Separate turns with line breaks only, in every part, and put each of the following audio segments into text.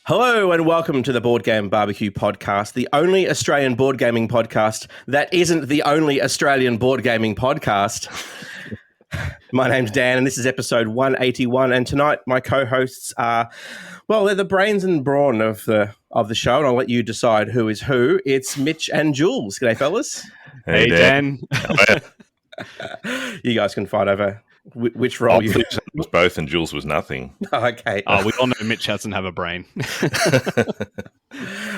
Hello and welcome to the Board Game BBQ podcast, the only Australian board gaming podcast that isn't the only Australian board gaming podcast. My name's Dan and this is episode 181, and tonight my co-hosts are, well, they're the brains and brawn of the show, and I'll let you decide who is who. It's Mitch and Jules. G'day, fellas.
Hey Dan.
You guys can fight over which role you
was both and Jules was nothing.
Okay.
Oh, we all know Mitch doesn't have a brain.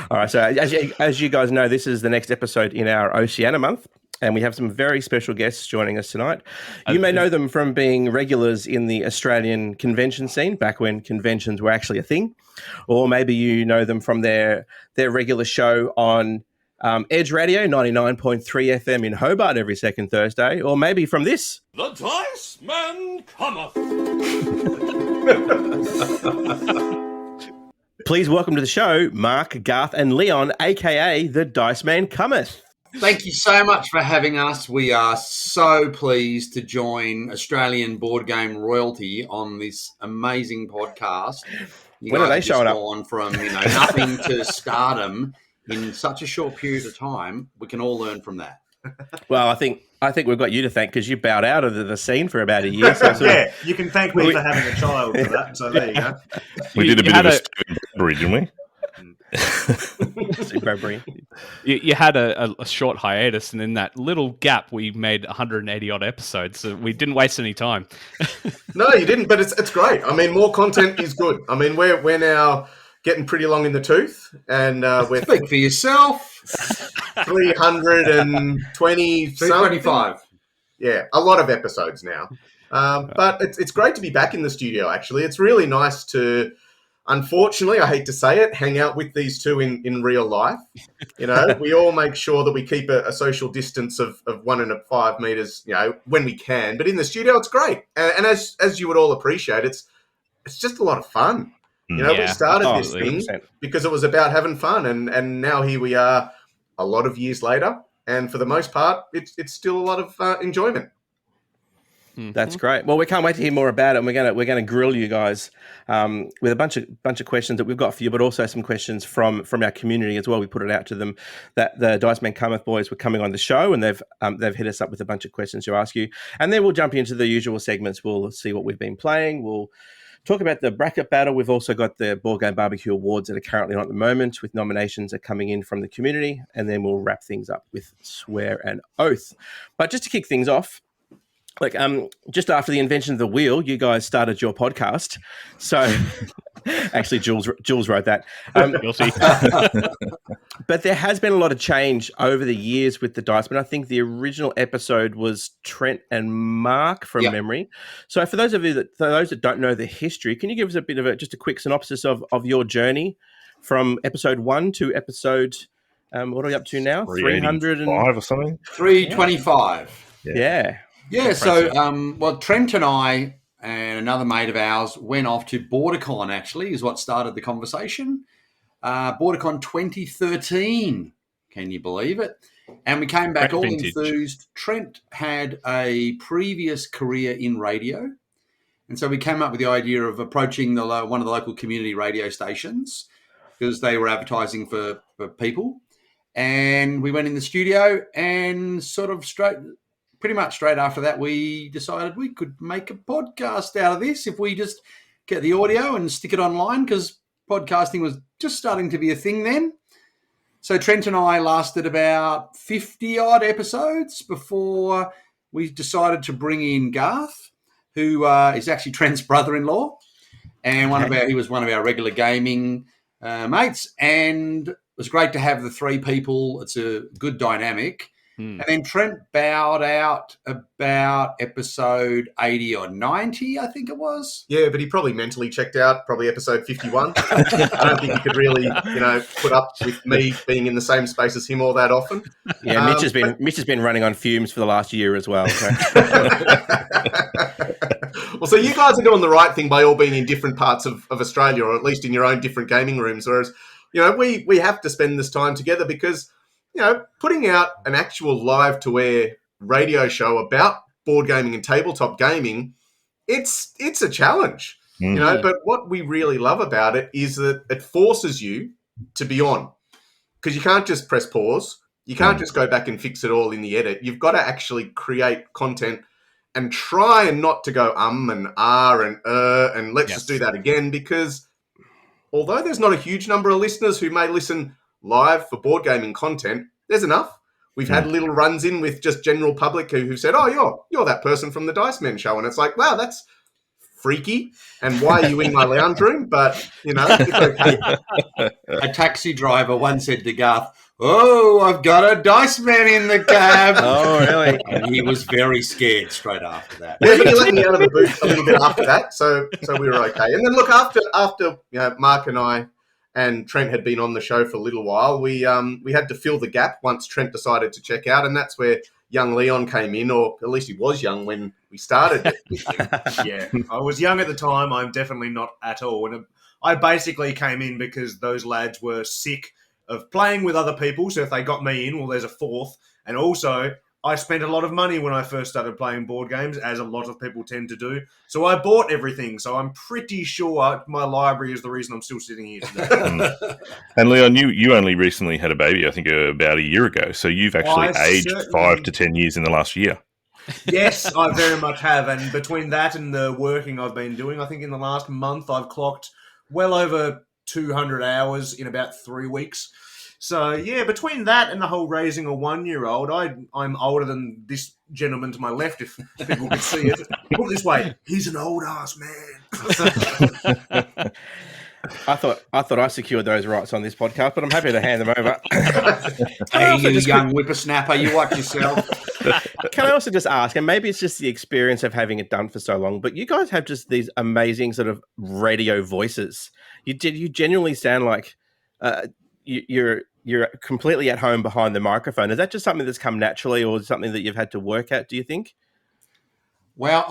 All right. So as you guys know, this is the next episode in our Oceania Month, and we have some very special guests joining us tonight. You may know them from being regulars in the Australian convention scene back when conventions were actually a thing, or maybe you know them from their regular show on Edge Radio 99.3 FM in Hobart every second Thursday, or maybe from this.
The Dicemen Cometh.
Please welcome to the show, Mark, Garth and Leon, a.k.a. the Dicemen Cometh.
Thank you so much for having us. We are so pleased to join Australian board game royalty on this amazing podcast.
When are they showing up?
Gone from nothing to stardom in such a short period of time. We can all learn from that.
Well, I think we've got you to thank because you bowed out of the scene for about a year. So
yeah, you can thank me for having a child for that. So there you go.
We did a bit of a Stephen Bradbury, didn't we?
You had a short hiatus, and in that little gap, we made 180 odd episodes. So we didn't waste any time.
No, you didn't, but it's great. I mean, more content is good. I mean, we're now getting pretty long in the tooth, and we're
Speak for yourself.
320,
325.
Yeah, a lot of episodes now. But it's great to be back in the studio. Actually, it's really nice to. Unfortunately, I hate to say it, hang out with these two in real life. We all make sure that we keep a social distance of 1.5 meters, when we can. But in the studio, it's great. And as you would all appreciate, it's just a lot of fun. We started this thing 100%. Because it was about having fun. And now here we are a lot of years later. And for the most part, it's still a lot of enjoyment.
That's great. Well, we can't wait to hear more about it. And we're gonna grill you guys with a bunch of questions that we've got for you, but also some questions from our community as well. We put it out to them that the Dicemen Cometh boys were coming on the show, and they've hit us up with a bunch of questions to ask you. And then we'll jump into the usual segments. We'll see what we've been playing. We'll talk about the bracket battle. We've also got the Board Game BBQ Awards that are currently on at the moment, with nominations are coming in from the community, and then we'll wrap things up with Swear and Oath. But just to kick things off, just after the invention of the wheel, you guys started your podcast. So, actually, Jules wrote that.
You'll see.
But there has been a lot of change over the years with the Dicemen. I think the original episode was Trent and Mark from memory. So, for those that don't know the history, can you give us a bit of just a quick synopsis of your journey from episode 1 to episode? What are we up to now?
305 or something.
325.
Yeah.
Yeah, so Trent and I and another mate of ours went off to BorderCon, actually, is what started the conversation. BorderCon 2013, can you believe it? And we came back all enthused. Trent had a previous career in radio, and so we came up with the idea of approaching one of the local community radio stations because they were advertising for people. And we went in the studio and pretty much straight after that, we decided we could make a podcast out of this if we just get the audio and stick it online, because podcasting was just starting to be a thing then. So Trent and I lasted about 50-odd episodes before we decided to bring in Garth, who is actually Trent's brother-in-law, and he was one of our regular gaming mates, and it was great to have the three people. It's a good dynamic. And then Trent bowed out about episode 80 or 90, I think it was.
Yeah, but he probably mentally checked out, probably episode 51. I don't think he could really, put up with me being in the same space as him all that often.
Yeah, Mitch has been running on fumes for the last year as well. So.
Well, so you guys are doing the right thing by all being in different parts of Australia, or at least in your own different gaming rooms, whereas, we have to spend this time together because putting out an actual live-to-air radio show about board gaming and tabletop gaming, it's a challenge. You know, but what we really love about it is that it forces you to be on, because you can't just press pause. You can't just go back and fix it all in the edit. You've got to actually create content and try and not to go and and let's just do that again, because although there's not a huge number of listeners who may listen live for board gaming content, there's enough. We've had little runs in with just general public who said, oh, you're that person from the Dicemen show. And it's like, wow, that's freaky. And why are you in my lounge room? But, you know, it's okay.
A taxi driver once said to Garth, "Oh, I've got a Diceman in the cab."
Oh, really?
And he was very scared straight after that.
Yeah, but he let me out of the booth a little bit after that, so we were okay. And then look, after you know, Mark and I and Trent had been on the show for a little while, we had to fill the gap once Trent decided to check out, and that's where young Leon came in, or at least he was young when we started.
Yeah, I was young at the time. I'm definitely not at all. And I basically came in because those lads were sick of playing with other people. So if they got me in, well, there's a fourth. And also, I spent a lot of money when I first started playing board games, as a lot of people tend to do. So I bought everything. So I'm pretty sure my library is the reason I'm still sitting here today.
And Leon, you only recently had a baby, I think about a year ago. So you've actually aged 5 to 10 years in the last year.
Yes, I very much have. And between that and the working I've been doing, I think in the last month I've clocked well over 200 hours in about 3 weeks. So, yeah, between that and the whole raising a 1-year-old, I'm older than this gentleman to my left, if people could see it. Put it this way, he's an old-ass man.
I thought I secured those rights on this podcast, but I'm happy to hand them over.
Hey, you young whippersnapper, you watch yourself.
Can I also just ask, and maybe it's just the experience of having it done for so long, but you guys have just these amazing sort of radio voices. You genuinely sound like you're completely at home behind the microphone. Is that just something that's come naturally, or something that you've had to work at, do you think?
Well,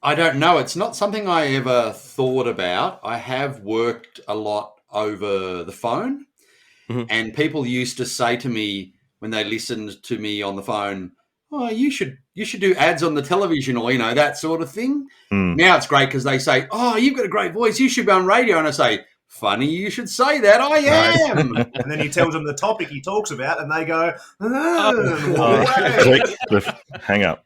I don't know. It's not something I ever thought about. I have worked a lot over the phone, and people used to say to me when they listened to me on the phone, "Oh, you should do ads on the television," or, you know, that sort of thing. Now it's great because they say, "Oh, you've got a great voice. You should be on radio." And I say, "Funny you should say that. I am."
And then he tells them the topic he talks about, and they go,
Hang up.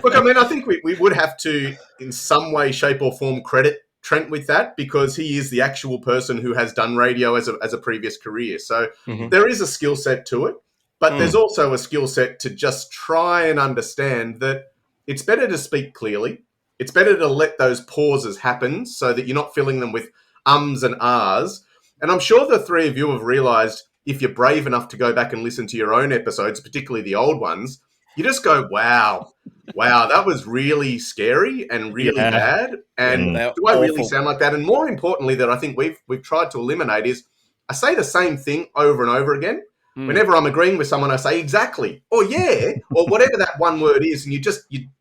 Look, I mean, I think we would have to, in some way, shape or form, credit Trent with that, because he is the actual person who has done radio as a previous career. So there is a skill set to it, but there's also a skill set to just try and understand that it's better to speak clearly. It's better to let those pauses happen so that you're not filling them with ums and ahs. And I'm sure the three of you have realised, if you're brave enough to go back and listen to your own episodes, particularly the old ones, you just go, wow, that was really scary and really bad. And do I really sound like that? And more importantly, that I think we've tried to eliminate is, I say the same thing over and over again. Whenever I'm agreeing with someone, I say exactly, or yeah, or whatever that one word is, and you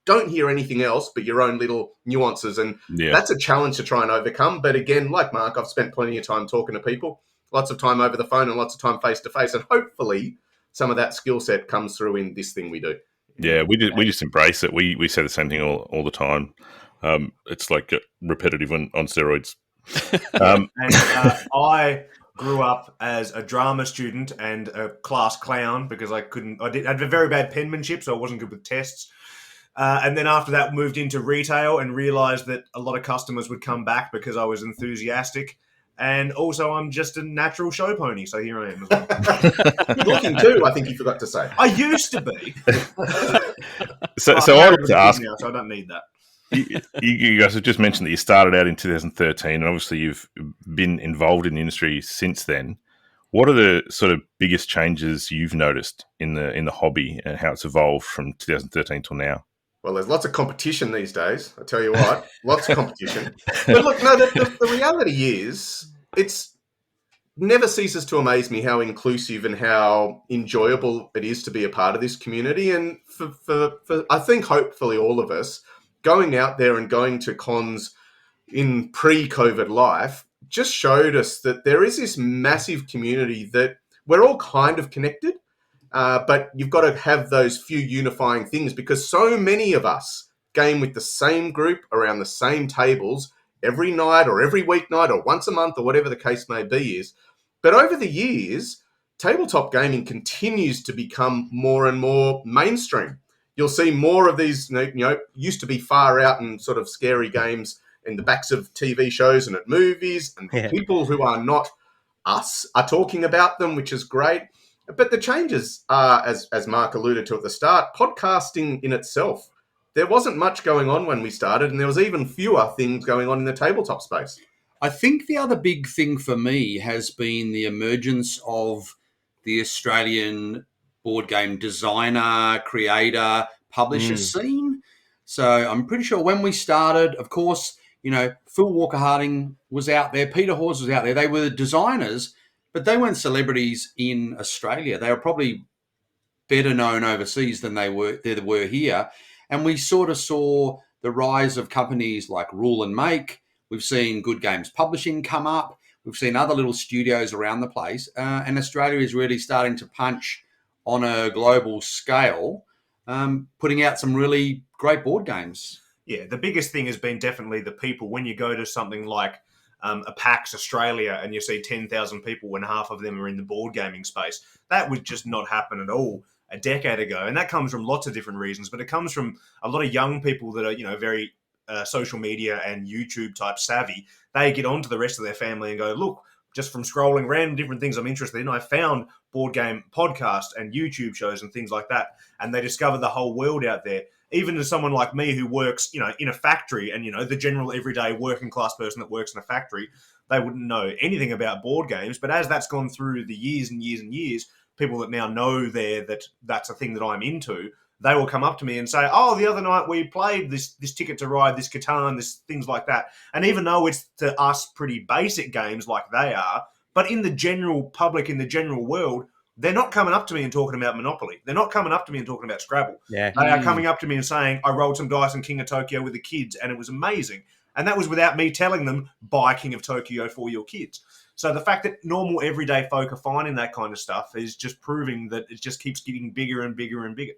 don't hear anything else but your own little nuances. And that's a challenge to try and overcome. But again, like Mark, I've spent plenty of time talking to people, lots of time over the phone and lots of time face to face, and hopefully some of that skill set comes through in this thing we do.
Yeah, we just embrace it. We say the same thing all the time. It's like repetitive on steroids.
And I grew up as a drama student and a class clown because I had very bad penmanship, so I wasn't good with tests. And then after that, moved into retail and realised that a lot of customers would come back because I was enthusiastic. And also, I'm just a natural show pony, so here I am as well.
Looking too, I think you forgot to say.
I used to be.
So I wanted to ask,
now, so I don't need that.
You guys have just mentioned that you started out in 2013, and obviously you've been involved in the industry since then. What are the sort of biggest changes you've noticed in the hobby and how it's evolved from 2013 till now?
Well, there's lots of competition these days. I tell you what, lots of competition. But look, no, the reality is, it's never ceases to amaze me how inclusive and how enjoyable it is to be a part of this community. And for I think hopefully all of us, going out there and going to cons in pre-COVID life just showed us that there is this massive community that we're all kind of connected. But you've got to have those few unifying things, because so many of us game with the same group around the same tables every night or every weeknight or once a month or whatever the case may be is. But over the years, tabletop gaming continues to become more and more mainstream. You'll see more of these, used to be far out and sort of scary games in the backs of TV shows and at movies, and people who are not us are talking about them, which is great. But the changes are, as Mark alluded to at the start, podcasting in itself. There wasn't much going on when we started, and there was even fewer things going on in the tabletop space.
I think the other big thing for me has been the emergence of the Australian board game designer, creator, publisher scene. So I'm pretty sure when we started, of course, Phil Walker Harding was out there, Peter Hawes was out there. They were designers, but they weren't celebrities in Australia. They were probably better known overseas than they were here. And we sort of saw the rise of companies like Rule and Make. We've seen Good Games Publishing come up. We've seen other little studios around the place. And Australia is really starting to punch on a global scale, putting out some really great board games.
Yeah, the biggest thing has been definitely the people. When you go to something like a PAX Australia and you see 10,000 people when half of them are in the board gaming space, that would just not happen at all a decade ago. And that comes from lots of different reasons, but it comes from a lot of young people that are, very social media and YouTube type savvy. They get onto the rest of their family and go, look, just from scrolling random different things I'm interested in, I found board game podcasts and YouTube shows and things like that. And they discover the whole world out there. Even to someone like me who works, in a factory and, the general everyday working class person that works in a factory, they wouldn't know anything about board games. But as that's gone through the years and years and years, people that now know that's a thing that I'm into, they will come up to me and say, oh, the other night we played this Ticket to Ride, this Catan, this things like that. And even though it's to us pretty basic games like they are, but in the general public, in the general world, they're not coming up to me and talking about Monopoly. They're not coming up to me and talking about Scrabble.
Yeah.
They are coming up to me and saying, I rolled some dice in King of Tokyo with the kids and it was amazing. And that was without me telling them, buy King of Tokyo for your kids. So the fact that normal everyday folk are finding that kind of stuff is just proving that it just keeps getting bigger and bigger and bigger.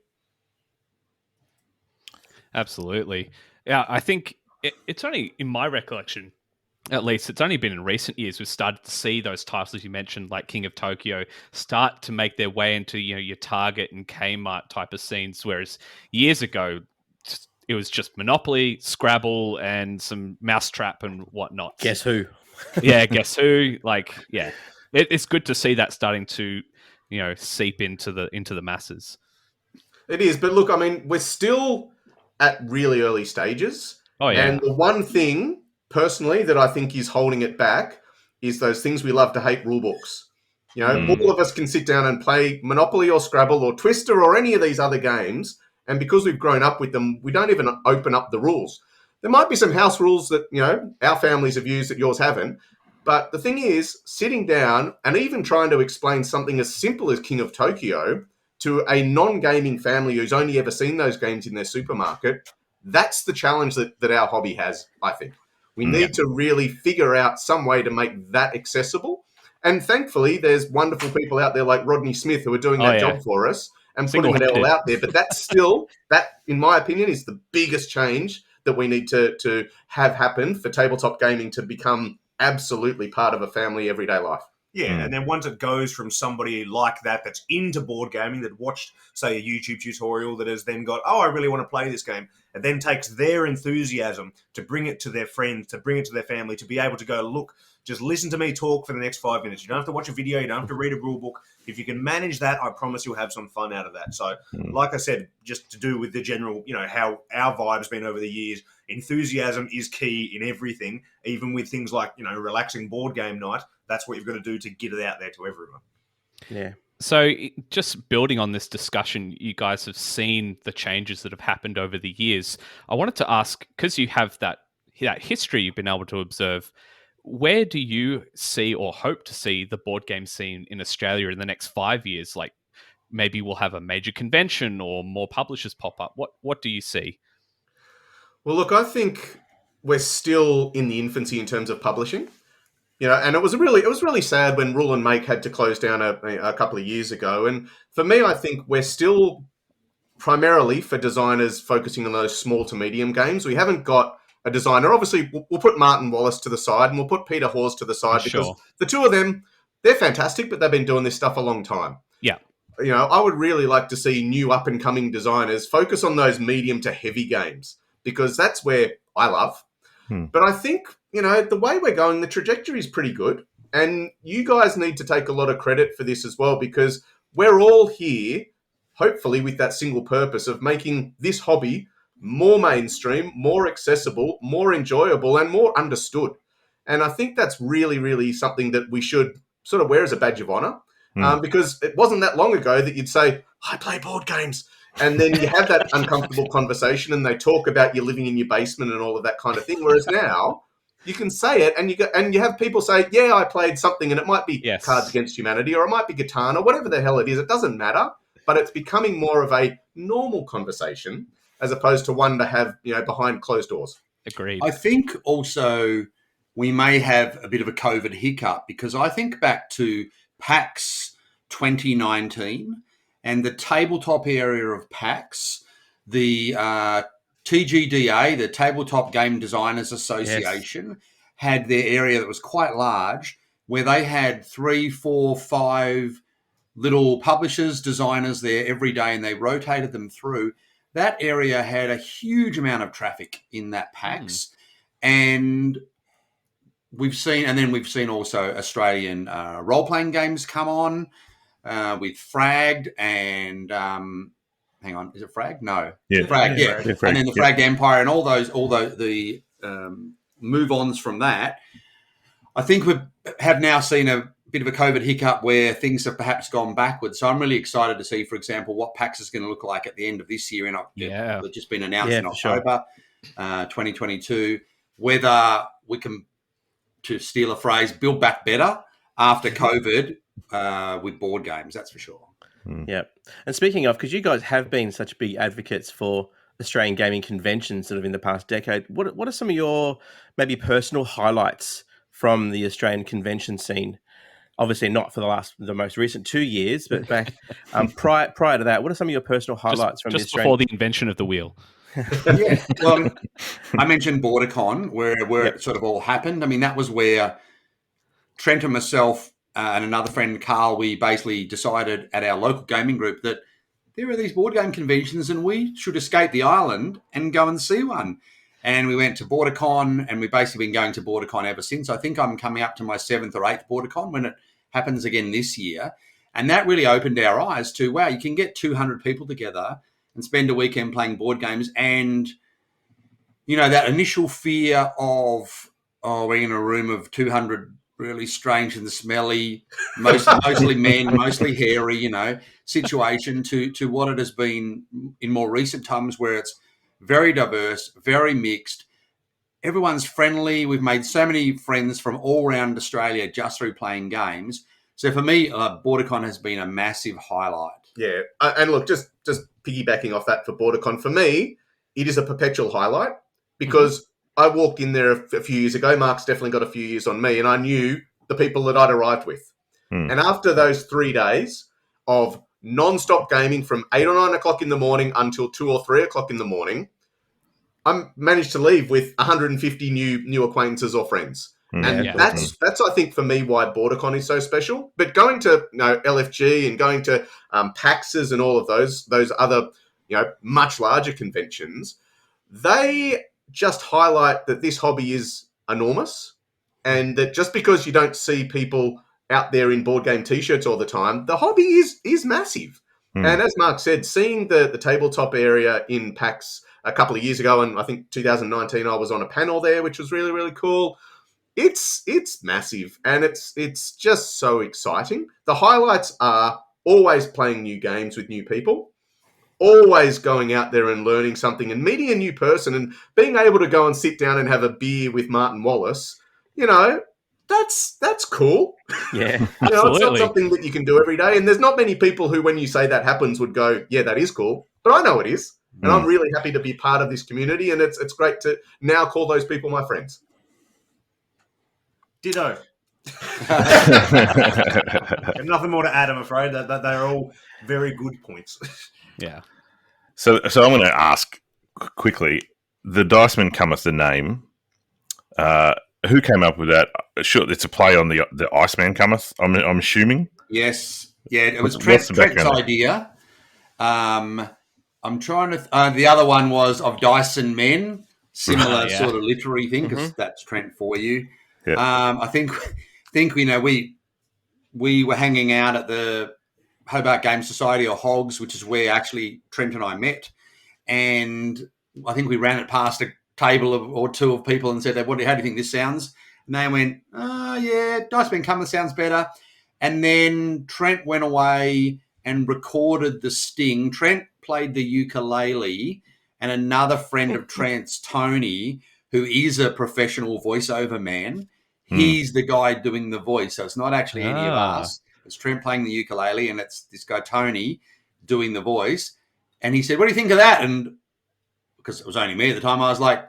Absolutely. Yeah, I think it's only, in my recollection, at least, it's only been in recent years we've started to see those titles you mentioned, like King of Tokyo, start to make their way into your Target and Kmart type of scenes, whereas years ago, it was just Monopoly, Scrabble, and some Mousetrap and whatnot.
Guess who?
Yeah, guess who? It's good to see that starting to, seep into the masses.
It is, but look, I mean, we're still at really early stages.
Oh, yeah.
And the one thing, personally, that I think is holding it back is those things we love to hate rule books. All of us can sit down and play Monopoly or Scrabble or Twister or any of these other games, and because we've grown up with them, we don't even open up the rules. There might be some house rules that, our families have used that yours haven't, but the thing is, sitting down and even trying to explain something as simple as King of Tokyo to a non-gaming family who's only ever seen those games in their supermarket, that's the challenge that our hobby has, I think. We need to really figure out some way to make that accessible. And thankfully, there's wonderful people out there like Rodney Smith who are doing that job for us and putting it all out there. But that's still, that, in my opinion, is the biggest change that we need to have happen for tabletop gaming to become absolutely part of a family everyday life.
Yeah, and then once it goes from somebody like that's into board gaming, that watched, say, a YouTube tutorial that has then got, oh, I really want to play this game, and then takes their enthusiasm to bring it to their friends, to bring it to their family, to be able to go, look, just listen to me talk for the next 5 minutes. You don't have to watch a video. You don't have to read a rule book. If you can manage that, I promise you'll have some fun out of that. So, like I said, just to do with the general, how our vibe's been over the years, enthusiasm is key in everything, even with things like, relaxing board game night. That's what you've got to do to get it out there to everyone.
Yeah.
So just building on this discussion, you guys have seen the changes that have happened over the years. I wanted to ask, because you have that history you've been able to observe, where do you see or hope to see the board game scene in Australia in the next 5 years? Like maybe we'll have a major convention or more publishers pop up. What do you see?
Well, look, I think we're still in the infancy in terms of publishing. And it was really sad when Rule and Make had to close down a couple of years ago. And for me, I think we're still primarily for designers focusing on those small to medium games. We haven't got a designer. Obviously, we'll put Martin Wallace to the side and we'll put Peter Hawes to the side because the two of them, they're fantastic, but they've been doing this stuff a long time.
Yeah.
You know, I would really like to see new up-and-coming designers focus on those medium to heavy games because that's where I love. But I think, you know, the way we're going, the trajectory is pretty good. And you guys need to take a lot of credit for this as well because we're all here, hopefully with that single purpose of making this hobby more mainstream, more accessible, more enjoyable, and more understood. And I think that's really, really something that we should sort of wear as a badge of honor. Because it wasn't that long ago that you'd say, I play board games. And then you have that uncomfortable conversation and they talk about you living in your basement and all of that kind of thing. Whereas now you can say it and you have people say, yeah, I played something and it might be Cards Against Humanity or it might be Catan or whatever the hell it is. It doesn't matter. But it's becoming more of a normal conversation as opposed to one to have, you know, behind closed doors.
Agreed.
I think also we may have a bit of a COVID hiccup because I think back to PAX 2019 and the tabletop area of PAX, the TGDA, the Tabletop Game Designers Association, had their area that was quite large where they had 3, 4, 5 little publishers, designers there every day and they rotated them through. That area had a huge amount of traffic in that PAX. And we've seen also Australian role-playing games come on with Fragged and hang on, is it Fragged? No, Fragged, yeah.
Fragged,
and then the Fragged Empire and all the move-ons from that. I think we have now seen a bit of a COVID hiccup where things have perhaps gone backwards. So I'm really excited to see, for example, what PAX is going to look like at the end of this year. It's just been announced in October 2022. Whether we can, to steal a phrase, build back better after COVID with board games, that's for sure.
Yeah. And speaking of, because you guys have been such big advocates for Australian gaming conventions sort of in the past decade, what are some of your maybe personal highlights from the Australian convention scene? Obviously not for the most recent 2 years, but back prior to that, what are some of your personal highlights from the Australian...
before the invention of the wheel?
Well, I mentioned BorderCon, where it sort of all happened. I mean, that was where Trent and myself and another friend, Carl, we basically decided at our local gaming group that there are these board game conventions and we should escape the island and go and see one. And we went to BorderCon and we've basically been going to BorderCon ever since. I think I'm coming up to my 7th or 8th BorderCon when it happens again this year. And that really opened our eyes to, wow, you can get 200 people together and spend a weekend playing board games. And, you know, that initial fear of, we're in a room of 200 really strange and smelly, mostly men, mostly hairy, you know, situation to what it has been in more recent times where it's very diverse, very mixed. Everyone's friendly. We've made so many friends from all around Australia just through playing games. So for me, BorderCon has been a massive highlight.
Yeah, and look, just piggybacking off that for BorderCon, for me, it is a perpetual highlight because I walked in there a few years ago. Mark's definitely got a few years on me, and I knew the people that I'd arrived with. And after those 3 days of non-stop gaming from 8 or 9 o'clock in the morning until 2 or 3 o'clock in the morning, I managed to leave with 150 new acquaintances or friends. And that's I think for me why BorderCon is so special. But going to LFG and going to PAXs and all of those other much larger conventions, they just highlight that this hobby is enormous, and that just because you don't see people out there in board game t-shirts all the time, the hobby is massive. And as Mark said, seeing the tabletop area in PAX a couple of years ago, and I think 2019 I was on a panel there, which was really, really cool. It's massive, and it's just so exciting. The highlights are always playing new games with new people, always going out there and learning something and meeting a new person and being able to go and sit down and have a beer with Martin Wallace. That's cool.
Yeah,
it's not something that you can do every day. And there's not many people who, when you say that happens, would go, yeah, that is cool. But I know it is. And I'm really happy to be part of this community. And it's great to now call those people my friends.
Ditto. Got nothing more to add, I'm afraid. That they're all very good points.
Yeah.
So I'm going to ask quickly. The Dicemen Cometh, the name. Who came up with that? Sure, it's a play on the Iceman Cometh. I'm assuming.
Yes, yeah, it was
What's the
Trent's
background?
idea. I'm trying to. The other one was of Dyson Men, similar
Yeah.
sort of literary thing, because that's Trent for you.
Yeah.
I think we were hanging out at the Hobart Game Society, or Hogs, which is where actually Trent and I met, and I think we ran it past a table or two of people and said, how do you think this sounds? And they went, oh, yeah, Dicemen Cometh sounds better. And then Trent went away and recorded the sting. Trent played the ukulele, and another friend of Trent's, Tony, who is a professional voiceover man, he's the guy doing the voice. So it's not actually any of us. It's Trent playing the ukulele, and it's this guy, Tony, doing the voice. And he said, what do you think of that? And because it was only me at the time, I was like,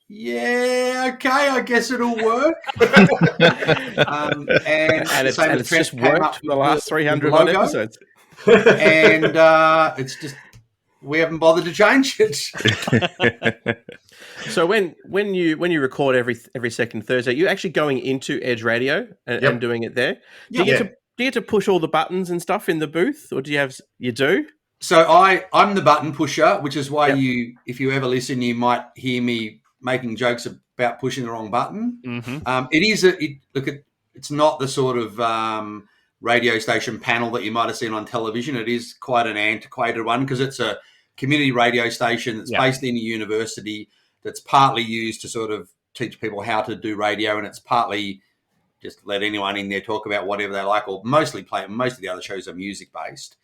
yeah, okay, I guess it'll work. And
it's just worked for the last 300 odd episodes.
And it's just, we haven't bothered to change it.
So when you record every second Thursday, you're actually going into Edge Radio and doing it there. Do you get to push all the buttons and stuff in the booth, or you do?
So I'm the button pusher, which is why if you ever listen, you might hear me making jokes about pushing the wrong button. It's not the sort of radio station panel that you might have seen on television. It is quite an antiquated one, because it's a community radio station that's based in a university, that's partly used to sort of teach people how to do radio, and it's partly just let anyone in there talk about whatever they like, or most of the other shows are music based.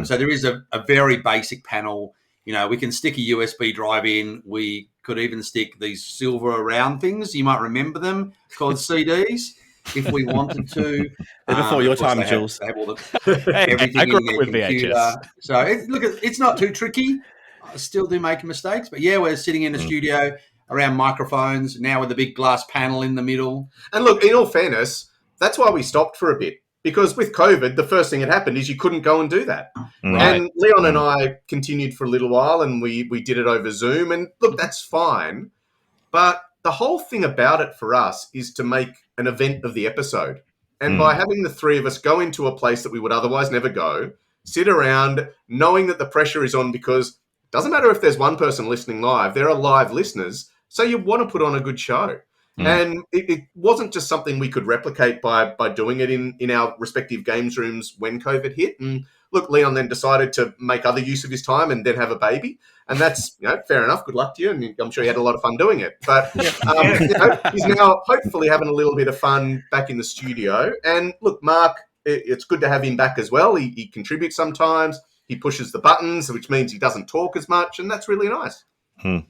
So there is a very basic panel. We can stick a USB drive in. We could even stick these silver round things. You might remember them, called CDs, if we wanted to.
Before your time, Jules.
They have all everything
I grew
in their
up with
computer.
VHS.
So it's not too tricky. I still do make mistakes, but yeah, we're sitting in a studio around microphones now with a big glass panel in the middle.
And look, in all fairness, that's why we stopped for a bit. Because with COVID, the first thing that happened is you couldn't go and do that.
Right.
And Leon and I continued for a little while, and we did it over Zoom. And look, that's fine. But the whole thing about it for us is to make an event of the episode. And by having the three of us go into a place that we would otherwise never go, sit around knowing that the pressure is on, because it doesn't matter if there's one person listening live, there are live listeners. So you want to put on a good show. And it wasn't just something we could replicate by doing it in our respective games rooms when COVID hit. And look, Leon then decided to make other use of his time and then have a baby. And that's, fair enough. Good luck to you. And I'm sure you had a lot of fun doing it. But he's now hopefully having a little bit of fun back in the studio. And look, Mark, it's good to have him back as well. He contributes sometimes. He pushes the buttons, which means he doesn't talk as much. And that's really nice.
And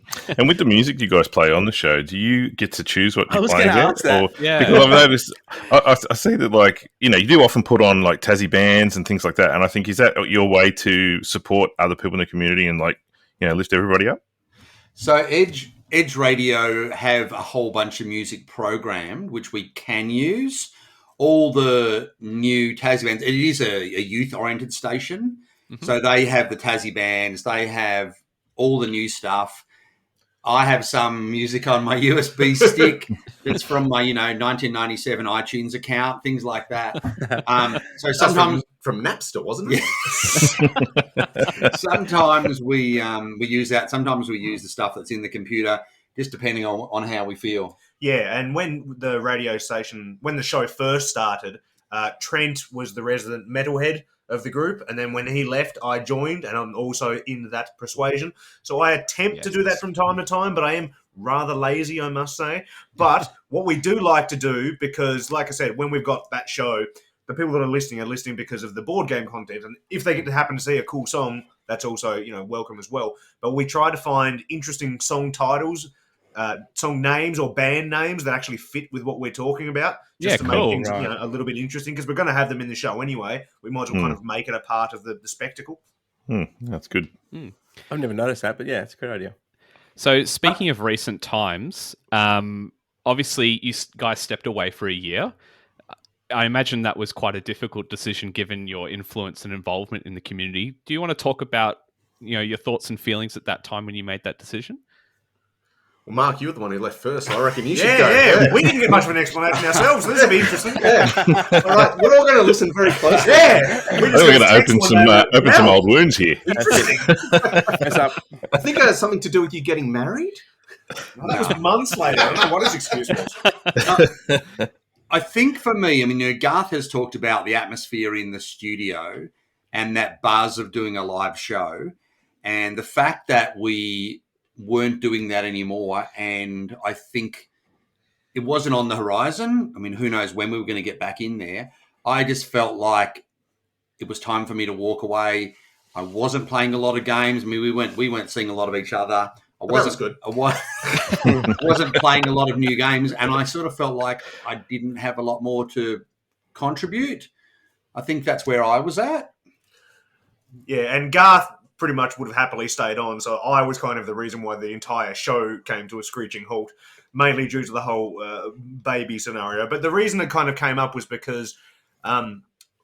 with the music you guys play on the show, do you get to choose what you play?
Because
I've noticed, I see that, you do often put on like Tassie bands and things like that. And I think, is that your way to support other people in the community and lift everybody up?
So Edge Radio have a whole bunch of music programmed, which we can use. All the new Tassie bands, it is a youth-oriented station. So they have the Tassie bands, they have all the new stuff. I have some music on my USB stick that's from my, 1997 iTunes account, things like that. So sometimes
from Napster, wasn't it?
Sometimes we use that. Sometimes we use the stuff that's in the computer, just depending on how we feel.
Yeah, and when the show first started, Trent was the resident metalhead of the group, and then when he left, I joined, and I'm also in that persuasion. So I attempt to do that from time to time, but I am rather lazy, I must say. But what we do like to do, because like I said, when we've got that show, the people that are listening because of the board game content, and if they get to happen to see a cool song, that's also welcome as well. But we try to find interesting song titles, song names or band names that actually fit with what we're talking about, just to make things a little bit interesting, because we're going to have them in the show anyway. We might as well kind of make it a part of the spectacle.
That's good.
I've never noticed that, but yeah, it's a good idea.
So speaking of recent times, obviously you guys stepped away for a year. I imagine that was quite a difficult decision given your influence and involvement in the community. Do you want to talk about your thoughts and feelings at that time when you made that decision?
Well, Mark, you were the one who left first, so I reckon you should go.
Yeah, we didn't get much of an explanation ourselves. This will be interesting.
Yeah. All right, we're all going to listen very closely.
Yeah,
We're going to open some old wounds here.
Interesting.
I think it has something to do with you getting married.
That was months later. I don't know what his excuse was.
I think for me, I mean, Garth has talked about the atmosphere in the studio and that buzz of doing a live show, and the fact that we weren't doing that anymore, and I think it wasn't on the horizon. I mean, who knows when we were going to get back in there. I just felt like it was time for me to walk away. I wasn't playing a lot of games. I mean, we weren't seeing a lot of each other. I wasn't playing a lot of new games, and I sort of felt like I didn't have a lot more to contribute. I think that's where I was at.
Yeah, and Garth pretty much would have happily stayed on, so I was kind of the reason why the entire show came to a screeching halt, mainly due to the whole baby scenario. But the reason it kind of came up was because, as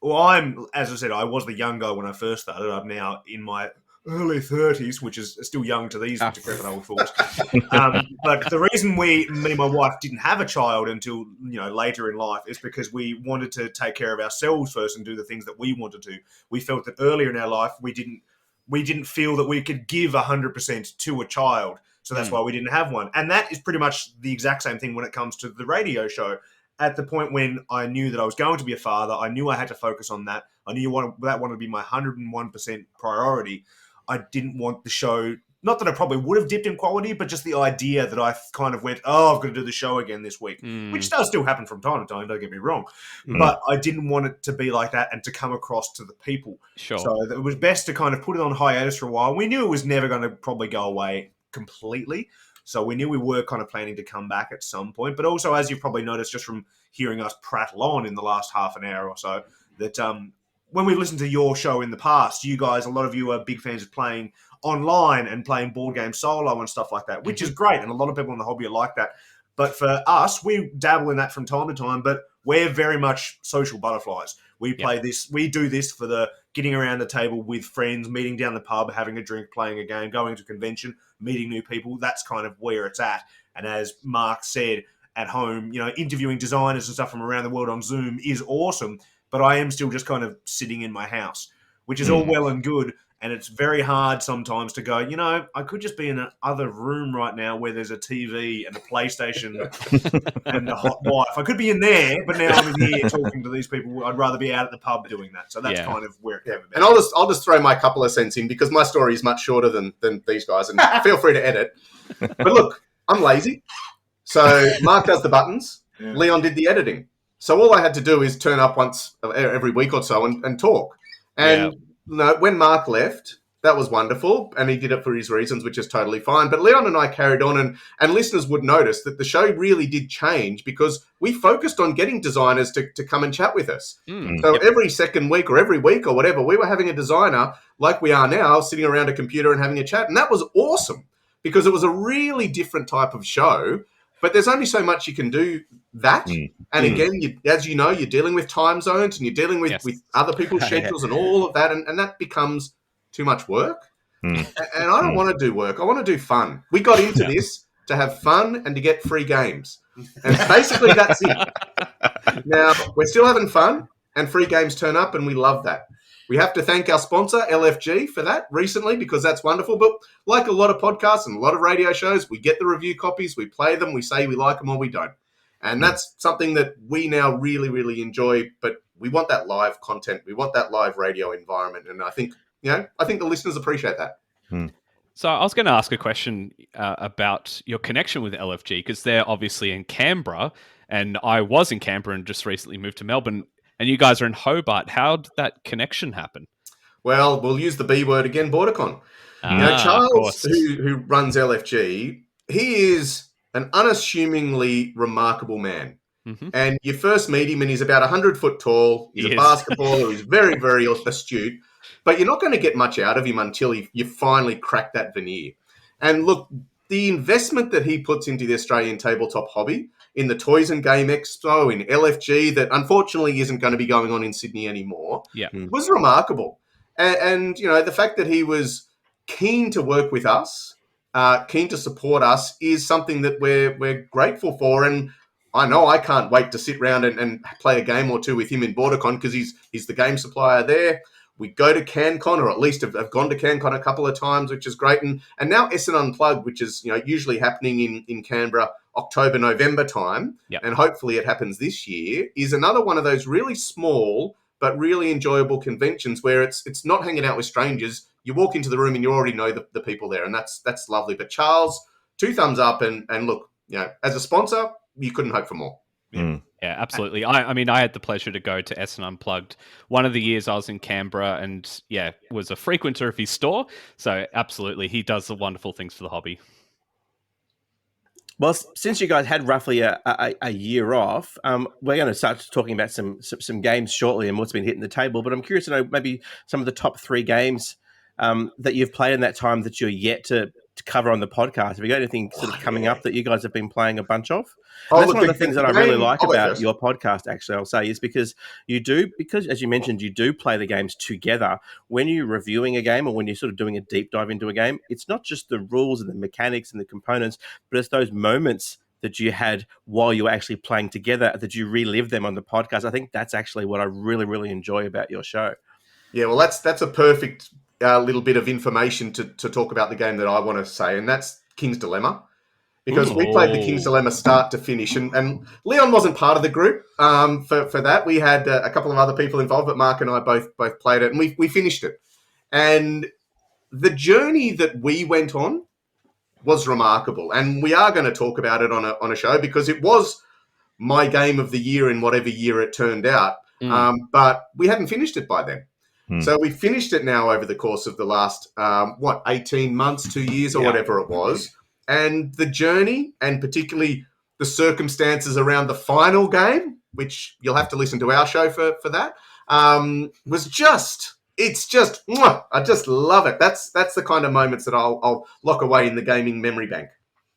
I said, I was the young guy when I first started. I'm now in my early 30s, which is still young to these decrepit old fools. But the reason me and my wife didn't have a child until later in life is because we wanted to take care of ourselves first and do the things that we wanted to. We felt that earlier in our life we didn't feel that we could give 100% to a child, so that's why we didn't have one. And that is pretty much the exact same thing when it comes to the radio show. At the point when I knew that I was going to be a father, I knew I had to focus on that. I knew that wanted to be my 101% priority. I didn't want the show, not that I probably would have dipped in quality, but just the idea that I kind of went, I've got to do the show again this week, which does still happen from time to time, don't get me wrong. But I didn't want it to be like that and to come across to the people.
Sure.
So it was best to kind of put it on hiatus for a while. We knew it was never going to probably go away completely. So we knew we were kind of planning to come back at some point. But also, as you've probably noticed just from hearing us prattle on in the last half an hour or so, that when we've listened to your show in the past, you guys, a lot of you are big fans of playing online and playing board game solo and stuff like that, which is great. And a lot of people in the hobby are like that. But for us, we dabble in that from time to time, but we're very much social butterflies. We play this, we do this for the getting around the table with friends, meeting down the pub, having a drink, playing a game, going to a convention, meeting new people. That's kind of where it's at. And as Mark said, at home, interviewing designers and stuff from around the world on Zoom is awesome. But I am still just kind of sitting in my house, which is all well and good. And it's very hard sometimes to go, I could just be in another room right now where there's a TV and a PlayStation and a hot wife. I could be in there, but now I'm in here talking to these people. I'd rather be out at the pub doing that. So that's kind of where it came about.
And I'll just throw my couple of cents in because my story is much shorter than these guys. And feel free to edit. But look, I'm lazy. So Mark does the buttons. Yeah. Leon did the editing. So all I had to do is turn up once every week or so and talk. And when Mark left, that was wonderful. And he did it for his reasons, which is totally fine. But Leon and I carried on. And listeners would notice that the show really did change because we focused on getting designers to come and chat with us. So every second week or every week or whatever, we were having a designer like we are now, sitting around a computer and having a chat. And that was awesome because it was a really different type of show. But there's only so much you can do that. And again, as you know, you're dealing with time zones and you're dealing with other people's schedules and all of that. And that becomes too much work. And I don't want to do work. I want to do fun. We got into this to have fun and to get free games. And basically that's it. Now, we're still having fun and free games turn up and we love that. We have to thank our sponsor, LFG, for that recently because that's wonderful. But like a lot of podcasts and a lot of radio shows, we get the review copies, we play them, we say we like them or we don't. And that's something that we now really, really enjoy. But we want that live content. We want that live radio environment. And I think, the listeners appreciate that.
So I was going to ask a question about your connection with LFG because they're obviously in Canberra and I was in Canberra and just recently moved to Melbourne. And you guys are in Hobart. How did that connection happen?
Well, we'll use the B word again, BorderCon. Charles, who runs LFG, he is an unassumingly remarkable man. And you first meet him and he's about 100 foot tall. He's a basketballer. He's very, very astute. But you're not going to get much out of him until you finally crack that veneer. And look, the investment that he puts into the Australian tabletop hobby in the Toys and Game Expo, in LFG, that unfortunately isn't going to be going on in Sydney anymore, was remarkable. And the fact that he was keen to work with us, keen to support us, is something that we're grateful for. And I know I can't wait to sit around and play a game or two with him in BorderCon, because he's the game supplier there. We go to CanCon, or at least have gone to CanCon a couple of times, which is great. And now Essen Unplugged, which is usually happening in Canberra, October, November time, and hopefully it happens this year, is another one of those really small but really enjoyable conventions where it's not hanging out with strangers. You walk into the room and you already know the people there, and that's lovely. But Charles, 2 thumbs up, and look, as a sponsor, you couldn't hope for more.
Yeah, absolutely. I mean, I had the pleasure to go to Essen Unplugged one of the years I was in Canberra, and was a frequenter of his store. So absolutely, he does the wonderful things for the hobby.
Well, since you guys had roughly a year off, we're going to start talking about some games shortly and what's been hitting the table. But I'm curious to know maybe some of the top 3 games that you've played in that time that you're yet to cover on the podcast. Have you got anything sort of coming up that you guys have been playing a bunch of? That's one of the things that I really like about your podcast, actually, I'll say, is because as you mentioned, you do play the games together. When you're reviewing a game or when you're sort of doing a deep dive into a game, it's not just the rules and the mechanics and the components, but it's those moments that you had while you were actually playing together that you relive them on the podcast. I think that's actually what I really, really enjoy about your show.
Yeah, well, that's a perfect little bit of information to talk about the game that I want to say, and that's King's Dilemma. Because we played the King's Dilemma start to finish, and Leon wasn't part of the group for that. We had a couple of other people involved, but Mark and I both played it, and we finished it. And the journey that we went on was remarkable, and we are going to talk about it on a show, because it was my game of the year in whatever year it turned out. But we hadn't finished it by then. So we finished it now over the course of the last, 18 months, 2 years, or whatever it was. And the journey, and particularly the circumstances around the final game, which you'll have to listen to our show for that, was just, I just love it. That's the kind of moments that I'll lock away in the gaming memory bank.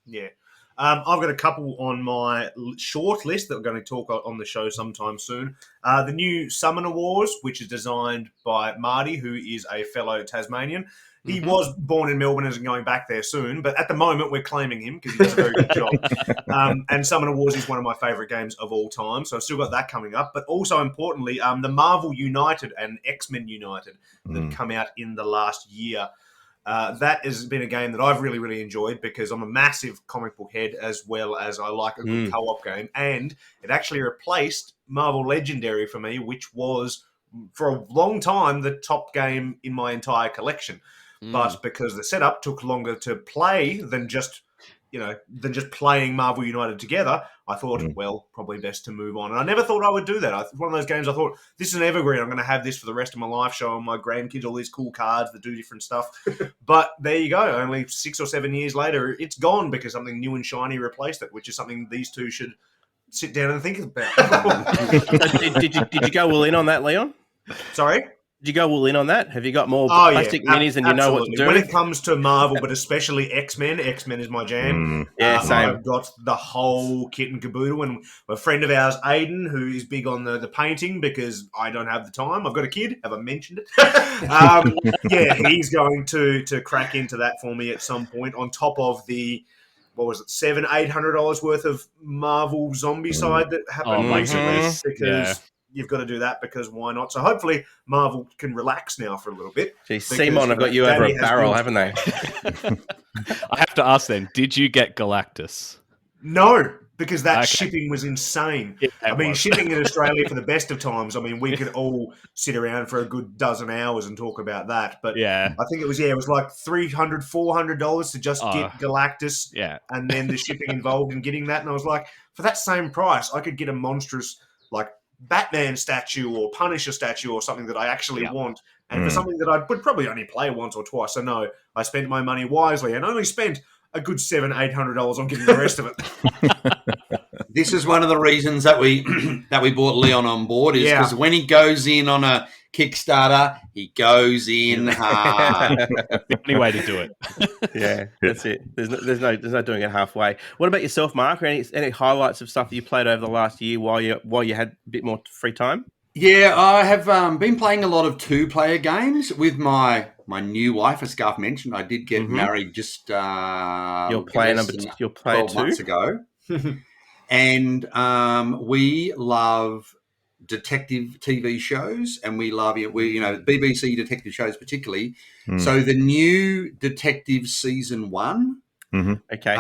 Yeah. I've got a couple on my short list that we're going to talk on the show sometime soon. The new Summoner Wars, which is designed by Marty, who is a fellow Tasmanian. He was born in Melbourne and is going back there soon, but at the moment we're claiming him because he does a very good job. And Summoner Wars is one of my favourite games of all time, so I've still got that coming up. But also importantly, the Marvel United and X-Men United that come out in the last year. That has been a game that I've really, really enjoyed because I'm a massive comic book head, as well as I like a good co-op game. And it actually replaced Marvel Legendary for me, which was, for a long time, the top game in my entire collection. But because the setup took longer to play than just playing Marvel United together, I thought, well, probably best to move on. And I never thought I would do that. One of those games I thought, this is an evergreen. I'm going to have this for the rest of my life, showing my grandkids all these cool cards that do different stuff. But there you go. Only 6 or 7 years later, it's gone because something new and shiny replaced it, which is something these two should sit down and think about.
Did you go all in on that, Leon?
Sorry?
Did you go all in on that? Have you got more plastic minis and you know what to do?
When it comes to Marvel, but especially X-Men is my jam.
Same.
I've got the whole kit and caboodle. And a friend of ours, Aiden, who is big on the painting because I don't have the time. I've got a kid. Have I mentioned it? He's going to crack into that for me at some point on top of the, what was it, $700-800 worth of Marvel Zombicide that happened recently because... You've got to do that because why not? So hopefully Marvel can relax now for a little bit.
Gee, Simon have got you over a barrel, haven't they?
I have to ask then, did you get Galactus?
No, because that shipping was insane. Yeah, shipping in Australia for the best of times, we could all sit around for a good dozen hours and talk about that. But I think it was like $300, $400 to just get Galactus. Yeah. And then the shipping involved in getting that. And I was like, for that same price, I could get a monstrous, Batman statue or Punisher statue or something that I actually want, and for something that I would probably only play once or twice. So no, I spent my money wisely and only spent a good $700-800 on getting the rest of it.
This is one of the reasons that we brought Leon on board, is because when he goes in on a Kickstarter, he goes in hard.
The only way to do it.
Yeah, that's it. There's no doing it halfway. What about yourself, Mark? Any highlights of stuff that you played over the last year while you had a bit more free time?
Yeah, I have been playing a lot of 2-player games with my new wife, as Garth mentioned. I did get married just
Your player number, your player
12 months
two.
ago. And we love detective TV shows, and we love BBC detective shows particularly. So the new Detective season 1,
Okay.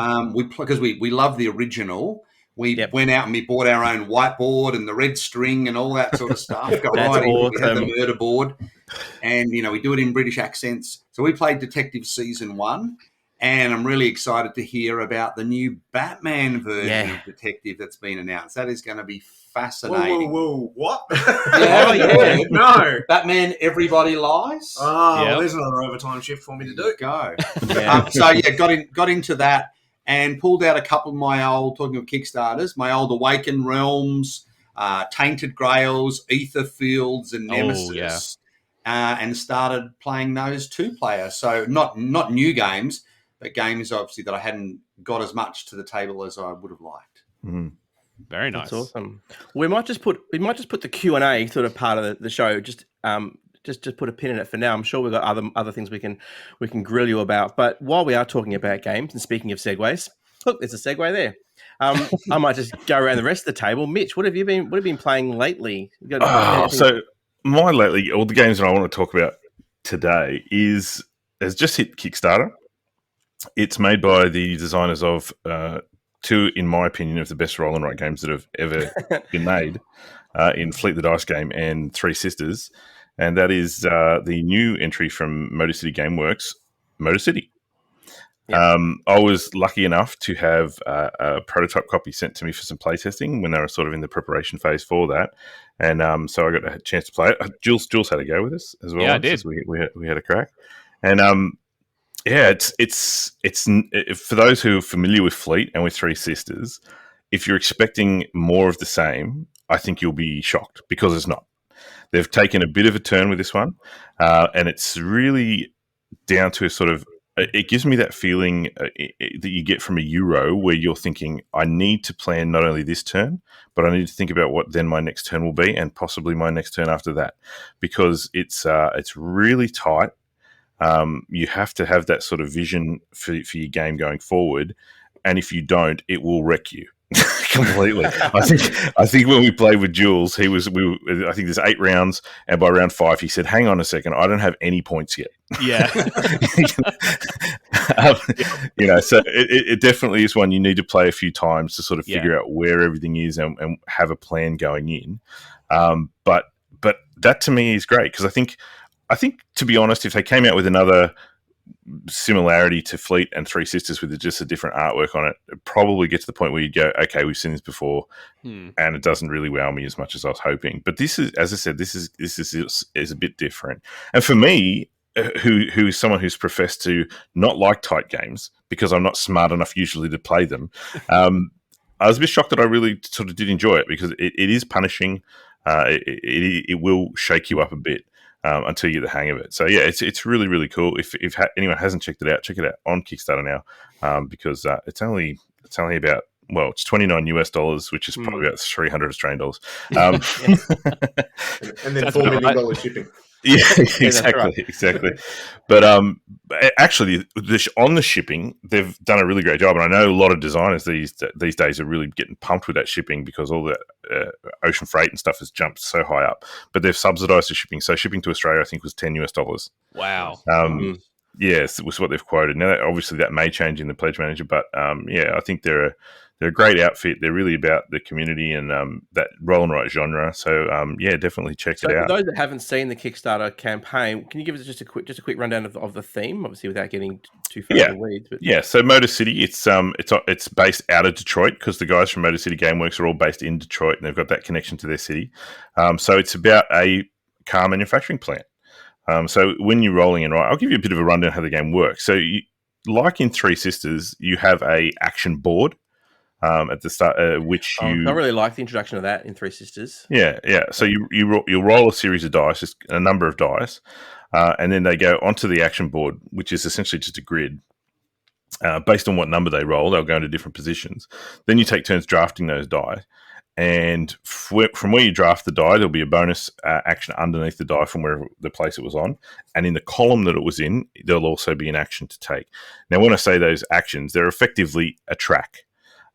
because we love the original. We went out and we bought our own whiteboard and the red string and all that sort of stuff. Got
That's
right in. We had the
awesome.
murder board, and we do it in British accents. So we played Detective season 1. And I'm really excited to hear about the new Batman version of Detective that's been announced. That is going to be fascinating.
Whoa, what?
Yeah.
No.
Batman, Everybody Lies.
Oh, well, there's another overtime shift for me to do.
Go.
Yeah.
Got into that and pulled out a couple of my old, talking of Kickstarters, my old Awakened Realms, Tainted Grails, Ether Fields, and Nemesis, and started playing those 2-player. So not new games, but games obviously that I hadn't got as much to the table as I would have liked.
Very nice.
That's awesome. We might just put the Q&A sort of part of the show. Just put a pin in it for now. I'm sure we've got other things we can grill you about. But while we are talking about games, and speaking of segues, look, there's a segue there. I might just go around the rest of the table. Mitch, what have you been playing lately?
So my lately, all the games that I want to talk about today has just hit Kickstarter. It's made by the designers of two, in my opinion, of the best roll and write games that have ever been made, in Fleet the Dice Game and Three Sisters, and that is the new entry from Motor City Gameworks, Motor City. Yep. I was lucky enough to have a prototype copy sent to me for some playtesting when they were sort of in the preparation phase for that, and so I got a chance to play it. Jules had a go with us as well.
Yeah, I did.
We had a crack, and it's for those who are familiar with Fleet and with Three Sisters, if you're expecting more of the same, I think you'll be shocked, because it's not. They've taken a bit of a turn with this one, and it's really down to a sort of, it gives me that feeling that you get from a Euro, where you're thinking, I need to plan not only this turn, but I need to think about what then my next turn will be, and possibly my next turn after that, because it's really tight. You have to have that sort of vision for your game going forward, and if you don't, it will wreck you completely. I think when we played with Jules, I think there's 8 rounds, and by round 5, he said, "Hang on a second, I don't have any points yet."
Yeah.
So it definitely is one you need to play a few times to sort of figure out where everything is and have a plan going in. But that to me is great, because I think, to be honest, if they came out with another similarity to Fleet and Three Sisters with just a different artwork on it, it'd probably get to the point where you go, okay, we've seen this before, and it doesn't really wow me as much as I was hoping. But this is, as I said, this is a bit different. And for me, who is someone who's professed to not like tight games because I'm not smart enough usually to play them, I was a bit shocked that I really sort of did enjoy it, because it is punishing. It will shake you up a bit. Until you get the hang of it. So yeah, it's really, really cool. If anyone hasn't checked it out, check it out on Kickstarter now, because it's only about, well, it's $29 US, which is probably about 300 Australian dollars.
And then $4 million shipping.
Yeah, exactly. But actually, on the shipping, they've done a really great job, and I know a lot of designers these days are really getting pumped with that shipping, because all that ocean freight and stuff has jumped so high up. But they've subsidised the shipping, so shipping to Australia, I think, was $10 US.
Wow.
Yes, it was what they've quoted. Now, obviously, that may change in the Pledge Manager, but I think they're a great outfit. They're really about the community and that roll and write genre. So definitely check it out.
For those that haven't seen the Kickstarter campaign, can you give us just a quick rundown of the theme, obviously without getting too far in the weeds? But... Yeah,
so Motor City, it's based out of Detroit, because the guys from Motor City Gameworks are all based in Detroit, and they've got that connection to their city. So it's about a car manufacturing plant. So when you're rolling and write, I'll give you a bit of a rundown how the game works. So like in Three Sisters, you have a action board. At the start, I
really like the introduction of that in Three Sisters.
Yeah. So you'll roll a series of dice, just a number of dice, and then they go onto the action board, which is essentially just a grid. Based on what number they roll, they'll go into different positions. Then you take turns drafting those die, And from where you draft the die, there'll be a bonus action underneath the die from where the place it was on. And in the column that it was in, there'll also be an action to take. Now, when I say those actions, they're effectively a track.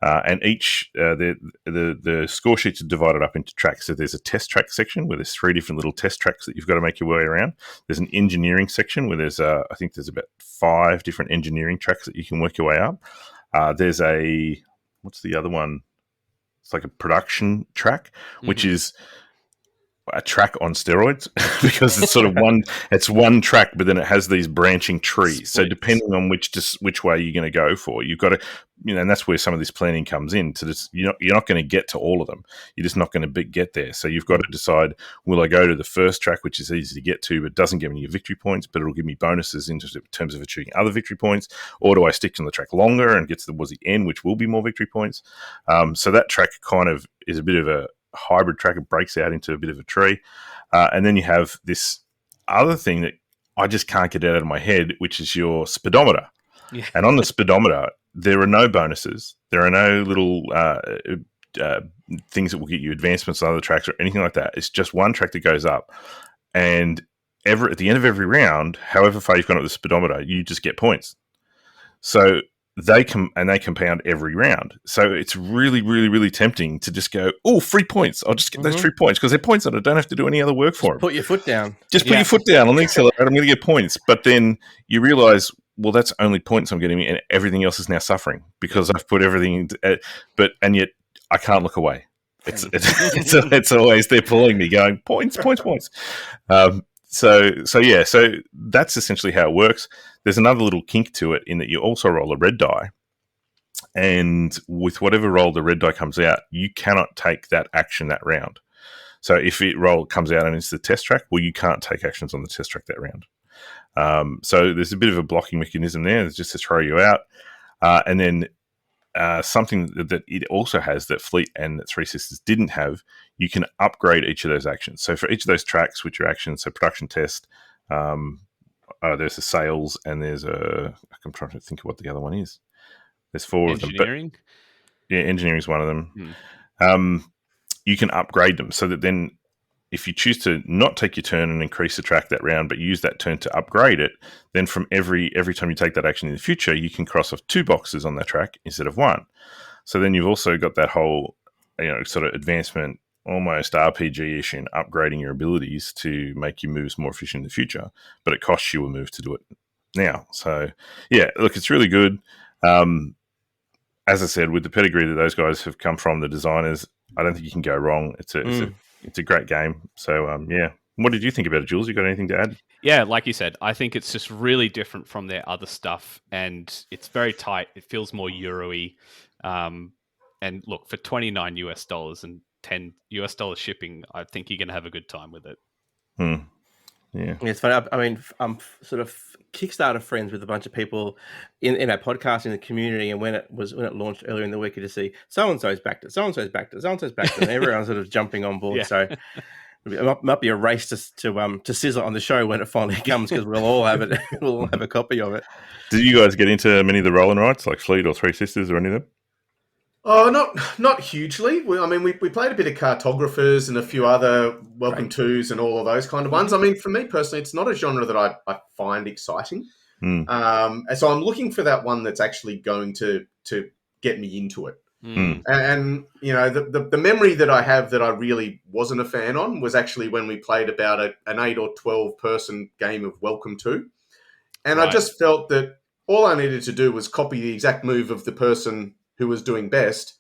And each the score sheets are divided up into tracks. So there's a test track section where there's 3 different little test tracks that you've got to make your way around. There's an engineering section where there's I think there's about 5 different engineering tracks that you can work your way up. There's what's the other one? It's like a production track, which is a track on steroids because it's sort of one track, but then it has these branching trees. Splits. So depending on which way you're going to go for, you've got to, and that's where some of this planning comes in. So you're not going to get to all of them. You're just not going to get there. So you've got to decide, will I go to the first track, which is easy to get to, but doesn't give me victory points, but it'll give me bonuses in terms of achieving other victory points, or do I stick on the track longer and get towards the end, which will be more victory points? So that track kind of is a bit of a hybrid track. It breaks out into a bit of a tree, and then you have this other thing that I just can't get out of my head, which is your speedometer. Yeah. And on the speedometer, there are no bonuses. There are no little things that will get you advancements on other tracks or anything like that. It's just one track that goes up, and at the end of every round, however far you've gone up the speedometer, you just get points. So they compound every round. So it's really, really, really tempting to just go, oh, 3 points. I'll just get those 3 points because they're points that I don't have to do any other work for them.
Put your foot down.
Just put your foot down on the accelerator. I'm going to get points. But then you realize, well, that's only points I'm getting, and everything else is now suffering because I've put everything. And yet I can't look away. It's always they're pulling me, going points. So that's essentially how it works. There's another little kink to it in that you also roll a red die, and with whatever roll the red die comes out, you cannot take that action that round. So if it comes out and it's the test track, well, you can't take actions on the test track that round. So there's a bit of a blocking mechanism there. It's just to throw you out, and then something that it also has that Fleet and Three Sisters didn't have, you can upgrade each of those actions. So for each of those tracks, which are actions, so production test, there's a sales, and there's I'm trying to think of what the other one is. There's 4 of them.
Engineering?
Yeah, engineering is one of them. You can upgrade them so that then if you choose to not take your turn and increase the track that round, but use that turn to upgrade it, then from every time you take that action in the future, you can cross off 2 boxes on that track instead of 1. So then you've also got that whole, sort of advancement, almost RPG-ish in upgrading your abilities to make your moves more efficient in the future, but it costs you a move to do it now. So yeah, look, it's really good. As I said, with the pedigree that those guys have come from, the designers, I don't think you can go wrong. It's a great game. So yeah. What did you think about it, Jules? You got anything to add?
Yeah, like you said, I think it's just really different from their other stuff, and it's very tight. It feels more Euro-y. And look, for $29 and $10 shipping, I think you're going to have a good time with it.
Yeah,
it's funny. I mean, I'm sort of Kickstarter friends with a bunch of people in our podcast in the community, and when it launched earlier in the week, you just see so and so's backed it, so and so's backed it, so and so's backed it, and everyone's sort of jumping on board. Yeah. So it might be a race to sizzle on the show when it finally comes, because we'll all have it. We'll all have a copy of it.
Did you guys get into many of the roll and rights like Fleet or Three Sisters or any of them?
Oh, not hugely. We played a bit of Cartographers and a few other Welcome Twos and all of those kind of ones. I mean, for me personally, it's not a genre that I find exciting. So I'm looking for that one that's actually going to get me into it. And the memory that I have that I really wasn't a fan on was actually when we played about an 8 or 12 person game of Welcome To. And I just felt that all I needed to do was copy the exact move of the person who was doing best,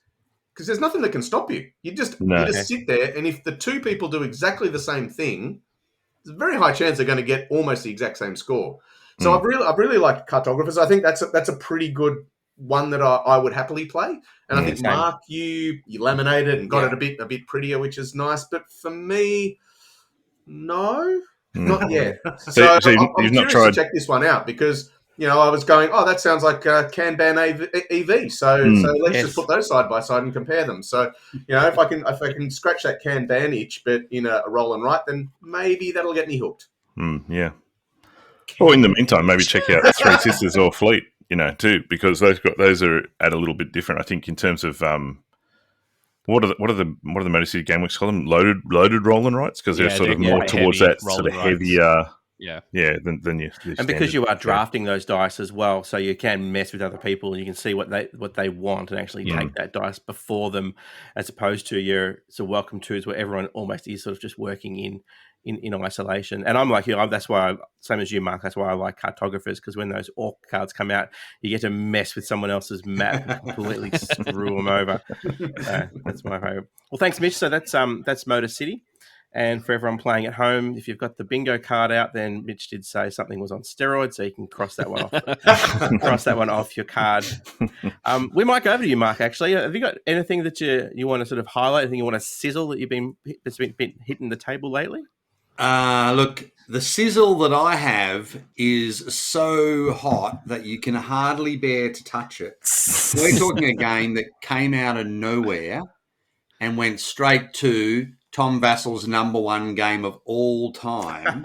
because there's nothing that can stop you. You just sit there, and if the 2 people do exactly the same thing, there's a very high chance they're going to get almost the exact same score. So I've really liked Cartographers. I think that's a pretty good one that I would happily play. And I think Mark, you laminated and got it a bit prettier, which is nice. But for me, no, not yet. So I'm curious to check this one out, because I was going, that sounds like Kanban EV. So let's just put those side by side and compare them. So, if I can scratch that Kanban itch, but in a roll and write, then maybe that'll get me hooked.
Yeah. Or in the meantime, maybe check out Three Sisters or Fleet, too, because those are at a little bit different, I think, in terms of What are the Motor City Gameworks call them? Loaded rolling rights, because they're sort of more towards that sort of heavier. Than you.
And because you are drafting those dice as well, so you can mess with other people and you can see what they want and actually take that dice before them, as opposed to your welcome twos where everyone almost is sort of just working in isolation. And I'm like you, that's why same as you, Mark. That's why I like cartographers, because when those orc cards come out, you get to mess with someone else's map and completely screw them over. That's my favorite. Well, thanks, Mitch. So that's Motor City. And for everyone playing at home, if you've got the bingo card out, then Mitch did say something was on steroids, so you can cross that one off. Cross that one off your card. We might go over to you, Mark. Actually, have you got anything that you want to sort of highlight? Anything you want to sizzle that's been hitting the table lately?
Look, the sizzle that I have is so hot that you can hardly bear to touch it. We're talking a game that came out of nowhere and went straight to Tom Vassal's #1 game of all time.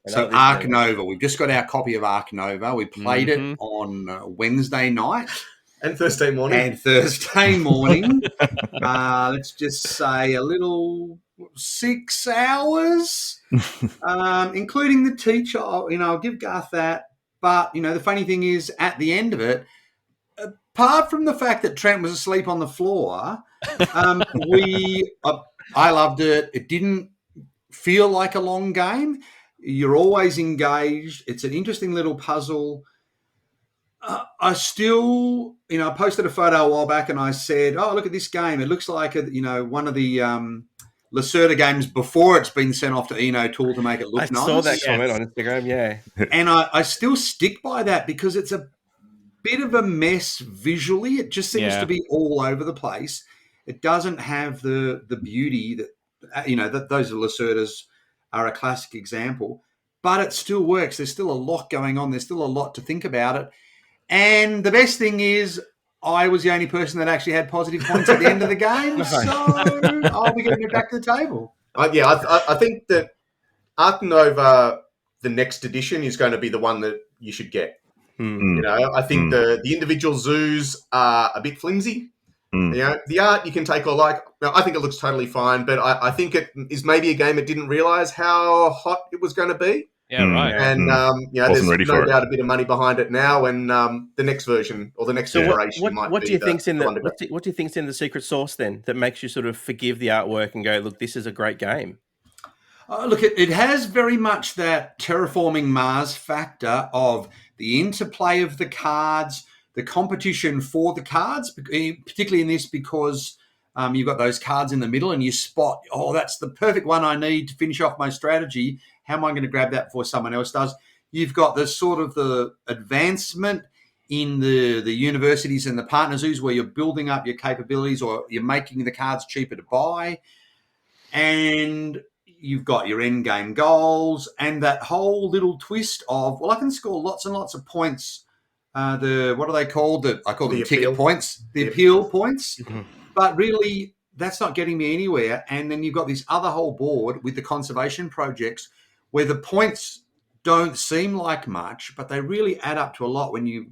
So Ark Nova. We've just got our copy of Ark Nova. We played it on Wednesday night.
And Thursday morning.
Let's just say a little 6 hours, including the teacher. I'll give Garth that. But, the funny thing is, at the end of it, apart from the fact that Trent was asleep on the floor, I loved it. It didn't feel like a long game. You're always engaged. It's an interesting little puzzle. I still, I posted a photo a while back and I said, "Oh, look at this game. It looks like one of the Lacerda games before it's been sent off to Eno Tool to make it look nice."
I saw that comment on Instagram, yeah.
And I still stick by that because it's a bit of a mess visually. It just seems to be all over the place. It doesn't have the beauty that, that those Lacerdas are a classic example, but it still works. There's still a lot going on. There's still a lot to think about it. And the best thing is I was the only person that actually had positive points at the end of the game, so I'll be getting it back to the table.
I think that Ark Nova, the next edition, is going to be the one that you should get. I think the individual zoos are a bit flimsy. The art you can take or like. I think it looks totally fine, but I think it is maybe a game that didn't realise how hot it was going to be.
Yeah, right.
And there's no doubt a bit of money behind it now, and the next version or the next iteration might be.
What do you think's in what do you think's in the secret sauce then that makes you sort of forgive the artwork and go, look, this is a great game?
Look, it has very much that Terraforming Mars factor of the interplay of the cards, the competition for the cards, particularly in this because you've got those cards in the middle and you spot, that's the perfect one I need to finish off my strategy. How am I going to grab that before someone else does? You've got the sort of the advancement in the universities and the partner zoos where you're building up your capabilities or you're making the cards cheaper to buy. And you've got your end game goals and that whole little twist of, I can score lots and lots of points. What are they called? I call them ticket points, the appeal points. But really, that's not getting me anywhere. And then you've got this other whole board with the conservation projects where the points don't seem like much, but they really add up to a lot when you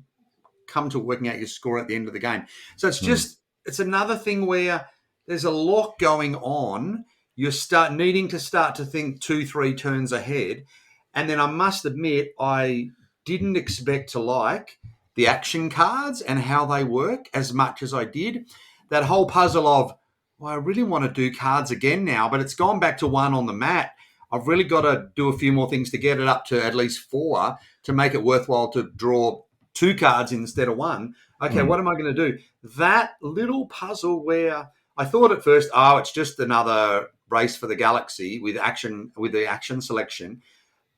come to working out your score at the end of the game. So it's just, it's another thing where there's a lot going on. You start needing to think 2-3 turns ahead. And then I must admit, I didn't expect to like the action cards and how they work as much as I did. That whole puzzle of, I really want to do cards again now, but it's gone back to 1 on the mat. I've really got to do a few more things to get it up to at least 4 to make it worthwhile to draw 2 cards instead of 1. Okay, what am I going to do? That little puzzle where I thought at first, it's just another race for the galaxy with the action selection.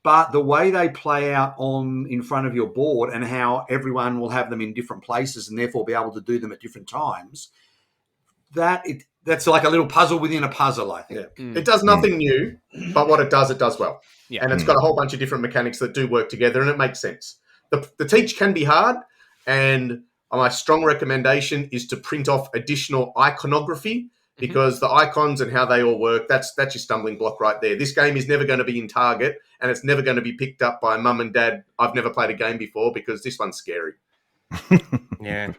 But the way they play out in front of your board and how everyone will have them in different places and therefore be able to do them at different times, that's like a little puzzle within a puzzle, I think.
Yeah. It does nothing new, but what it does well. Yeah. And it's got a whole bunch of different mechanics that do work together, and it makes sense. The teach can be hard, and my strong recommendation is to print off additional iconography, because the icons and how they all work, that's your stumbling block right there. This game is never going to be in Target, and it's never going to be picked up by mum and dad. I've never played a game before because this one's scary.
Yeah.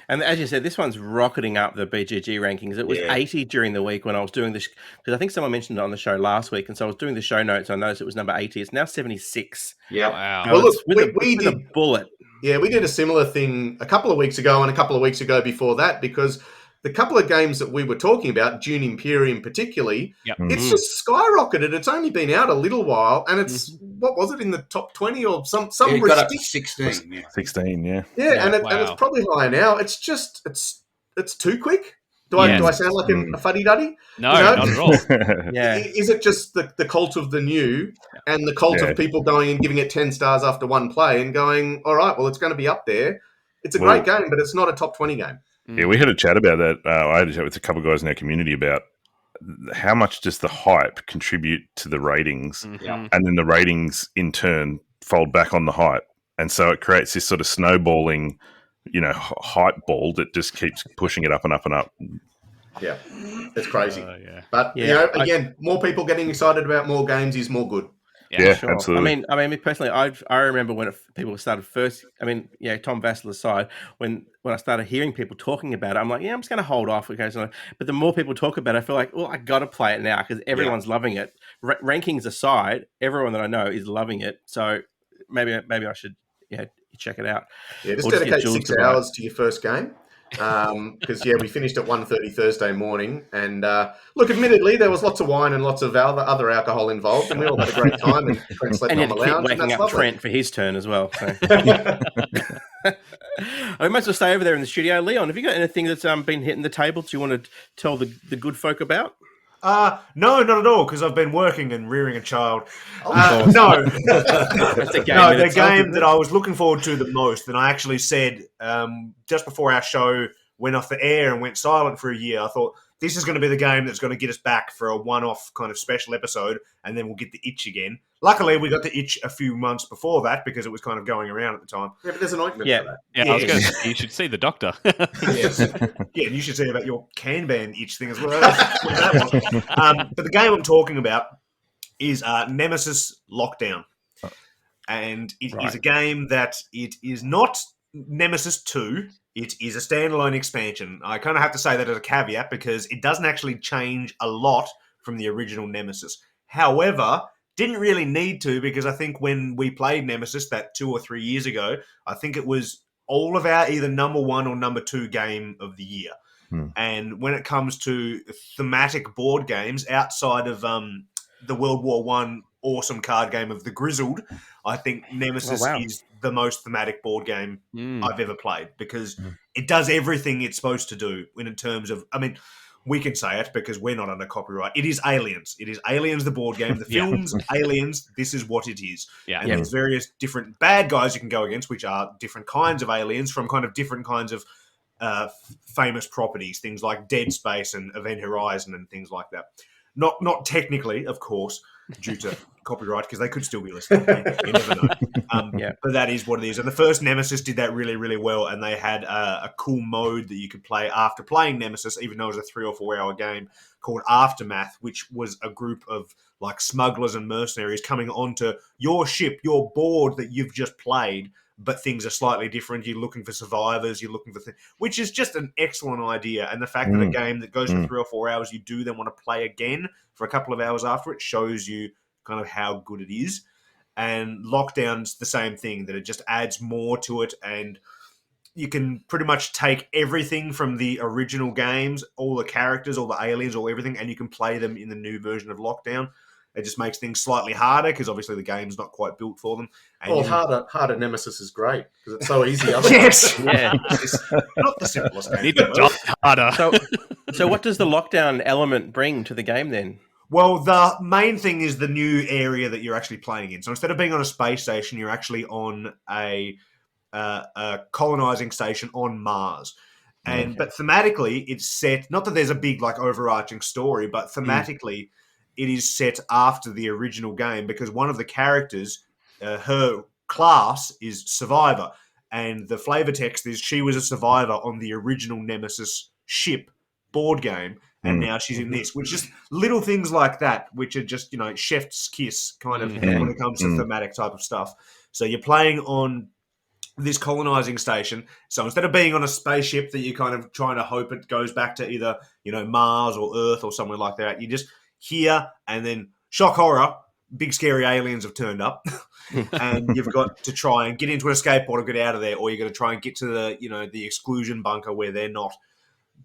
And as you said, this one's rocketing up the BGG rankings. It was 80 during the week when I was doing this, because I think someone mentioned it on the show last week, and so I was doing the show notes. And I noticed it was number 80. It's now 76.
Yeah.
Wow.
Well, look,
we did a bullet.
Yeah, we did a similar thing a couple of weeks ago and a couple of weeks ago before that, because the couple of games that we were talking about, Dune Imperium particularly, it's just skyrocketed. It's only been out a little while, and it's what was it, in the top 20 or some
It got up to 16. Yeah.
16, yeah.
Yeah, and it's probably higher now. It's just it's too quick. Do I sound like a fuddy-duddy?
No, not at all.
Is it just the cult of the new and the cult of people going and giving it 10 stars after one play and going, all right, well, it's going to be up there. It's a great game, but it's not a top 20 game.
Yeah, we had a chat about that. I had a chat with a couple of guys in our community about how much does the hype contribute to the ratings, and then the ratings in turn fold back on the hype, and so it creates this sort of snowballing, hype ball that just keeps pushing it up and up and up.
Yeah, it's crazy. But again, more people getting excited about more games is more good.
Yeah,
sure.
absolutely.
I mean, personally, I remember when people started first. I mean, Tom Vassal aside, when I started hearing people talking about it, I'm like, I'm just going to hold off occasionally. But the more people talk about it, I feel like, well, I got to play it now because everyone's loving it. Rankings aside, everyone that I know is loving it. So maybe I should check it out.
Yeah, just dedicate 6 hours to your first game. Because we finished at 1:30 Thursday morning, and look, admittedly there was lots of wine and lots of other alcohol involved, and we all had a great time, and Trent slept on the lounge,
waking up lovely. Trent for his turn as well, so. We might as well stay over there in the studio. Leon, have you got anything that's been hitting the table that you want to tell the good folk about?
No, not at all, because I've been working and rearing a child. No.
That's a game
the game that I was looking forward to the most, and I actually said just before our show went off the air and went silent for a year, I thought, this is going to be the game that's going to get us back for a one-off kind of special episode, and then we'll get the itch again. Luckily, we got the itch a few months before that because it was kind of going around at the time.
Yeah, but there's an ointment for that.
Yeah, I was going to say, you should see the doctor.
Yes. Yeah, and you should see about your Kanban itch thing as well. But the game I'm talking about is Nemesis Lockdown. And it is a game that it is not Nemesis 2. It is a standalone expansion. I kind of have to say that as a caveat because it doesn't actually change a lot from the original Nemesis. However, didn't really need to, because I think when we played Nemesis that 2 or 3 years ago, I think it was all of our either number 1 or number 2 game of the year. And when it comes to thematic board games outside of the World War I awesome card game of The Grizzled, I think Nemesis is the most thematic board game I've ever played, because it does everything it's supposed to do in terms of, I mean, we can say it because we're not under copyright. It is Aliens. It is Aliens, the board game. The film's Aliens. This is what it is. And there's various different bad guys you can go against, which are different kinds of aliens from kind of different kinds of famous properties, things like Dead Space and Event Horizon and things like that. Not technically, of course, due to copyright, because they could still be listening. You never know. But that is what it is. And the first Nemesis did that really, really well, and they had a cool mode that you could play after playing Nemesis, even though it was a 3 or 4 hour game, called Aftermath, which was a group of like smugglers and mercenaries coming onto your ship, your board that you've just played, but things are slightly different. You're looking for survivors, you're looking for things, which is just an excellent idea. And the fact that a game that goes for 3 or 4 hours, you do then want to play again for a couple of hours after it, shows you kind of how good it is. And Lockdown's the same thing, that it just adds more to it, and you can pretty much take everything from the original games, all the characters, all the aliens, all everything, and you can play them in the new version of Lockdown. It just makes things slightly harder because obviously the game's not quite built for them. And
harder Nemesis is great because it's so easy.
Yes, it's not the simplest game.
Need to die harder.
So what does the Lockdown element bring to the game then?
Well, the main thing is the new area that you're actually playing in. So instead of being on a space station, you're actually on a colonizing station on Mars. But thematically, it's set, not that there's a big like overarching story, but thematically, it is set after the original game, because one of the characters, her class is Survivor, and the flavor text is she was a survivor on the original Nemesis ship board game, and now she's in this, which just little things like that, which are just, chef's kiss kind of when it comes to thematic type of stuff. So you're playing on this colonizing station. So instead of being on a spaceship that you're kind of trying to hope it goes back to either, Mars or Earth or somewhere like that, you just here and then shock horror, big scary aliens have turned up. And you've got to try and get into an escape pod or get out of there, or you're going to try and get to the exclusion bunker where they're not,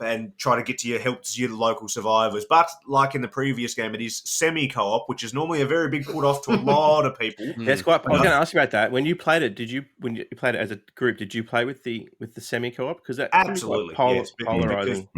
and try to get to your local survivors. But like in the previous game, it is semi-co-op, which is normally a very big put off to a lot of people.
That's quite. I was going to ask you about that. When you played it, when you played it as a group, did you play with the semi-co-op? Because that
absolutely
polarizing.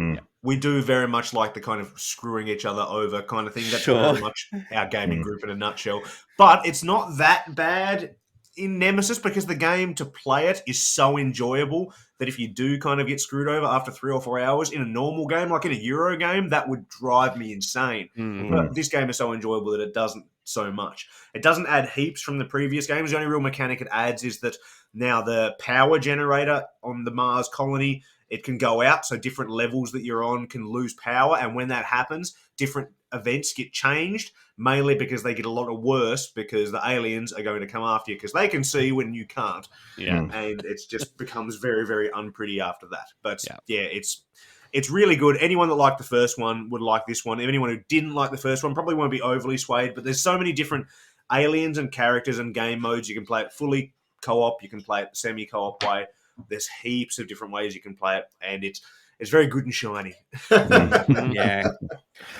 We do very much like the kind of screwing each other over kind of thing. That's very much our gaming group in a nutshell. But it's not that bad in Nemesis because the game to play it is so enjoyable that if you do kind of get screwed over after 3 or 4 hours in a normal game, like in a Euro game, that would drive me insane. But this game is so enjoyable that it doesn't so much. It doesn't add heaps from the previous games. The only real mechanic it adds is that now the power generator on the Mars colony, it can go out, so different levels that you're on can lose power, and when that happens, different events get changed, mainly because they get a lot worse because the aliens are going to come after you because they can see when you can't. And it just becomes very, very unpretty after that. But it's really good. Anyone that liked the first one would like this one. Anyone who didn't like the first one probably won't be overly swayed, but there's so many different aliens and characters and game modes. You can play it fully co-op, you can play it semi-co-op way. There's heaps of different ways you can play it, and it's very good and shiny.
Yeah.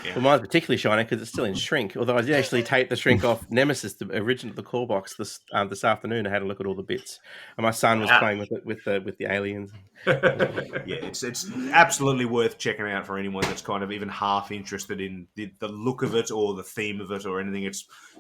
Well, mine's particularly shiny because it's still in shrink. Although I did actually take the shrink off Nemesis, the original, the core box, this afternoon. I had a look at all the bits, and my son was playing with it with the aliens.
It's absolutely worth checking out for anyone that's kind of even half interested in the look of it or the theme of it or anything.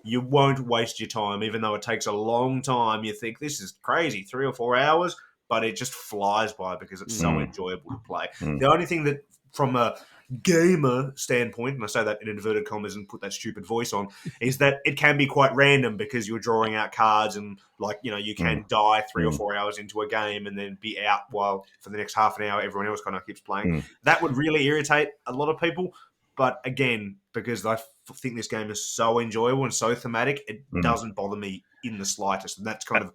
You won't waste your time, even though it takes a long time. You think this is crazy, 3 or 4 hours. But it just flies by because it's so enjoyable to play. The only thing that, from a gamer standpoint, and I say that in inverted commas and put that stupid voice on, is that it can be quite random because you're drawing out cards and, you can die 3 or 4 hours into a game and then be out while for the next half an hour everyone else kind of keeps playing. That would really irritate a lot of people. But again, because I think this game is so enjoyable and so thematic, it doesn't bother me in the slightest. And that's kind of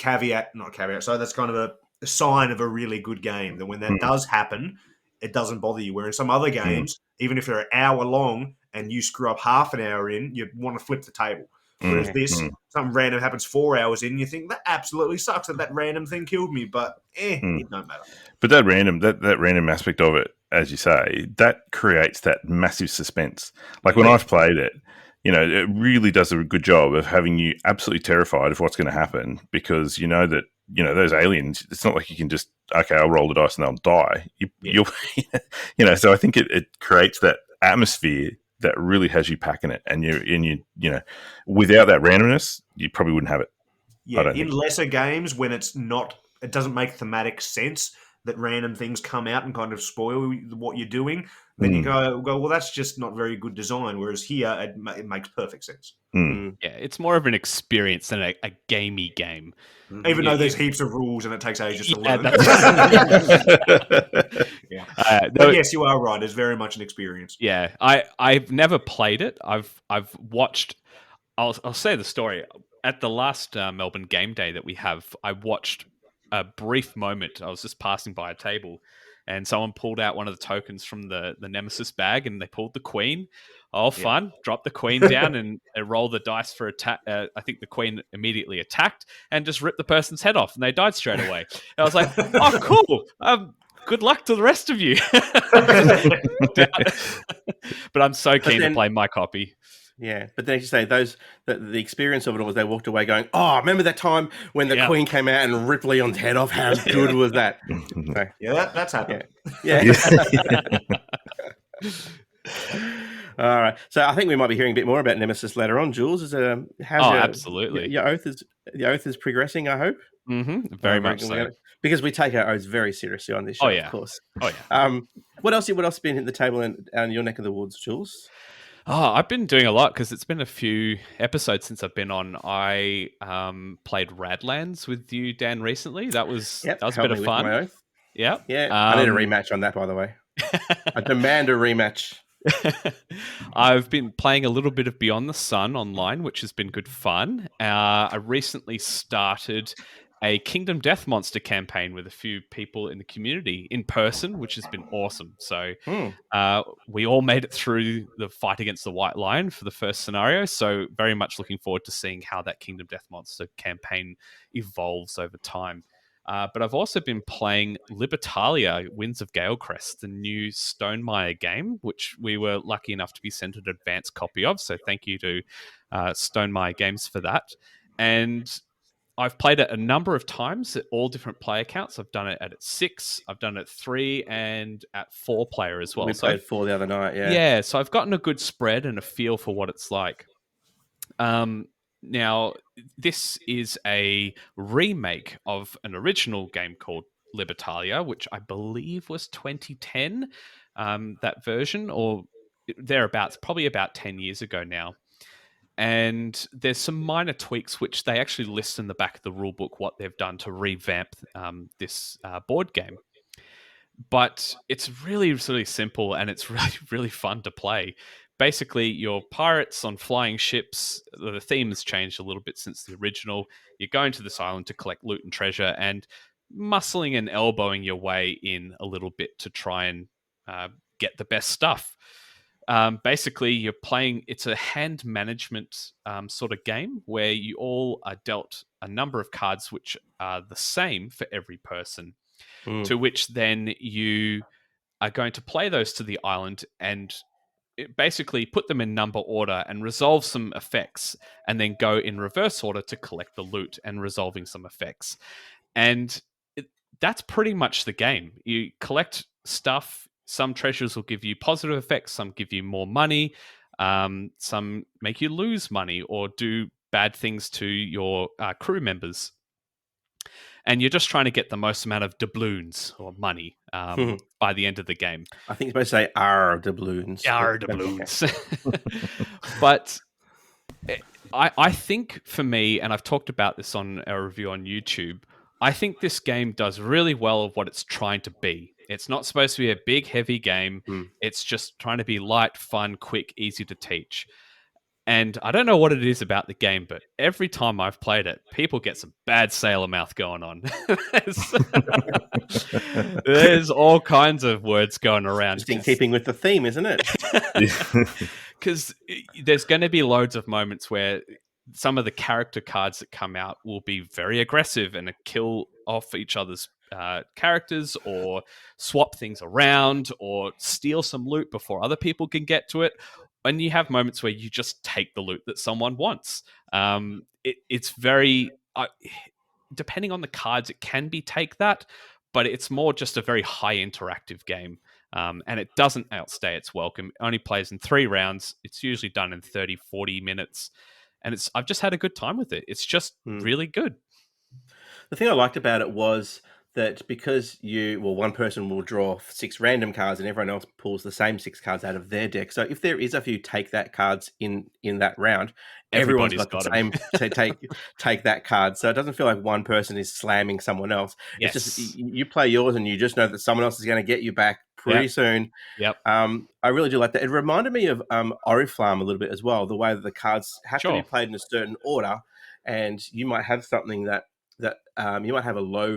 so that's kind of a sign of a really good game, that when that does happen, it doesn't bother you. Where in some other games, even if they're an hour long and you screw up half an hour in, you want to flip the table. Whereas this, something random happens 4 hours in, you think that absolutely sucks that random thing killed me, but it don't matter.
But that random aspect of it, as you say, that creates that massive suspense. Like when I've played it, it really does a good job of having you absolutely terrified of what's going to happen because that, those aliens, it's not like you can just, okay, I'll roll the dice and they'll die. You'll, so I think it creates that atmosphere that really has you packing it. And you without that randomness, you probably wouldn't have it.
Yeah, in lesser games when it doesn't make thematic sense that random things come out and kind of spoil what you're doing, then you go, well, that's just not very good design. Whereas here, it makes perfect sense.
Yeah, it's more of an experience than a gamey game.
Even though there's heaps of rules and it takes ages to learn. But yes, you are right. It's very much an experience.
Yeah, I've never played it. I've watched. I'll say the story. At the last Melbourne game day that we have, I watched a brief moment. I was just passing by a table and someone pulled out one of the tokens from the Nemesis bag and they pulled the queen. Oh, fun. Dropped the queen down and rolled the dice for attack. I think the queen immediately attacked and just ripped the person's head off and they died straight away. And I was like, oh, cool. Good luck to the rest of you. But I'm so keen to play my copy.
Yeah, but then as you say, the experience of it all was they walked away going, oh, remember that time when the Queen came out and ripped Leon's head off? How good was that? So,
that's happened.
Yeah. All right. So I think we might be hearing a bit more about Nemesis later on. Jules,
absolutely.
Your oath is progressing, I hope.
Mm-hmm. Very much so.
Because we take our oaths very seriously on this show, of course.
Oh yeah.
What else has been hitting the table in your neck of the woods, Jules?
Oh, I've been doing a lot because it's been a few episodes since I've been on. I played Radlands with you, Dan, recently. That was a bit of fun. Yeah.
I need a rematch on that, by the way. I demand a rematch.
I've been playing a little bit of Beyond the Sun online, which has been good fun. I recently started a Kingdom Death Monster campaign with a few people in the community in person, which has been awesome. So we all made it through the fight against the White Lion for the first scenario. So very much looking forward to seeing how that Kingdom Death Monster campaign evolves over time. But I've also been playing Libertalia, Winds of Galecrest, the new Stonemaier game, which we were lucky enough to be sent an advanced copy of. So thank you to Stonemaier Games for that. And I've played it a number of times at all different player counts. I've done it at 6, I've done it at 3, and at 4 player as well.
We played 4 the other night, yeah.
Yeah, so I've gotten a good spread and a feel for what it's like. Now, this is a remake of an original game called Libertalia, which I believe was 2010, that version, or thereabouts, probably about 10 years ago now. And there's some minor tweaks which they actually list in the back of the rulebook what they've done to revamp this board game. But it's really, really simple and it's really, really fun to play. Basically, you're pirates on flying ships. The theme has changed a little bit since the original. You're going to this island to collect loot and treasure and muscling and elbowing your way in a little bit to try and get the best stuff. Basically, you're playing, it's a hand management sort of game where you all are dealt a number of cards which are the same for every person, to which then you are going to play those to the island and basically put them in number order and resolve some effects, and then go in reverse order to collect the loot and resolving some effects. And that's pretty much the game. You collect stuff. Some treasures will give you positive effects, some give you more money, some make you lose money or do bad things to your crew members. And you're just trying to get the most amount of doubloons or money by the end of the game.
I think you're supposed to say "R doubloons."
R doubloons. But I think for me, and I've talked about this on our review on YouTube, I think this game does really well of what it's trying to be. It's not supposed to be a big, heavy game. It's just trying to be light, fun, quick, easy to teach. And I don't know what it is about the game, but every time I've played it, people get some bad sailor mouth going on. There's all kinds of words going around.
Just in keeping with the theme, isn't it?
Because there's going to be loads of moments where some of the character cards that come out will be very aggressive and kill off each other's characters or swap things around or steal some loot before other people can get to it. And you have moments where you just take the loot that someone wants. It's very... depending on the cards, it can be take that, but it's more just a very high interactive game. And it doesn't outstay its welcome. It only plays in 3 rounds. It's usually done in 30, 40 minutes. And I've just had a good time with it. It's just really good.
The thing I liked about it was that because one person will draw 6 random cards and everyone else pulls the same 6 cards out of their deck. So if there is a few take that cards in that round, everyone's got the same to take that card. So it doesn't feel like one person is slamming someone else.
Yes.
It's just you play yours and you just know that someone else is going to get you back pretty soon.
Yep.
I really do like that. It reminded me of Oriflamme a little bit as well, the way that the cards have to be played in a certain order, and you might have something that you might have a low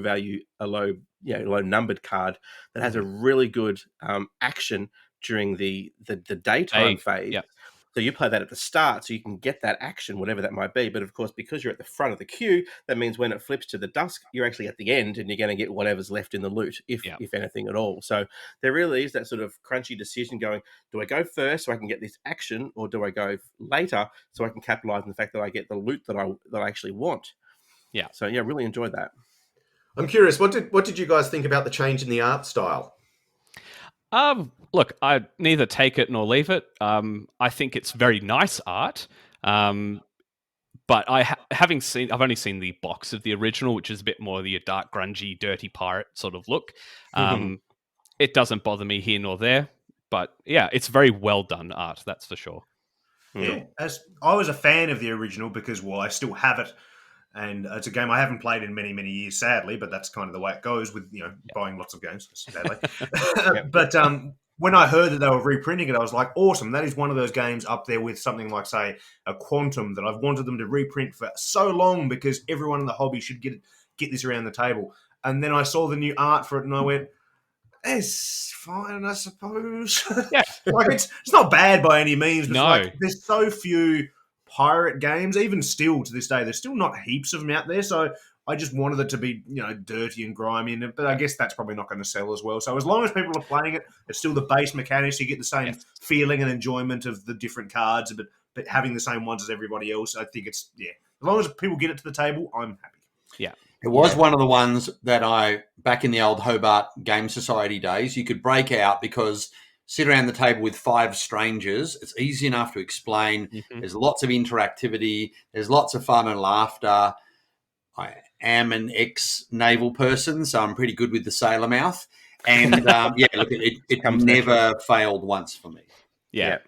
numbered card that has a really good action during the daytime phase.
Yep.
So you play that at the start so you can get that action, whatever that might be. But of course, because you're at the front of the queue, that means when it flips to the dusk, you're actually at the end and you're going to get whatever's left in the loot, if anything at all. So there really is that sort of crunchy decision going, do I go first so I can get this action, or do I go later so I can capitalize on the fact that I get the loot that I actually want?
Yeah.
So yeah, really enjoyed that.
I'm curious, what did you guys think about the change in the art style?
Look, I neither take it nor leave it. I think it's very nice art. But I've only seen the box of the original, which is a bit more the dark, grungy, dirty pirate sort of look. It doesn't bother me here nor there, but yeah, it's very well done art, that's for sure.
Yeah, as I was a fan of the original because, I still have it, and it's a game I haven't played in many, many years, sadly. But that's kind of the way it goes with buying lots of games, sadly. But when I heard that they were reprinting it, I was like, awesome! That is one of those games up there with something like, say, a Quantum that I've wanted them to reprint for so long because everyone in the hobby should get get this around the table. And then I saw the new art for it, and I went, it's fine, I suppose.
Yeah.
Like it's not bad by any means. But
No.
like, there's so few pirate games, even still to this day. There's still not heaps of them out there. So I just wanted it to be, dirty and grimy. But I guess that's probably not going to sell as well. So as long as people are playing it, it's still the base mechanics. You get the same feeling and enjoyment of the different cards, but having the same ones as everybody else. I think it's, as long as people get it to the table, I'm happy.
Yeah.
It was one of the ones that back in the old Hobart Game Society days, you could break out because sit around the table with 5 strangers. It's easy enough to explain.
Mm-hmm.
There's lots of interactivity. There's lots of fun and laughter. I am an ex-naval person, so I'm pretty good with the sailor mouth. And, look, it never failed once for me.
Yeah.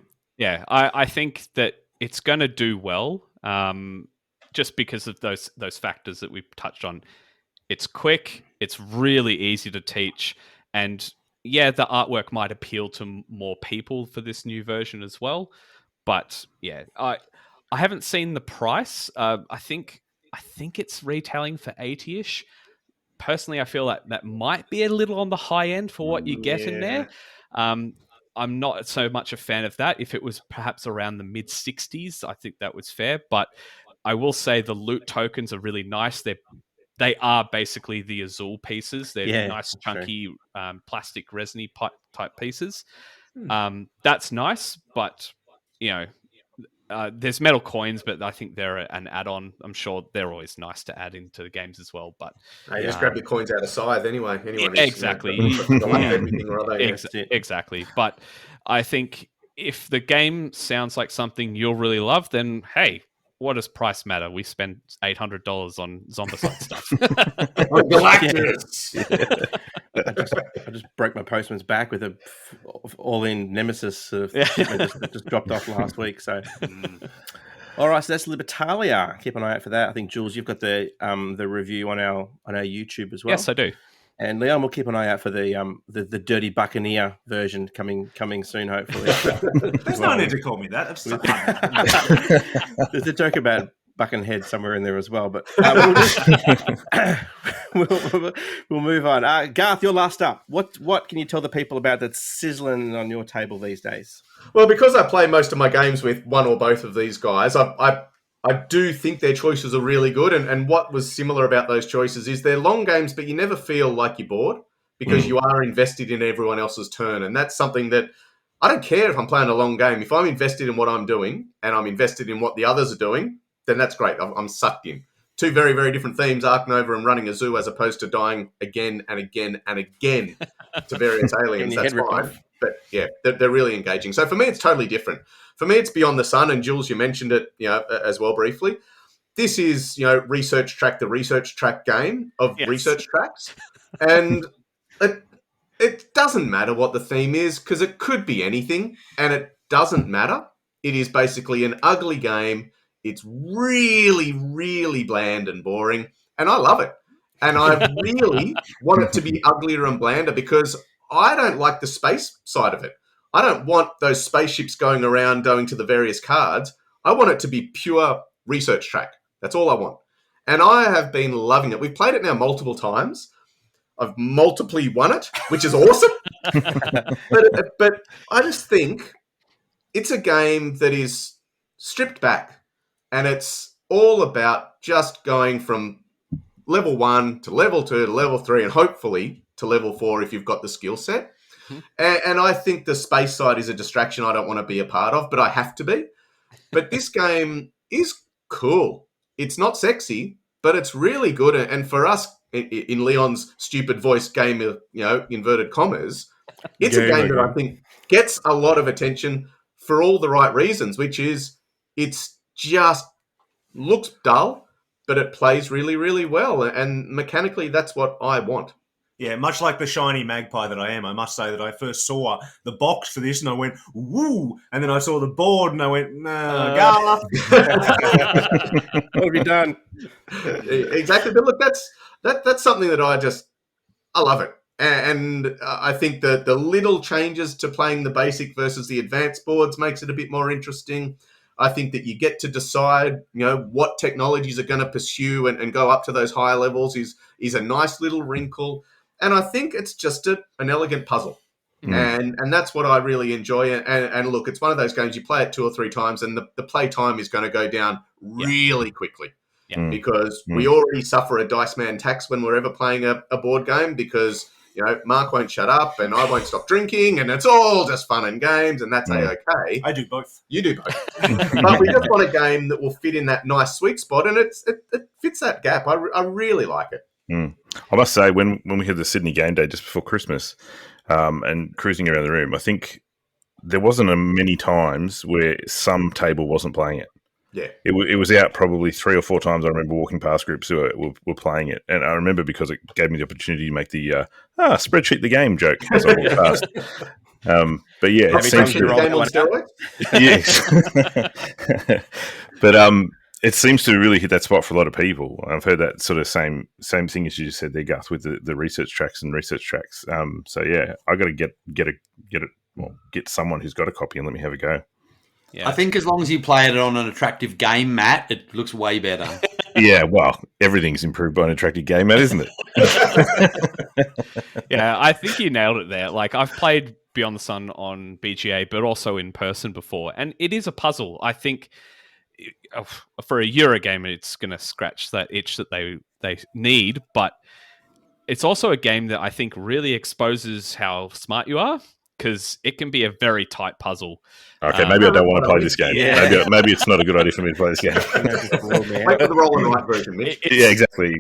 I think that it's going to do well. Just because of those factors that we've touched on. It's quick, it's really easy to teach, and the artwork might appeal to more people for this new version as well. But I haven't seen the price. I think it's retailing for 80-ish. Personally, I feel like that might be a little on the high end for what you get in there. I'm not so much a fan of that. If it was perhaps around the mid 60s, I think that was fair. But I will say the loot tokens are really nice. They are basically the Azul pieces. They're nice, chunky, plastic resiny type pieces. That's nice, but there's metal coins, but I think they're an add-on. I'm sure they're always nice to add into the games as well. But
just grab your coins out of Scythe anyway.
Exactly. Exactly. But I think if the game sounds like something you'll really love, then hey, what does price matter? We spend $800 on Zombicide stuff.
Galactus.
I just broke my postman's back with a all-in Nemesis just dropped off last week. So, all right, so that's Libertalia. Keep an eye out for that. I think Jules, you've got the review on our YouTube as well.
Yes, I do. And
Leon, we'll keep an eye out for the Dirty Buccaneer version coming soon, hopefully.
There's no need to call me that.
There's a joke about Buckenhead somewhere in there as well, but we'll move on. Garth, you're last up. What can you tell the people about that's sizzling on your table these days?
Well, because I play most of my games with one or both of these guys, I do think their choices are really good. And what was similar about those choices is they're long games, but you never feel like you're bored because you are invested in everyone else's turn. And that's something that I don't care if I'm playing a long game. If I'm invested in what I'm doing and I'm invested in what the others are doing, then that's great. I'm sucked in. 2 very, very different themes, Ark Nova and running a zoo, as opposed to dying again and again and again to various aliens. That's fine. But they're really engaging. So for me, it's totally different. For me, it's Beyond the Sun, and Jules, you mentioned it, as well briefly. This is, the research track game of research tracks, and it doesn't matter what the theme is because it could be anything, and it doesn't matter. It is basically an ugly game. It's really, really bland and boring, and I love it. And I really want it to be uglier and blander because I don't like the space side of it. I don't want those spaceships going around going to the various cards. I want it to be pure research track. That's all I want. And I have been loving it. We've played it now multiple times. I've multiply won it, which is awesome. but I just think it's a game that is stripped back. And it's all about just going from level 1 to level 2 to level 3 and hopefully to level 4 if you've got the skill set. And I think the space side is a distraction I don't want to be a part of, but I have to be. But this game is cool. It's not sexy, but it's really good. And for us, in Leon's stupid voice game of, inverted commas, it's a game that I think gets a lot of attention for all the right reasons, which is it's just looks dull, but it plays really, really well. And mechanically, that's what I want.
Yeah, much like the shiny magpie that I am, I must say that I first saw the box for this and I went, woo! And then I saw the board and I went, nah, Garth.
What have you done?
Exactly. But look, that's something that I love it. And I think that the little changes to playing the basic versus the advanced boards makes it a bit more interesting. I think that you get to decide, what technologies are going to pursue and go up to those higher levels is a nice little wrinkle. And I think it's just an elegant puzzle. And that's what I really enjoy. And look, it's one of those games you play it 2 or 3 times and the play time is going to go down really quickly. Because we already suffer a dice man tax when we're ever playing a board game because, Mark won't shut up and I won't stop drinking and it's all just fun and games and that's A-okay.
I do both.
You do both. But we just want a game that will fit in that nice sweet spot and it fits that gap. I really like it.
I must say, when we had the Sydney game day just before Christmas and cruising around the room, I think there wasn't many times where some table wasn't playing it.
Yeah,
it was out probably 3 or 4 times. I remember walking past groups who were playing it, and I remember because it gave me the opportunity to make the spreadsheet the game joke as I walked past. But yeah, it seems to
game on steroids.
Yes, but it seems to really hit that spot for a lot of people. I've heard that sort of same thing as you just said there, Garth, with the research tracks and research tracks. So yeah, I got to get someone who's got a copy and let me have a go.
Yeah. I think as long as you play it on an attractive game mat, it looks way better.
Yeah, well, everything's improved by an attractive game mat, isn't it?
Yeah, I think you nailed it there. Like, I've played Beyond the Sun on BGA, but also in person before, and it is a puzzle. I think for a Euro game, it's going to scratch that itch that they need, but it's also a game that I think really exposes how smart you are, because it can be a very tight puzzle.
Okay, maybe I don't want to play this game. Yeah. Maybe it's not a good idea for me to play this game.
Wait for the roll and write version, Mitch.
Yeah, exactly.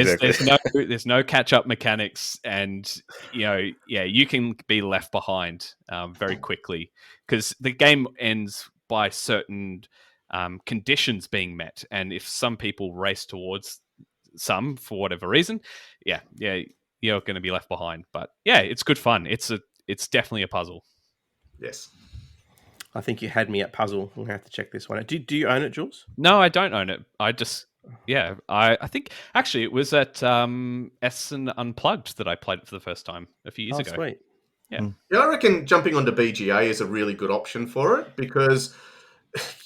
There's no catch-up mechanics, and you can be left behind very quickly because the game ends by certain conditions being met, and if some people race towards some for whatever reason, you're going to be left behind. But yeah, it's good fun. It's definitely a puzzle.
Yes.
I think you had me at puzzle. We'll have to check this one out. Do you own it, Jules?
No, I don't own it. I just, I think actually it was at Essen Unplugged that I played it for the first time a few years ago.
Sweet.
Yeah.
Yeah, I reckon jumping onto BGA is a really good option for it because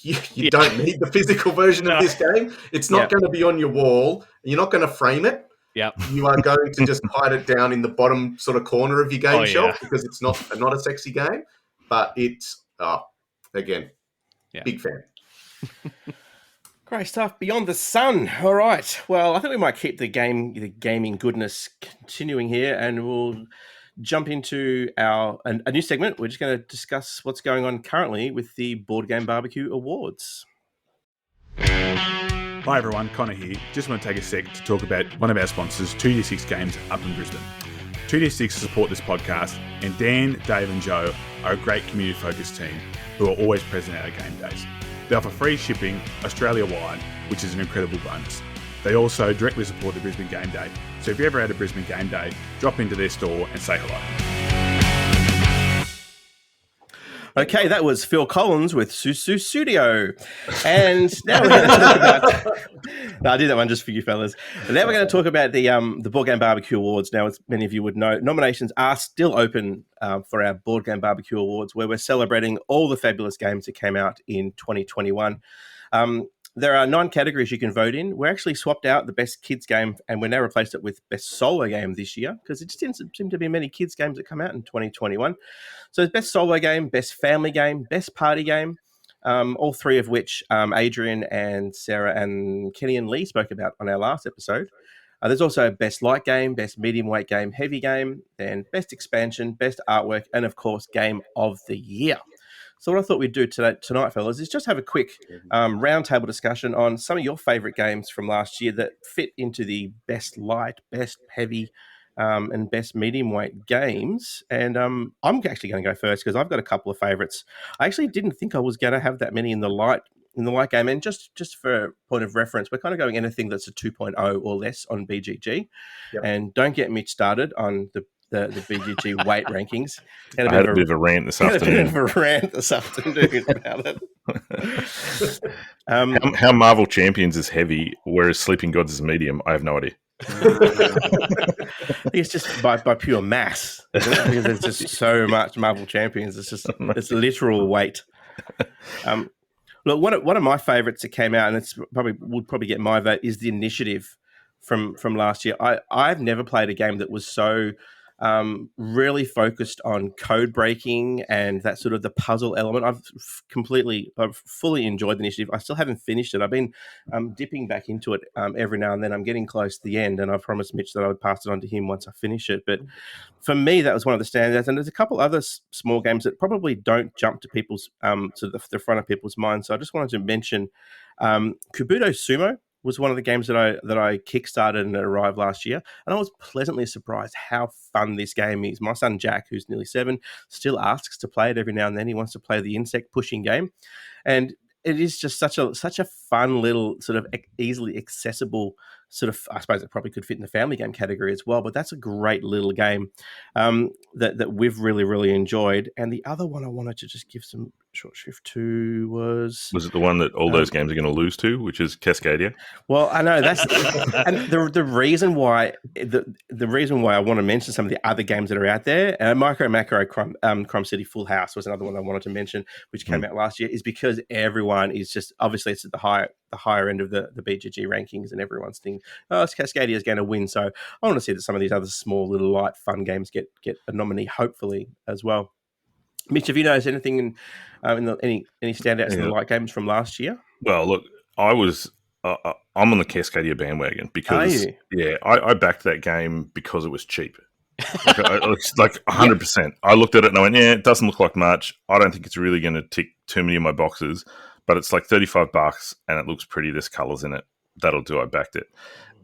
you don't need the physical version of this game. It's not going to be on your wall. You're not going to frame it.
Yeah,
you are going to just hide it down in the bottom sort of corner of your game shelf because it's not a sexy game, but it's again, big fan.
Great stuff. Beyond the Sun. All right. Well, I think we might keep the gaming goodness continuing here, and we'll jump into a new segment. We're just going to discuss what's going on currently with the Board Game Barbecue Awards.
Hi everyone, Connor here. Just want to take a sec to talk about one of our sponsors, 2D6 Games up in Brisbane. 2D6 support this podcast, and Dan, Dave and Joe are a great community-focused team who are always present at our game days. They offer free shipping Australia-wide, which is an incredible bonus. They also directly support the Brisbane Game Day, so if you're ever at a Brisbane Game Day, drop into their store and say hello.
Okay, that was Phil Collins with Susu Studio. And now we're going to talk about... No, I did that one just for you fellas. And now we're going to talk about the Board Game Barbecue Awards. Now, as many of you would know, nominations are still open for our Board Game Barbecue Awards, where we're celebrating all the fabulous games that came out in 2021. There are 9 categories you can vote in. We actually swapped out the best kids game, and we now replaced it with best solo game this year because it just didn't seem to be many kids games that come out in 2021. So it's best solo game, best family game, best party game, all 3 of which Adrian and Sarah and Kenny and Lee spoke about on our last episode. There's also best light game, best medium weight game, heavy game, then best expansion, best artwork, and of course, game of the year. So what I thought we'd do tonight, fellas, is just have a quick roundtable discussion on some of your favourite games from last year that fit into the best light, best heavy, and best medium weight games. And I'm actually going to go first because I've got a couple of favourites. I actually didn't think I was going to have that many in the light game. And just for point of reference, we're kind of going anything that's a 2.0 or less on BGG. Yep. And don't get me started on the BGG weight rankings.
I had a bit of a rant this afternoon.
About it.
How Marvel Champions is heavy, whereas Sleeping Gods is medium, I have no idea.
I think it's just by pure mass. Because there's just so much Marvel Champions. It's literal weight. Look, one of my favourites that came out, and it's would probably get my vote, is the Initiative from last year. I've never played a game that was so really focused on code breaking and that sort of the puzzle element. I've fully enjoyed the Initiative. I still haven't finished it. I've been dipping back into it every now and then. I'm getting close to the end, and I promised Mitch that I would pass it on to him once I finish it. But for me, that was one of the standouts. And there's a couple other small games that probably don't jump to people's to the front of people's minds. So I just wanted to mention Kabuto Sumo was one of the games that I kickstarted and it arrived last year, and I was pleasantly surprised how fun this game is. My son Jack, who's nearly 7, still asks to play it every now and then. He wants to play the insect pushing game, and it is just such a fun little sort of easily accessible sort of. I suppose it probably could fit in the family game category as well, but that's a great little game that we've really enjoyed. And the other one I wanted to just give some short shrift to was
it the one that all those games are going to lose to, which is Cascadia?
Well, I know that's and the reason why the reason why I want to mention some of the other games that are out there. Micro Macro Crime City Full House was another one I wanted to mention, which came out last year, is because everyone is just obviously it's at the higher end of the BGG rankings, and everyone's thinking, oh, Cascadia is going to win. So I want to see that some of these other small little light fun games get a nominee, hopefully as well. Mitch, have you noticed anything in any standouts in the light games from last year?
Well, look, I'm on the Cascadia bandwagon because I backed that game because it was cheap. Like 100%. I looked at it and I went, it doesn't look like much. I don't think it's really going to tick too many of my boxes, but it's like $35 and it looks pretty. There's colors in it. That'll do. I backed it.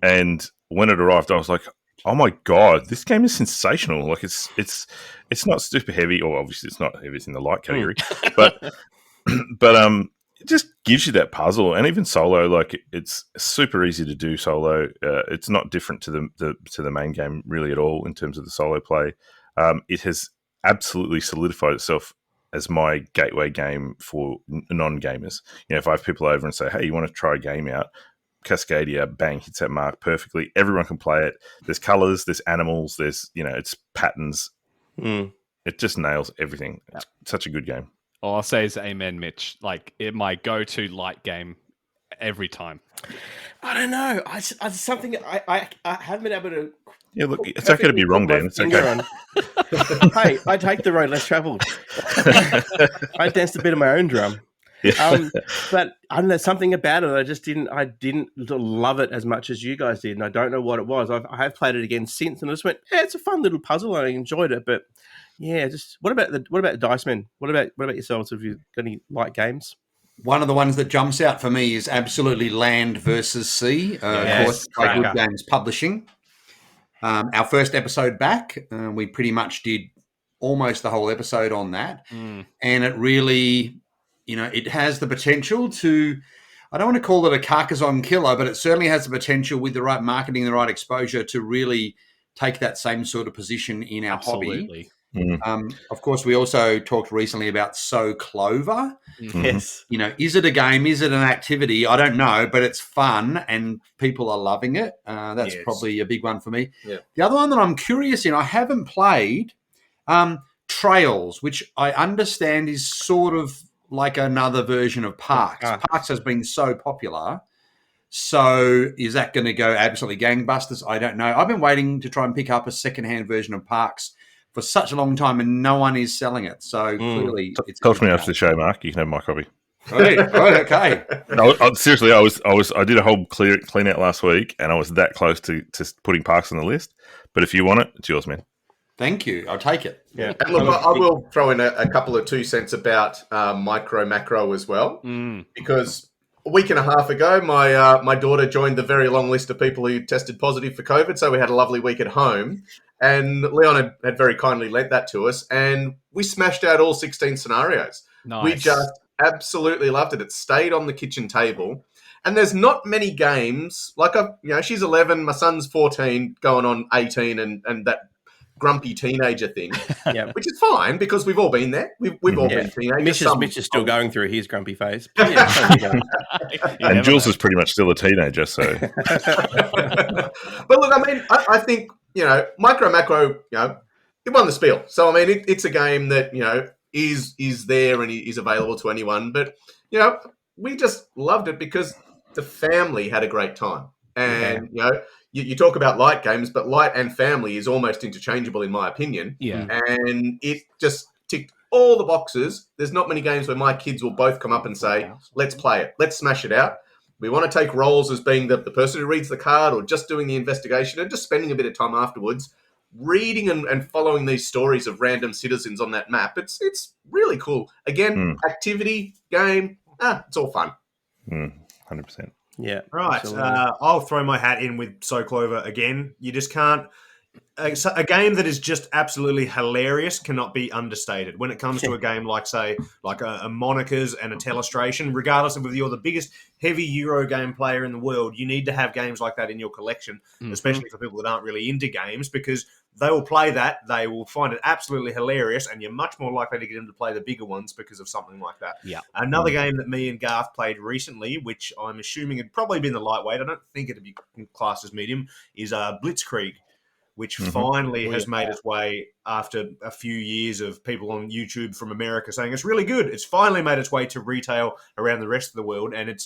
And when it arrived, I was like, oh my God, this game is sensational. Like it's not super heavy, or obviously it's not heavy, it's in the light category, but it just gives you that puzzle. And even solo, like it's super easy to do solo. It's not different to the main game really at all in terms of the solo play. It has absolutely solidified itself as my gateway game for non-gamers. If I have people over and say, hey, you want to try a game out? Cascadia, bang, hits that mark perfectly. Everyone can play it. There's colors, there's animals, there's, it's patterns. It just nails everything. It's such a good game.
All I'll say is amen, Mitch. Like, it my go-to light game every time.
I don't know. I something I haven't been able to.
Yeah, look, it's okay to be wrong, Dan. It's okay.
Hey, I take the road less traveled. I danced a bit of my own drum. But I don't know, something about it. I didn't love it as much as you guys did, and I don't know what it was. I have played it again since, and I just went, it's a fun little puzzle, and I enjoyed it. But just what about Dicemen? What about yourselves? Have you got any light games?
One of the ones that jumps out for me is absolutely Land versus Sea. Of course, by Good Games Publishing. Our first episode back, we pretty much did almost the whole episode on that, and it really. It has the potential to, I don't want to call it a Carcassonne killer, but it certainly has the potential with the right marketing, the right exposure to really take that same sort of position in our hobby. Of course, we also talked recently about So Clover.
Yes.
Is it a game? Is it an activity? I don't know, but it's fun and people are loving it. That's probably a big one for me. Yeah. The other one that I'm curious in, I haven't played, Trails, which I understand is sort of like another version of Parks. Parks has been so popular. So is that going to go absolutely gangbusters? I don't know. I've been waiting to try and pick up a secondhand version of Parks for such a long time, and no one is selling it. So clearly, it's
talk to me after the show, Mark. You can have my copy.
Right, okay.
No, seriously, I did a whole clean out last week, and I was that close to putting Parks on the list. But if you want it, it's yours, man.
Thank you. I'll take it.
Yeah. And look, I will throw in a couple of 2 cents about Micro Macro as well, because a week and a half ago, my daughter joined the very long list of people who tested positive for COVID. So we had a lovely week at home, and Leon had very kindly lent that to us, and we smashed out all 16 scenarios.
Nice.
We just absolutely loved it. It stayed on the kitchen table. And there's not many games like she's 11, my son's 14, going on 18, and that grumpy teenager thing, which is fine because we've all been there. We've all been teenagers.
Mitch is still going through his grumpy phase.
And Jules is pretty much still a teenager, so.
But look, I think, Micro Macro, it won the spiel. So, it's a game that, is there and is available to anyone. But, we just loved it because the family had a great time. And, you talk about light games, but light and family is almost interchangeable in my opinion.
Yeah.
And it just ticked all the boxes. There's not many games where my kids will both come up and say, let's play it. Let's smash it out. We want to take roles as being the person who reads the card or just doing the investigation and just spending a bit of time afterwards reading and following these stories of random citizens on that map. It's really cool. Again, activity, game, it's all fun.
100%.
Yeah.
Right. I'll throw my hat in with So Clover again. You just can't. A game that is just absolutely hilarious cannot be understated. When it comes to a game like, say, like a Monikers and a Telestration, regardless of whether you're the biggest heavy Euro game player in the world, you need to have games like that in your collection, especially for people that aren't really into games, because they will play that, they will find it absolutely hilarious, and you're much more likely to get them to play the bigger ones because of something like that.
Yeah.
Another game that me and Garth played recently, which I'm assuming had probably been the lightweight, I don't think it'd be classed as medium, is Blitzkrieg, which finally has made its way after a few years of people on YouTube from America saying it's really good. It's finally made its way to retail around the rest of the world, and it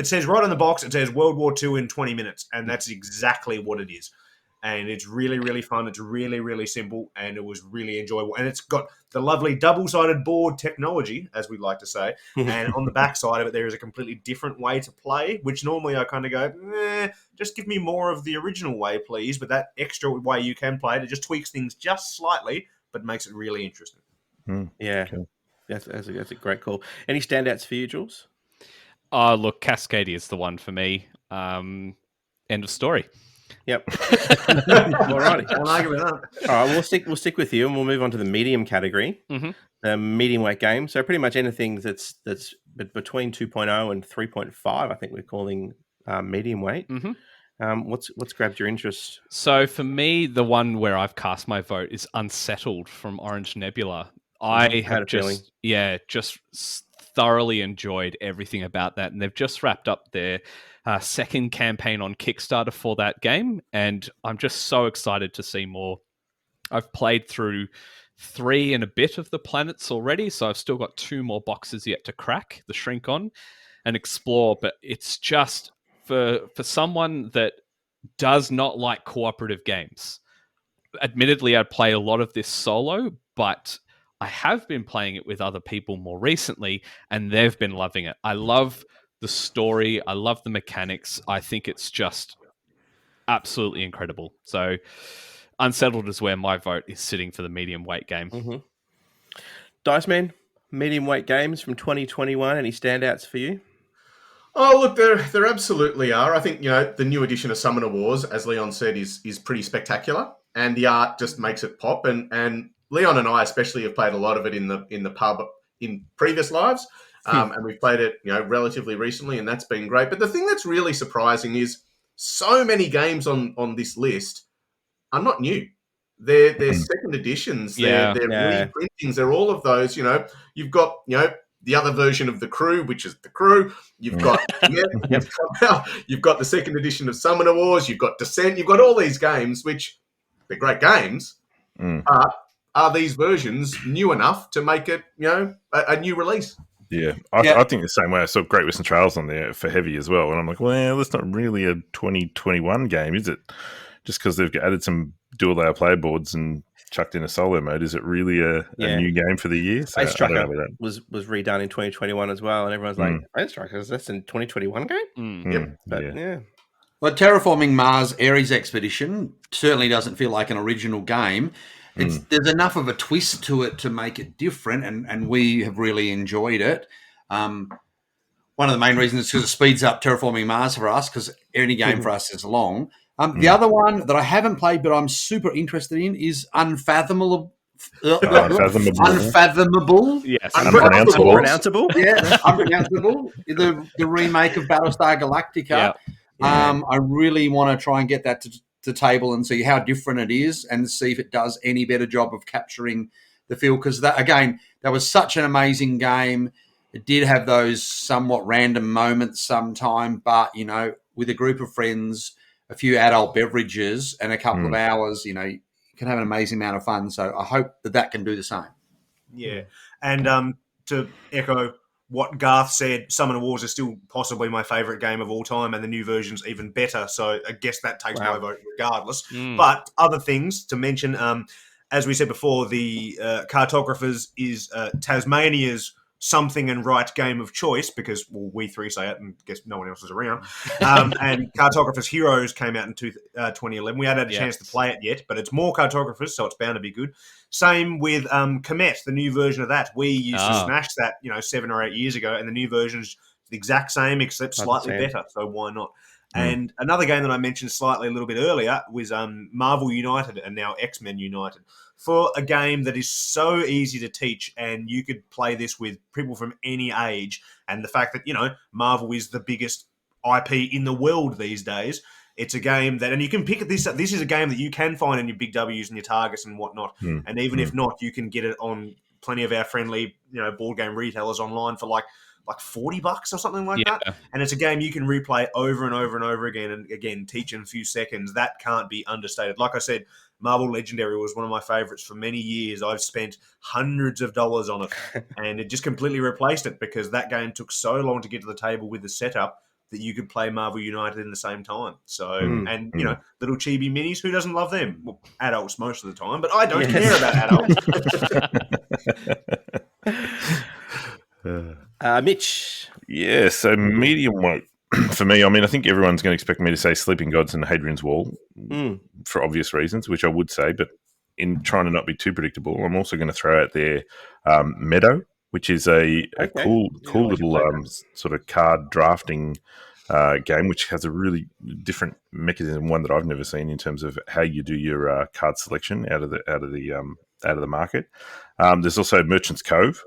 says right on the box, it says World War II in 20 minutes, and that's exactly what it is. And it's really, really fun. It's really, really simple, and it was really enjoyable. And it's got the lovely double-sided board technology, as we like to say. And on the back side of it, there is a completely different way to play, which normally I kind of go, just give me more of the original way, please. But that extra way you can play it just tweaks things just slightly, but makes it really interesting.
Yeah, cool. That's a great call. Any standouts for you, Jules?
Look, Cascadia is the one for me. End of story.
Yep. Alrighty.
Can't argue with that.
All right, we'll stick with you, and we'll move on to the medium category, the medium weight game. So pretty much anything that's between 2.0 and 3.5, I think we're calling medium weight. What's grabbed your interest?
So for me, the one where I've cast my vote is Unsettled from Orange Nebula. I have just thoroughly enjoyed everything about that, and they've just wrapped up their second campaign on Kickstarter for that game, and I'm just so excited to see more. I've played through 3 and a bit of the planets already, so I've still got 2 more boxes yet to crack the shrink on and explore, but it's just for someone that does not like cooperative games. Admittedly, I'd play a lot of this solo, but I have been playing it with other people more recently, and they've been loving it. I love the story. I love the mechanics. I think it's just absolutely incredible. So Unsettled is where my vote is sitting for the medium weight game.
Dicemen, medium weight games from 2021. Any standouts for you?
Oh, look, there absolutely are. I think, the new edition of Summoner Wars, as Leon said, is pretty spectacular, and the art just makes it pop. And Leon and I especially have played a lot of it in the pub in previous lives, and we've played it, relatively recently, and that's been great. But the thing that's really surprising is so many games on this list are not new. They're second editions. They're reprintings. They're all of those. You've got the other version of The Crew, which is The Crew. You've got you've got the second edition of Summoner Wars. You've got Descent. You've got all these games, which they're great games. Are these versions new enough to make it, a new release?
Yeah, I think the same way. I saw Great Western Trails on there for Heavy as well, and I'm like, well, that's not really a 2021 game, is it? Just because they've added some dual-layer player boards and chucked in a solo mode, is it really a new game for the year? So
Space Striker was redone in 2021 as well, and everyone's like, Space Striker, is this a 2021 game?
Yep.
But
Well, Terraforming Mars Ares Expedition certainly doesn't feel like an original game. There's enough of a twist to it to make it different, and we have really enjoyed it. One of the main reasons is because it speeds up Terraforming Mars for us, because any game for us is long. The other one that I haven't played but I'm super interested in is Unfathomable. Unfathomable.
Yes.
Unpronounceable.
Yeah, Unpronounceable. The remake of Battlestar Galactica. I really want to try and get that to table and see how different it is and see if it does any better job of capturing the feel, because that was such an amazing game. It did have those somewhat random moments sometime, but with a group of friends, a few adult beverages and a couple of hours, you can have an amazing amount of fun. So I hope that can do the same.
Yeah. And to echo what Garth said, Summoner Wars is still possibly my favourite game of all time, and the new version's even better. So I guess that takes my vote regardless. But other things to mention, as we said before, the Cartographers is Tasmania's something and right game of choice, because we three say it and guess no one else is around. And Cartographers Heroes came out in 2011. We hadn't had a chance to play it yet, but it's more Cartographers, so it's bound to be good. Same with Cometh, the new version of that. We used to smash that 7 or 8 years ago, and the new version's the exact same except slightly better, so why not? And another game that I mentioned slightly a little bit earlier was Marvel United and now X-Men United. For a game that is so easy to teach, and you could play this with people from any age, and the fact that, Marvel is the biggest IP in the world these days, it's a game that, and you can pick this up. This is a game that you can find in your Big W's and your Targets and whatnot. And even if not, you can get it on plenty of our friendly, board game retailers online for like $40 or something like that. And it's a game you can replay over and over and over again, and again, teach in a few seconds. That can't be understated. Like I said, Marvel Legendary was one of my favorites for many years. I've spent hundreds of dollars on it, and it just completely replaced it because that game took so long to get to the table with the setup that you could play Marvel United in the same time. So, and, little chibi minis, who doesn't love them? Well, adults most of the time, but I don't care about adults.
Mitch.
Yeah, so medium weight for me, I think everyone's going to expect me to say Sleeping Gods and Hadrian's Wall for obvious reasons, which I would say, but in trying to not be too predictable, I'm also going to throw out there Meadow, which is a cool little sort of card drafting game, which has a really different mechanism, one that I've never seen in terms of how you do your card selection out of the market. There's also Merchant's Cove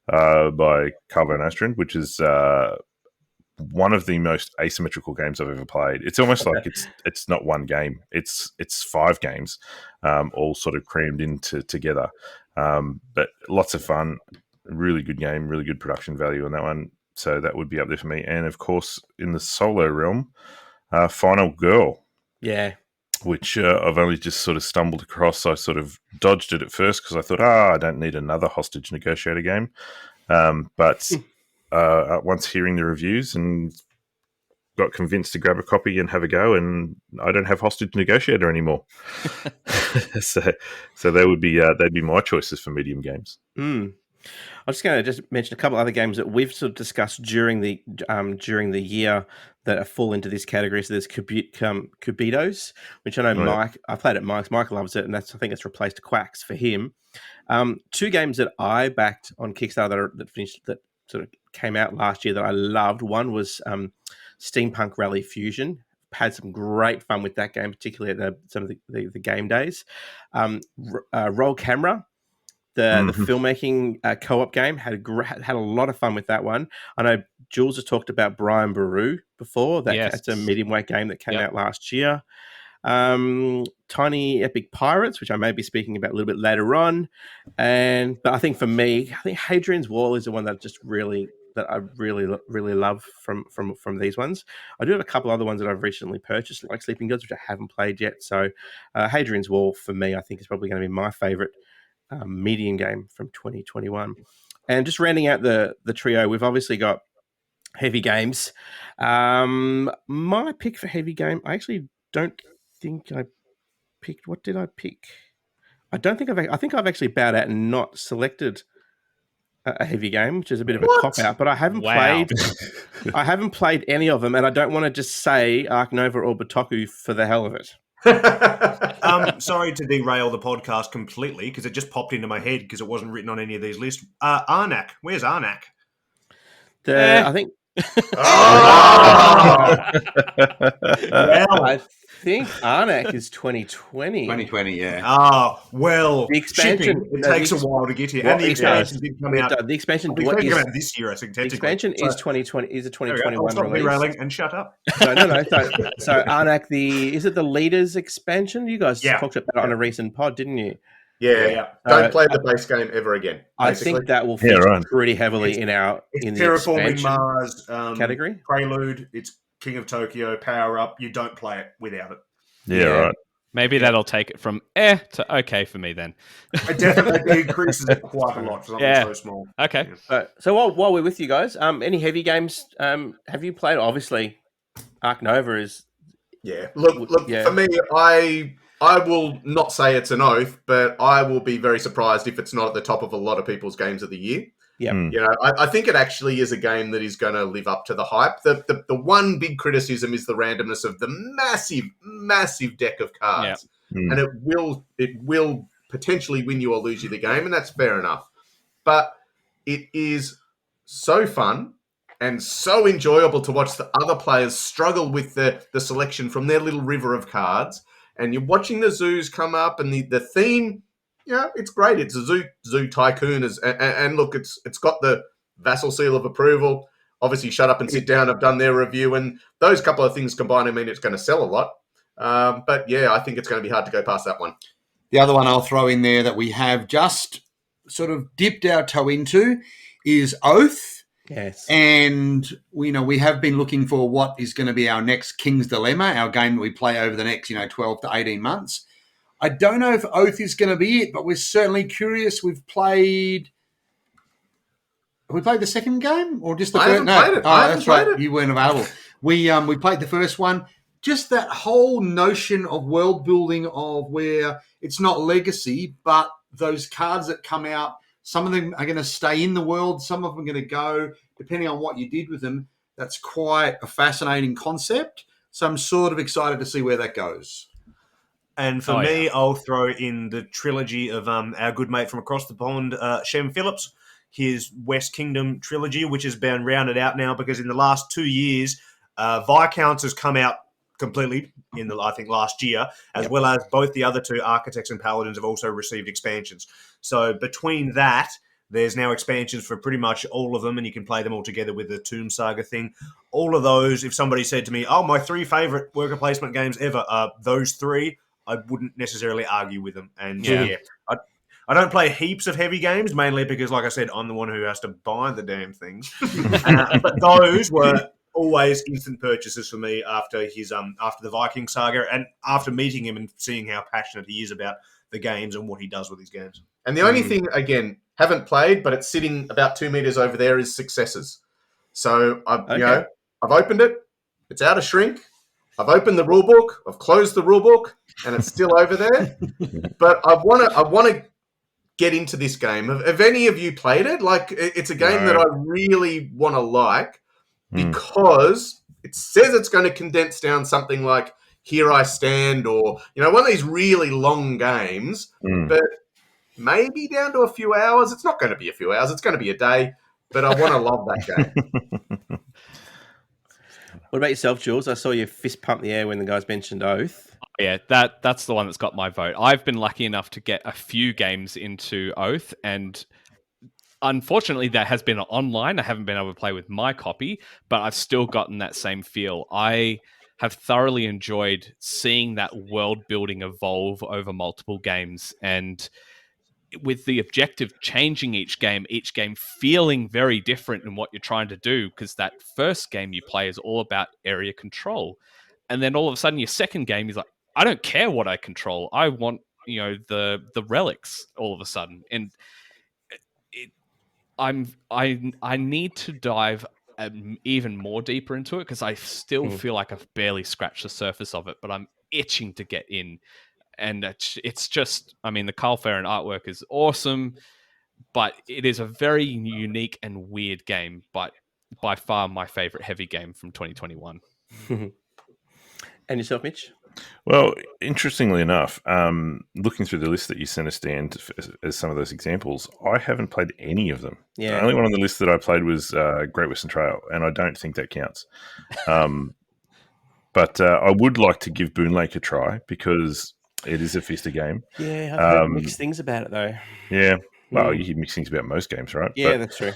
by Carlo and Astrid, which is one of the most asymmetrical games I've ever played. It's almost like it's not one game; it's 5 games, all sort of crammed into together. But lots of fun, really good game, really good production value on that one. So that would be up there for me. And of course, in the solo realm, Final Girl.
Yeah.
Which I've only just sort of stumbled across. I sort of dodged it at first because I thought, I don't need another hostage negotiator game. But once hearing the reviews and got convinced to grab a copy and have a go, and I don't have hostage negotiator anymore. so they'd be my choices for medium games.
I'm just going to mention a couple other games that we've sort of discussed during the year that fall into this category. So there's Cubitos, which I know Mike. I played at Mike's. Mike loves it, and I think it's replaced Quacks for him. 2 games that I backed on Kickstarter that sort of came out last year that I loved. One was Steampunk Rally Fusion. Had some great fun with that game, particularly at some of the game days. Roll Camera. The filmmaking co-op game had a lot of fun with that one. I know Jules has talked about Brian Baru before. That's a medium weight game that came out last year. Tiny Epic Pirates, which I may be speaking about a little bit later on. But I think for me, Hadrian's Wall is the one that I really love from these ones. I do have a couple other ones that I've recently purchased, like Sleeping Gods, which I haven't played yet. So Hadrian's Wall for me, I think is probably going to be my favorite medium game from 2021. And just rounding out the trio, we've obviously got heavy games. My pick for heavy game, I actually don't think I picked. What did I pick? I think I've actually bowed out and not selected a heavy game, which is a bit of a cop out. But I haven't played any of them, and I don't want to just say Ark Nova or Batoku for the hell of it.
Sorry to derail the podcast completely because it just popped into my head because it wasn't written on any of these lists. Arnak, where's Arnak?
I think.
Well,
I think Arnak is 2020.
2020, yeah.
Well,
the expansion
it takes a while to get here, and the expansion did come out.
The expansion
come out this year, I think.
The expansion is 2020. Is a 2021
stop
release.
derailing and shut up.
No. So Arnak, is it the Leaders expansion? You guys talked about it on a recent pod, didn't you?
Yeah. Don't play the base game ever again. Basically.
I think that will feature pretty heavily in the
Terraforming Mars
category.
Prelude. It's King of Tokyo. Power Up. You don't play it without it.
Yeah, right.
Maybe that'll take it from to okay for me then.
It definitely increases it quite a lot for something so small.
Okay.
So while we're with you guys, any heavy games have you played? Obviously, Ark Nova is.
Yeah. Look. For me, I will not say it's an oath, but I will be very surprised if it's not at the top of a lot of people's games of the year.
Yeah.
You know, I think it actually is a game that is going to live up to the hype. The one big criticism is the randomness of the massive deck of cards. And it will potentially win you or lose you the game, and that's fair enough. But it is so fun and so enjoyable to watch the other players struggle with the selection from their little river of cards. And you're watching the zoos come up, and the theme, it's great. It's a zoo tycoon, and look, it's got the vassal seal of approval. Obviously, Shut Up and Sit Down have done their review, and those couple of things combined, I mean, it's going to sell a lot. But yeah, I think it's going to be hard to go past that one.
The other one I'll throw in there that we have just sort of dipped our toe into is Oath.
Yes.
And we have been looking for what is going to be our next King's Dilemma, our game that we play over the next 12 to 18 months. I don't know if Oath is going to be it, but we're certainly curious. Have we played the second game or just the first?
I haven't played it.
That's right. You weren't available. We played the first one. Just that whole notion of world building of where it's not legacy, but those cards that come out, some of them are going to stay in the world. Some of them are going to go, depending on what you did with them. That's quite a fascinating concept. So I'm sort of excited to see where that goes.
And for me, I'll throw in the trilogy of our good mate from across the pond, Shem Phillips, his West Kingdom trilogy, which has been rounded out now because in the last 2 years, Viscounts has come out completely in I think last year, as well as both the other two Architects and Paladins have also received expansions. So between that, there's now expansions for pretty much all of them, and you can play them all together with the Tomb Saga thing. All of those, if somebody said to me, my 3 favorite worker placement games ever are those 3, I wouldn't necessarily argue with them. And I don't play heaps of heavy games, mainly because, like I said, I'm the one who has to buy the damn things. But those were always instant purchases for me after the Viking saga and after meeting him and seeing how passionate he is about the games and what he does with his games.
And the only thing, again, haven't played, but it's sitting about 2 meters over there, is Successors. So I've opened it. It's out of shrink. I've opened the rulebook. I've closed the rulebook, and it's still over there. But I want to get into this game. Have any of you played it? Like, it's a game that I really want to like. Because it says it's going to condense down something like Here I Stand or, one of these really long games, but maybe down to a few hours. It's not going to be a few hours. It's going to be a day, but I want to love that game.
What about yourself, Jules? I saw your fist pump the air when the guys mentioned Oath.
Yeah, that's the one that's got my vote. I've been lucky enough to get a few games into Oath, and unfortunately, that has been online. I haven't been able to play with my copy, but I've still gotten that same feel. I have thoroughly enjoyed seeing that world building evolve over multiple games, and with the objective changing each game feeling very different in what you're trying to do, because that first game you play is all about area control. And then all of a sudden your second game is like, I don't care what I control. I want, the relics all of a sudden. And I need to dive even more deeper into it, because I still feel like I've barely scratched the surface of it, but I'm itching to get in. And it's just, the Carl Farron artwork is awesome, but it is a very unique and weird game, but by far my favorite heavy game from 2021.
And yourself, Mitch?
Well, interestingly enough, looking through the list that you sent us, Dan, as some of those examples, I haven't played any of them.
Yeah.
The only one on the list that I played was Great Western Trail, and I don't think that counts. But I would like to give Boon Lake a try, because it is a Fiesta game.
Yeah, I've heard mixed things about it, though.
Yeah. Well, you hear mixed things about most games, right?
Yeah, that's true.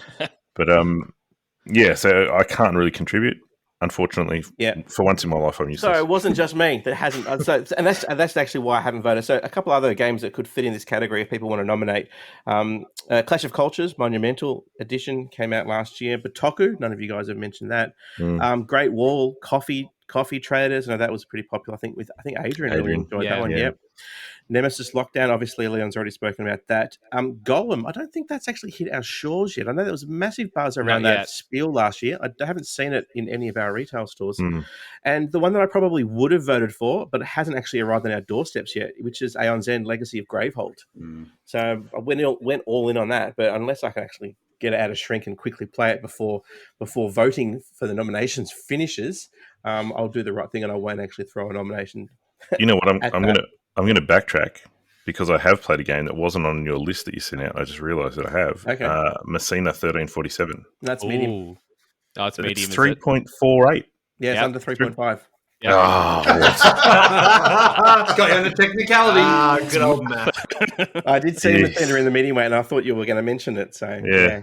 But, so I can't really contribute. Unfortunately, for once in my life, I'm useless.
So it wasn't just me that hasn't. And that's actually why I haven't voted. So a couple other games that could fit in this category if people want to nominate. Clash of Cultures Monumental Edition came out last year. Batoku, none of you guys have mentioned that. Great Wall, Coffee Coffee Traders. I know that was pretty popular. I think Adrian really enjoyed that one.
Yeah.
Yep. Nemesis Lockdown. Obviously, Leon's already spoken about that. Golem. I don't think that's actually hit our shores yet. I know there was a massive buzz around that spiel last year. I haven't seen it in any of our retail stores. And the one that I probably would have voted for, but it hasn't actually arrived on our doorsteps yet, which is Aeon's End Legacy of Gravehold. So I went all in on that. But unless I can actually get it out of shrink and quickly play it before voting for the nominations finishes, I'll do the right thing and I won't actually throw a nomination.
You know what? I'm gonna backtrack because I have played a game that wasn't on your list that you sent out. I just realised that I have.
Okay.
Messina 1347.
That's medium.
Oh, it's medium.
It's 3.48.
Yeah, it's under 3.5.
Yeah.
Got you on the technicality.
Good old Matt.
I did see Messina in the meeting, mate, and I thought you were going to mention it. So
yeah.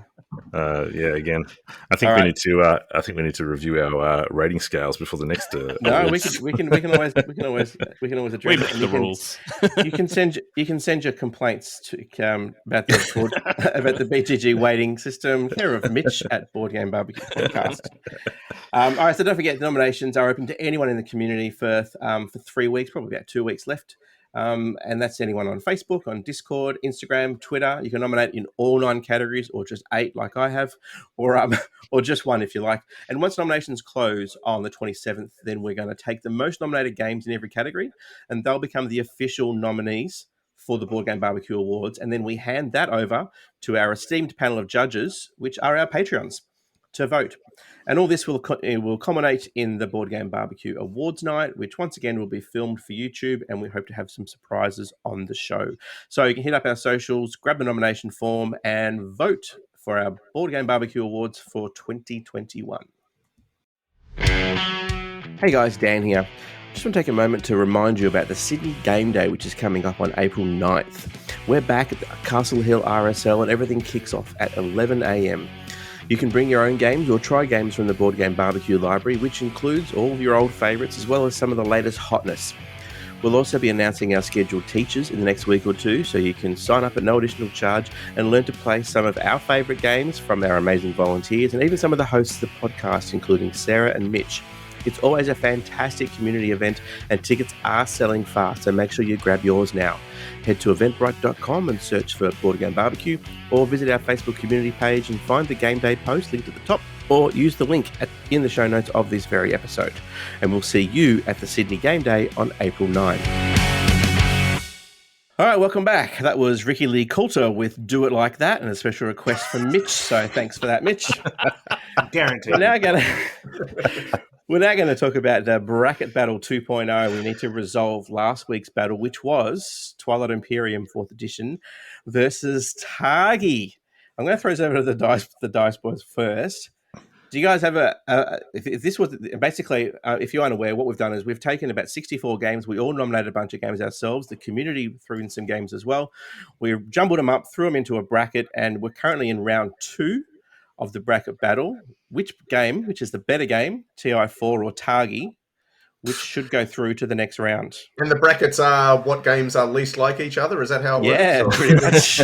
Again, I think we need to. I think we need to review our rating scales before the next.
No, we can always address
the rules.
You can send your complaints to about the BGG weighting system, care of Mitch at Board Game BBQ Podcast. All right, so don't forget, the nominations are open to anyone in the community for 3 weeks, probably about 2 weeks left. And that's anyone on Facebook, on Discord, Instagram, Twitter. You can nominate in all 9 categories, or just 8 like I have, or just 1 if you like. And once nominations close on the 27th, then we're going to take the most nominated games in every category, and they'll become the official nominees for the Board Game BBQ Awards. And then we hand that over to our esteemed panel of judges, which are our Patreons, to vote. And all this will culminate in the Board Game BBQ Awards night, which once again will be filmed for YouTube, and we hope to have some surprises on the show. So you can hit up our socials, grab the nomination form, and vote for our Board Game BBQ Awards for 2021. Hey guys, Dan here. Just want to take a moment to remind you about the Sydney Game Day, which is coming up on April 9th. We're back at the Castle Hill RSL, and everything kicks off at 11 a.m. You can bring your own games or try games from the Board Game BBQ library, which includes all of your old favourites as well as some of the latest hotness. We'll also be announcing our scheduled teachers in the next week or two, so you can sign up at no additional charge and learn to play some of our favourite games from our amazing volunteers and even some of the hosts of the podcast, including Sarah and Mitch. It's always a fantastic community event, and tickets are selling fast, so make sure you grab yours now. Head to eventbrite.com and search for Board Game BBQ, or visit our Facebook community page and find the game day post linked at the top, or use the link in the show notes of this very episode. And we'll see you at the Sydney Game Day on April 9. All right, welcome back. That was Ricky Lee Coulter with Do It Like That, and a special request from Mitch, so thanks for that, Mitch.
Guaranteed.
We're now going to talk about the Bracket Battle 2.0. We need to resolve last week's battle, which was Twilight Imperium 4th edition versus Targi. I'm going to throw this over to the dice boys first. Do you guys have if this was basically, if you're unaware, what we've done is we've taken about 64 games. We all nominated a bunch of games ourselves. The community threw in some games as well. We jumbled them up, threw them into a bracket, and we're currently in round 2 of the bracket battle. Which is the better game, TI4 or Targi, which should go through to the next round?
And the brackets are what games are least like each other? Is that how it works?
Yeah, pretty much.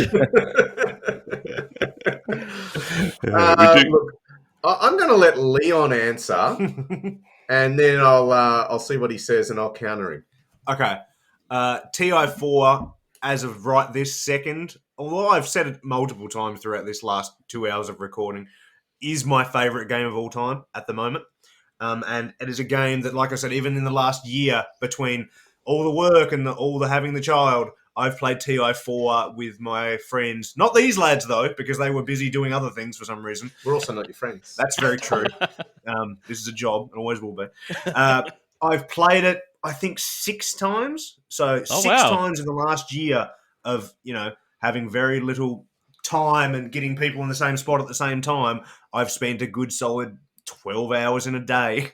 Look, I'm going to let Leon answer, and then I'll see what he says, and I'll counter him.
Okay. TI4, as of right this second, although I've said it multiple times throughout this last 2 hours of recording, is my favourite game of all time at the moment. And it is a game that, like I said, even in the last year, between all the work and all the having the child, I've played TI4 with my friends. Not these lads, though, because they were busy doing other things for some reason.
We're also not your friends.
That's very true. This is a job, and always will be. I've played it, I think, 6 times. So 6 times in the last year of, having very little time and getting people in the same spot at the same time. I've spent a good solid 12 hours in a day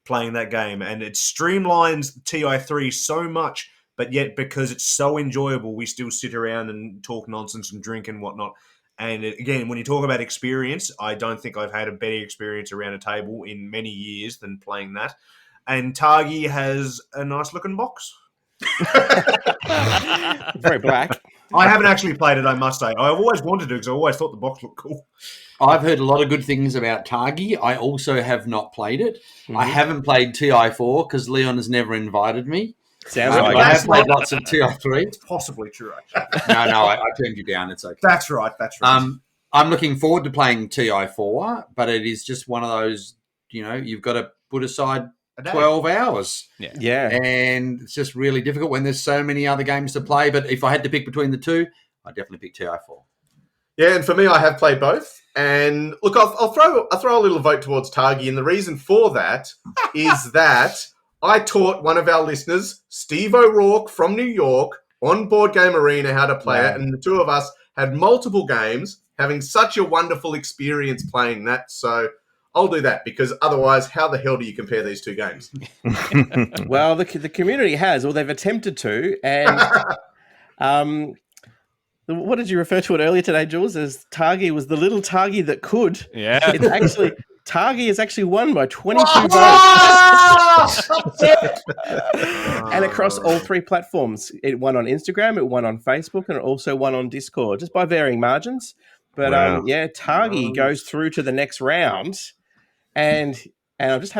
playing that game, and it streamlines TI3 so much, but yet because it's so enjoyable, we still sit around and talk nonsense and drink and whatnot. And again, when you talk about experience, I don't think I've had a better experience around a table in many years than playing that. And Targi has a nice looking box.
Very black.
I haven't actually played it, I must say. I've always wanted to because I always thought the box looked cool.
I've heard a lot of good things about Targi. I also have not played it. I haven't played TI4 because Leon has never invited me.
Sounds
I
like
have played lots of TI3.
It's possibly true, actually.
No, I turned you down. It's okay.
That's right.
I'm looking forward to playing TI4, but it is just one of those, you've got to put aside 12 hours.
Yeah.
And it's just really difficult when there's so many other games to play. But if I had to pick between the two, I'd definitely pick TI4.
Yeah, and for me, I have played both. And look, I'll throw a little vote towards Targi. And the reason for that is that I taught one of our listeners, Steve O'Rourke from New York, on Board Game Arena how to play it. And the two of us had multiple games, having such a wonderful experience playing that. So I'll do that, because otherwise, how the hell do you compare these two games?
Well, the community has, or they've attempted to. And what did you refer to it earlier today, Jules? As Targi was the little Targi that could.
Yeah.
It's actually... Targi is actually won by 22 votes. And across all three platforms. It won on Instagram, it won on Facebook, and it also won on Discord, just by varying margins. But Targi goes through to the next round. And I just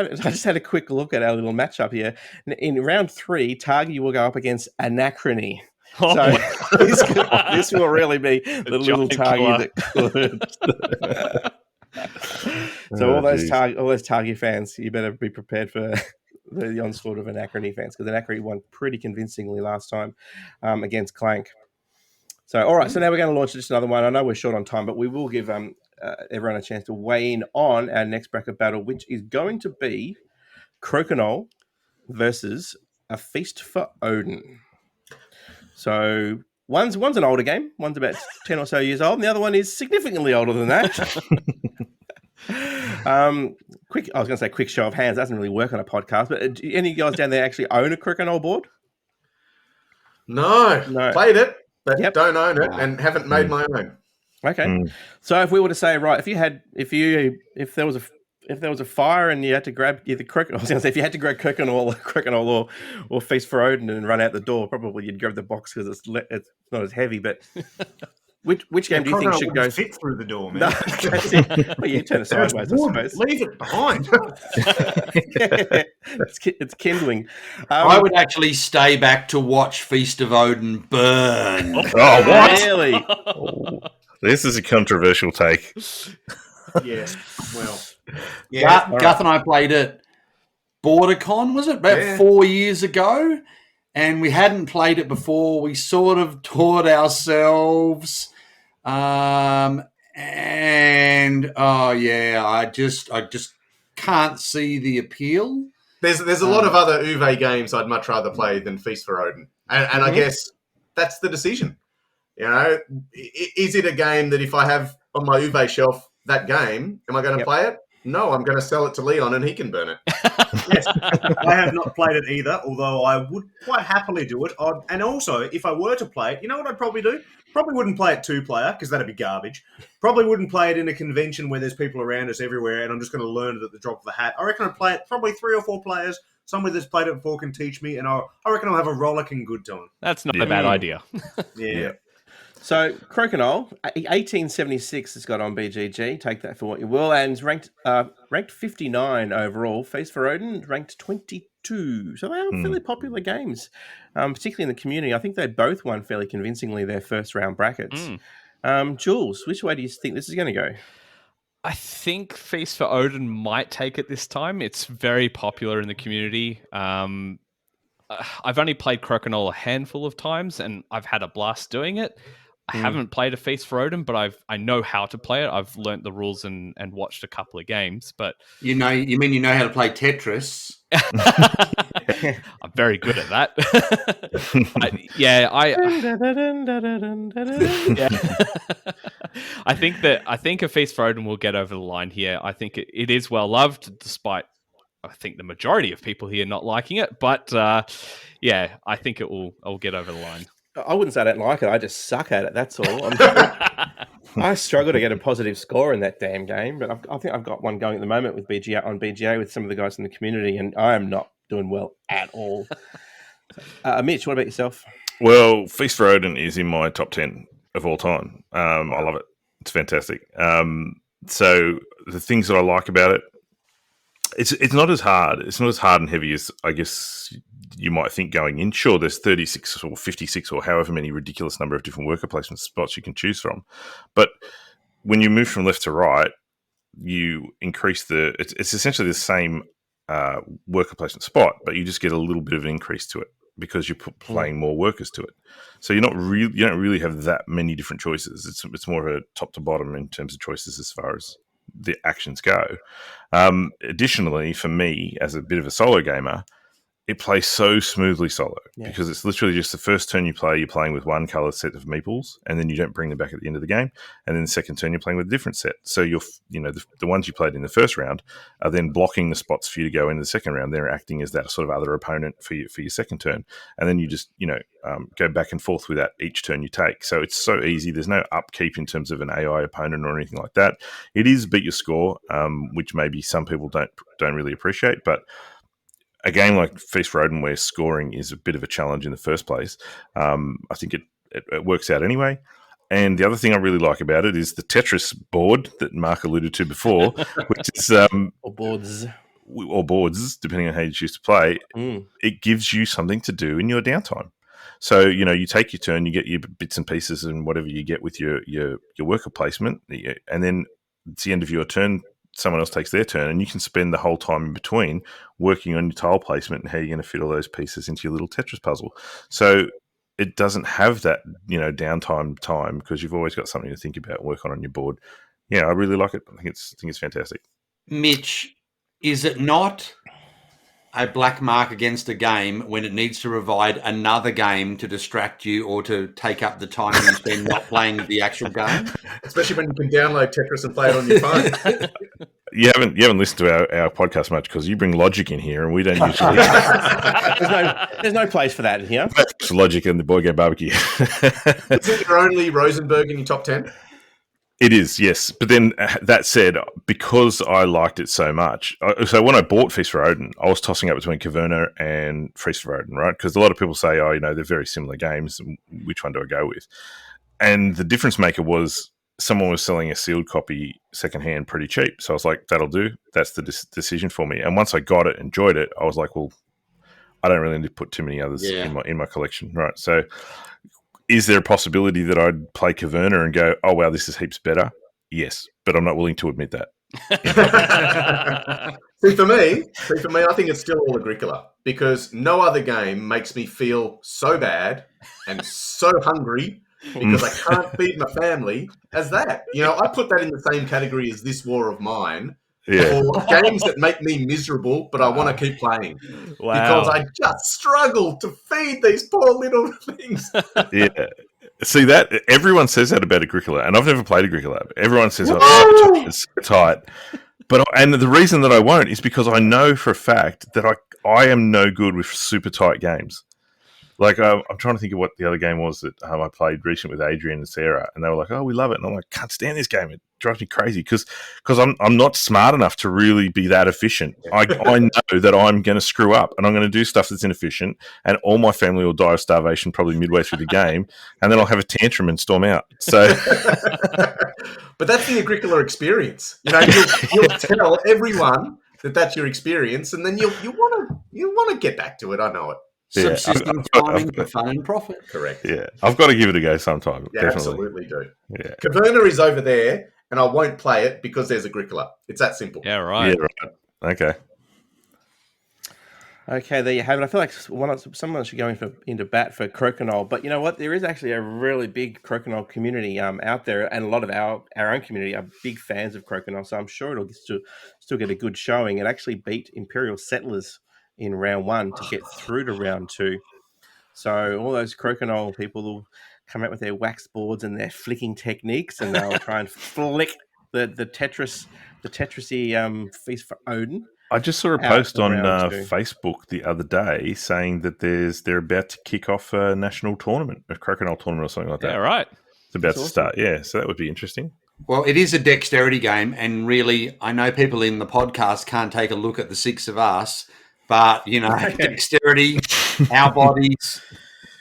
had a quick look at our little matchup here. In round 3, Targi will go up against Anachrony. So this will really be the little Targi that could. So all those Targi fans, you better be prepared for the onslaught of Anachrony fans, because Anachrony won pretty convincingly last time against Clank. So, all right, so now we're going to launch just another one. I know we're short on time, but we will give everyone a chance to weigh in on our next bracket battle, which is going to be Crokinole versus A Feast for Odin. So one's an older game. One's about 10 or so years old, and the other one is significantly older than that. I was going to say quick show of hands. That doesn't really work on a podcast, but do any of you guys down there actually own a Crokinole board?
No. Played it, but don't own it,
No.
and haven't made my own.
Okay. So if we were to say, right, if there was a fire and you had to grab either Crokinole, I was going to say, if you had to grab Crokinole or Feast for Odin and run out the door, probably you'd grab the box because it's not as heavy. But which game do you think should go
fit through the door, man?
No, that's it. Well, you turn it sideways, I suppose.
Leave it behind.
It's kindling.
I would actually stay back to watch Feast of Odin burn.
Oh, what?
Really?
This is a controversial take.
Yes. Well,
Garth and I played at BorderCon, was it? About 4 years ago. And we hadn't played it before. We sort of taught ourselves. I just can't see the appeal.
There's a lot of other Uwe games I'd much rather play than Feast for Odin. And I guess that's the decision. Is it a game that if I have on my Uwe shelf that game, am I going to play it? No, I'm going to sell it to Leon and he can burn it.
yes, I have not played it either, although I would quite happily do it. And also, if I were to play it, you know what I'd probably do? Probably wouldn't play it 2-player, because that'd be garbage. Probably wouldn't play it in a convention where there's people around us everywhere and I'm just going to learn it at the drop of a hat. I reckon I'd play it probably 3 or 4 players. Somebody that's played it before can teach me, and I reckon I'll have a rollicking good time.
That's not a bad idea.
Yeah.
So Crokinole, 1876 has got on BGG. Take that for what you will, and ranked 59 overall. Feast for Odin ranked 22. So they are fairly popular games, particularly in the community. I think they both won fairly convincingly their first round brackets. Jules, which way do you think this is going to go?
I think Feast for Odin might take it this time. It's very popular in the community. I've only played Crokinole a handful of times, and I've had a blast doing it. I haven't played A Feast for Odin, but I know how to play it. I've learnt the rules and watched a couple of games. But
you know how to play Tetris?
I'm very good at that. I think A Feast for Odin will get over the line here. I think it is well loved, despite I think the majority of people here not liking it. But I think I'll get over the line.
I wouldn't say I don't like it. I just suck at it. That's all. I struggle to get a positive score in that damn game, but I think I've got one going at the moment with BGA with some of the guys in the community, and I am not doing well at all. Mitch, what about yourself?
Well, Feast for Odin is in my top 10 of all time. I love it. It's fantastic. So the things that I like about it, it's not as hard. It's not as hard and heavy as I guess you might think going in. Sure, there's 36 or 56 or however many ridiculous number of different worker placement spots you can choose from. But when you move from left to right, you increase it's essentially the same worker placement spot, but you just get a little bit of an increase to it because you're playing more workers to it. So you don't really have that many different choices. It's more of a top to bottom in terms of choices as far as the actions go. Additionally, for me as a bit of a solo gamer, it plays so smoothly solo because it's literally just the first turn you play, you're playing with one color set of meeples, and then you don't bring them back at the end of the game. And then the second turn, you're playing with a different set. So the ones you played in the first round are then blocking the spots for you to go into the second round. They're acting as that sort of other opponent for your second turn. And then you just, go back and forth with that each turn you take. So it's so easy. There's no upkeep in terms of an AI opponent or anything like that. It is beat your score, which maybe some people don't really appreciate, but a game like Feast for Odin, where scoring is a bit of a challenge in the first place, I think it works out anyway. And the other thing I really like about it is the Tetris board that Mark alluded to before, which is or boards, depending on how you choose to play. It gives you something to do in your downtime. So you take your turn, you get your bits and pieces and whatever you get with your worker placement, and then it's the end of your turn. Someone else takes their turn, and you can spend the whole time in between working on your tile placement and how you're going to fit all those pieces into your little Tetris puzzle. So it doesn't have that, downtime time because you've always got something to think about, work on your board. Yeah, I really like it. I think it's fantastic.
Mitch, is it not a black mark against a game when it needs to provide another game to distract you or to take up the time you spend not playing the actual game?
Especially when you can download Tetris and play it on your phone.
You haven't listened to our podcast much because you bring logic in here and we don't usually.
There's no place for that here.
That's logic in the board game barbecue.
Isn't there only Rosenberg in your top 10?
It is, yes. But then that said, because I liked it so much, so when I bought Feast for Odin, I was tossing up between Caverna and Feast for Odin, right? Because a lot of people say, they're very similar games. Which one do I go with? And the difference maker was someone was selling a sealed copy secondhand pretty cheap. So I was like, that'll do. That's the decision for me. And once I got it, enjoyed it, I was like, well, I don't really need to put too many others in my collection, right? So is there a possibility that I'd play Caverna and go, oh, wow, this is heaps better? Yes, but I'm not willing to admit that.
See, for me, I think it's still all Agricola because no other game makes me feel so bad and so hungry because I can't feed my family as that. I put that in the same category as This War of Mine.
Yeah.
Or games that make me miserable, but I want to keep playing.
Wow.
Because I just struggle to feed these poor little things.
Yeah. See, that everyone says that about Agricola, and I've never played Agricola. Everyone says, it's so tight. And the reason that I won't is because I know for a fact that I am no good with super tight games. Like, I'm trying to think of what the other game was that I played recently with Adrian and Sarah, and they were like, oh, we love it. And I'm like, can't stand this game. It drives me crazy because I'm not smart enough to really be that efficient. I know that I'm going to screw up, and I'm going to do stuff that's inefficient, and all my family will die of starvation probably midway through the game, and then I'll have a tantrum and storm out. So,
But that's the Agricola experience. You'll tell everyone that that's your experience, and then you want to get back to it. I know it.
Subsisting farming for fun and profit.
Correct.
Yeah, I've got to give it a go sometime.
Yeah,
definitely.
absolutely do.
Yeah.
Caverna is over there, and I won't play it because there's Agricola. It's that simple.
Yeah, right.
Yeah, right. Okay.
Okay, there you have it. I feel like someone should go into bat for Crokinole, but you know what? There is actually a really big Crokinole community out there, and a lot of our own community are big fans of Crokinole. So I'm sure it'll still get a good showing. It actually beat Imperial Settlers in round 1 to get through to round 2. So all those Crokinole people will come out with their wax boards and their flicking techniques, and they'll try and flick the Tetrisy Feast for Odin.
I just saw a post on Facebook the other day saying that they're about to kick off a national tournament, a Crokinole tournament or something like that.
Yeah, right.
It's about to start. Yeah, so that would be interesting.
Well, it is a dexterity game, and really, I know people in the podcast can't take a look at the 6 of us, but, dexterity, our bodies,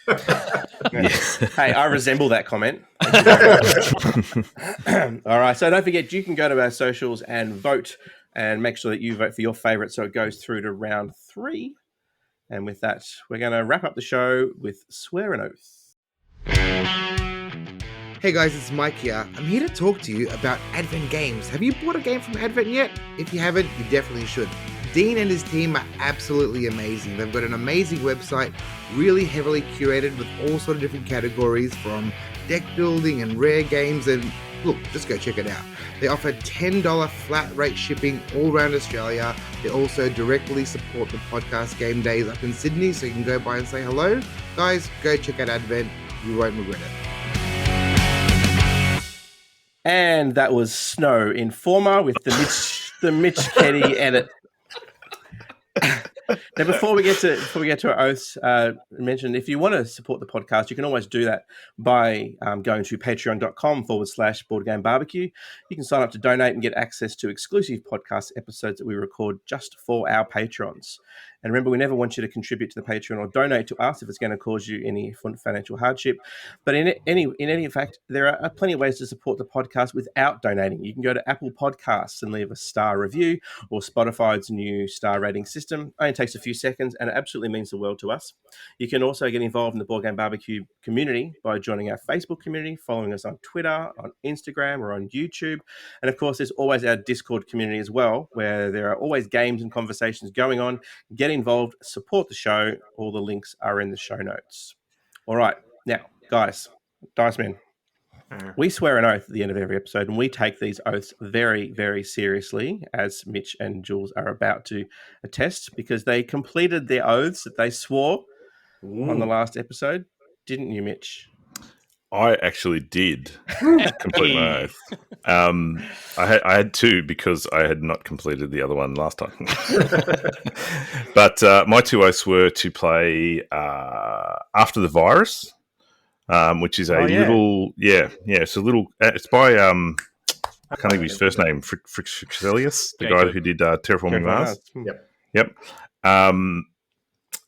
Hey, I resemble that comment. All right. So don't forget, you can go to our socials and vote and make sure that you vote for your favorite so it goes through to round 3. And with that, we're going to wrap up the show with Swear an Oath.
Hey guys, it's Mike here. I'm here to talk to you about Advent Games. Have you bought a game from Advent yet? If you haven't, you definitely should. Dean and his team are absolutely amazing. They've got an amazing website, really heavily curated with all sort of different categories from deck building and rare games, and look, just go check it out. They offer $10 flat rate shipping all around Australia. They also directly support the podcast game days up in Sydney, so you can go by and say hello. Guys, go check out Advent. You won't regret it.
And that was Snow Informer with the Mitch Keddy edit. Now, before we get to our oaths, mention if you want to support the podcast, you can always do that by going to patreon.com/boardgamebarbecue. You can sign up to donate and get access to exclusive podcast episodes that we record just for our patrons. And remember, we never want you to contribute to the Patreon or donate to us if it's going to cause you any financial hardship. But in any fact, there are plenty of ways to support the podcast without donating. You can go to Apple Podcasts and leave a star review, or Spotify's new star rating system. It only takes a few seconds, and it absolutely means the world to us. You can also get involved in the Board Game Barbecue community by joining our Facebook community, following us on Twitter, on Instagram, or on YouTube. And of course, there's always our Discord community as well, where there are always games and conversations going on. Get involved, support the show. All the links are in the show notes. All right. Now, guys, Dicemen, we swear an oath at the end of every episode, and we take these oaths very, very seriously, as Mitch and Jules are about to attest, because they completed their oaths that they swore on the last episode. Didn't you, Mitch?
I actually did complete my oath. I had 2 because I had not completed the other one last time. But my 2 oaths were to play After the Virus, which is little, it's a little. It's by I can't think of his first name, Frixelius, the guy who did Terraforming Mars. Yep.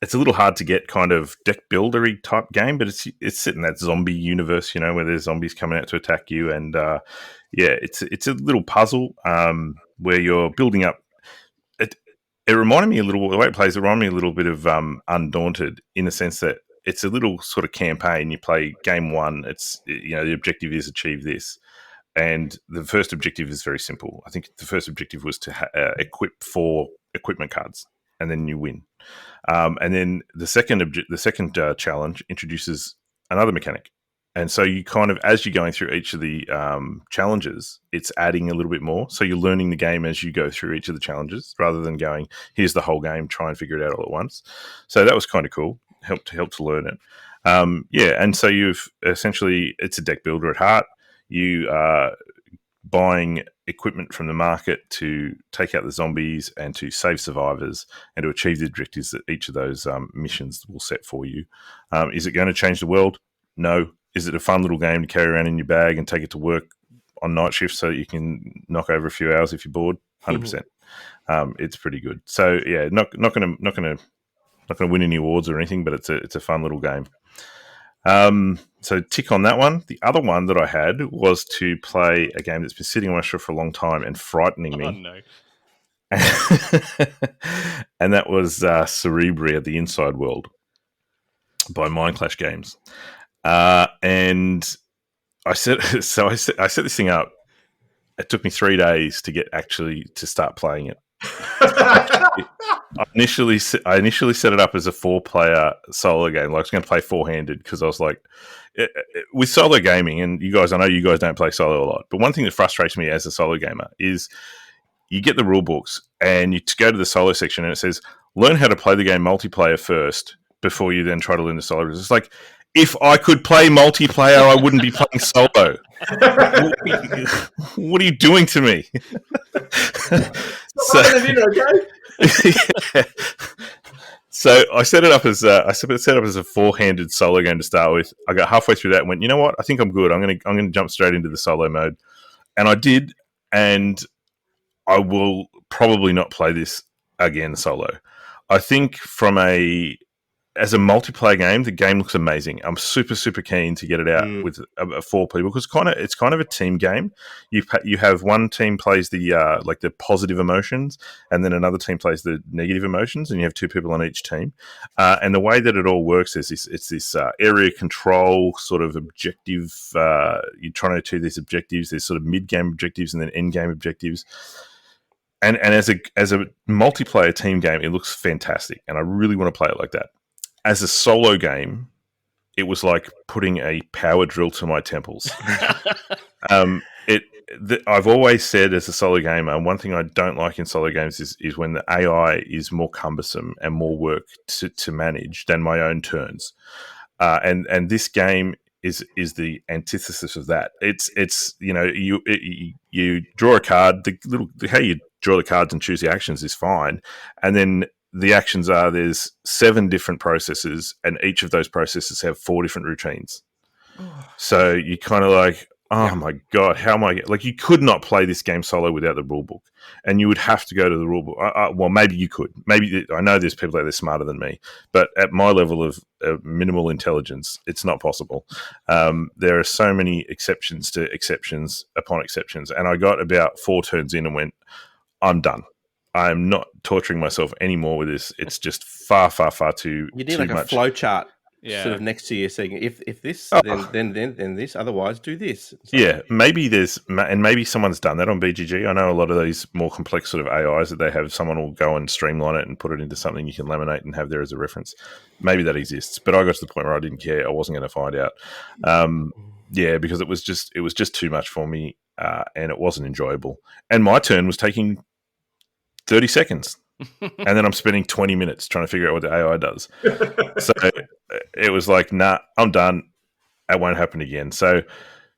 It's a little hard to get kind of deck buildery type game, but it's set in that zombie universe, where there's zombies coming out to attack you, and it's a little puzzle where you're building up. It reminded me a little, the way it plays, it reminded me a little bit of Undaunted, in the sense that it's a little sort of campaign. You play game 1. It's the objective is achieve this, and the first objective is very simple. I think the first objective was to equip 4 equipment cards, and then you win. And then the second challenge introduces another mechanic, and so you kind of, as you're going through each of the challenges, it's adding a little bit more. So you're learning the game as you go through each of the challenges, rather than going, here's the whole game, try and figure it out all at once. So that was kind of cool. Help to learn it. And so you've essentially, it's a deck builder at heart. You are buying equipment from the market to take out the zombies and to save survivors and to achieve the objectives that each of those missions will set for you. Is it going to change the world? No. Is it a fun little game to carry around in your bag and take it to work on night shift so that you can knock over a few hours if you're bored? 100%. It's pretty good. So yeah, not going to win any awards or anything, but it's a fun little game. So tick on that one. The other one that I had was to play a game that's been sitting on my shelf for a long time and frightening me.
Oh, no.
And that was Cerebria, The Inside World by Mindclash Games. And I set this thing up. It took me 3 days to get actually to start playing it. I initially set it up as a 4-player solo game. Like, I was going to play 4-handed because I was like, with solo gaming, and I know you guys don't play solo a lot, but one thing that frustrates me as a solo gamer is you get the rule books and you go to the solo section and it says, learn how to play the game multiplayer first before you then try to learn the solo rules. It's like, if I could play multiplayer, I wouldn't be playing solo. What are you doing to me? So I set it up as a 4-handed solo game to start with. I got halfway through that and went, you know what? I think I'm good. I'm gonna jump straight into the solo mode, and I did. And I will probably not play this again solo. I think from a as a multiplayer game, the game looks amazing. I'm super, super keen to get it out with 4 people because it's kind of a team game. You have one team plays the like the positive emotions, and then another team plays the negative emotions, and you have 2 people on each team. And the way that it all works is it's this area control sort of objective. You're trying to achieve these objectives. There's sort of mid-game objectives and then end-game objectives. And as a multiplayer team game, it looks fantastic, and I really want to play it like that. As a solo game, it was like putting a power drill to my temples. I've always said as a solo gamer, one thing I don't like in solo games is when the AI is more cumbersome and more work to manage than my own turns. And this game is the antithesis of that. It's you draw a card. How you draw the cards and choose the actions is fine, and then the actions are there's 7 different processes, and each of those processes have 4 different routines. So you kind of like, oh my god, how am I like? You could not play this game solo without the rule book, and you would have to go to the rule book. Well, maybe you could. Maybe I know there's people out there smarter than me, but at my level of minimal intelligence, it's not possible. There are so many exceptions to exceptions upon exceptions, and I got about 4 turns in and went, I'm done. I'm not torturing myself anymore with this. It's just far, far, far too.
You need
too
like
much.
a flow chart sort of next to you saying, if this, then this, otherwise do this. So.
Yeah, maybe someone's done that on BGG. I know a lot of these more complex sort of AIs that they have, someone will go and streamline it and put it into something you can laminate and have there as a reference. Maybe that exists, but I got to the point where I didn't care. I wasn't going to find out. Because it was just too much for me, and it wasn't enjoyable. And my turn was taking 30 seconds. And then I'm spending 20 minutes trying to figure out what the AI does. So it was like, nah, I'm done. It won't happen again. So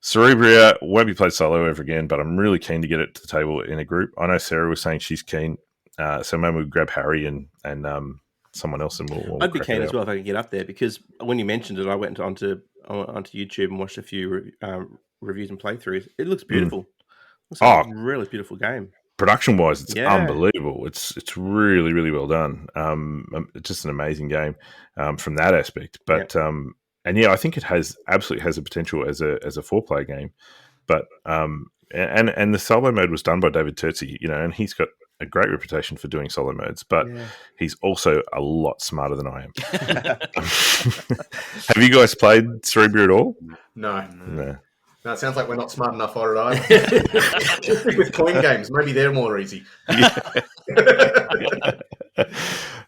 Cerebria won't be played solo ever again, but I'm really keen to get it to the table in a group. I know Sarah was saying she's keen. So maybe we'll grab Harry and someone else, and we'll
I'd be keen as well if I could get up there, because when you mentioned it, I went onto YouTube and watched a few reviews and playthroughs. It looks beautiful. It's a really beautiful game.
Production wise, it's unbelievable. It's really, really well done. It's just an amazing game from that aspect. But I think it absolutely has a potential as a 4-player game. But and the solo mode was done by David Turtsey, and he's got a great reputation for doing solo modes, but he's also a lot smarter than I am. Have you guys played Cerebria at all?
No. No, it sounds like we're not smart enough for it either. Just stick with coin games. Maybe they're more easy.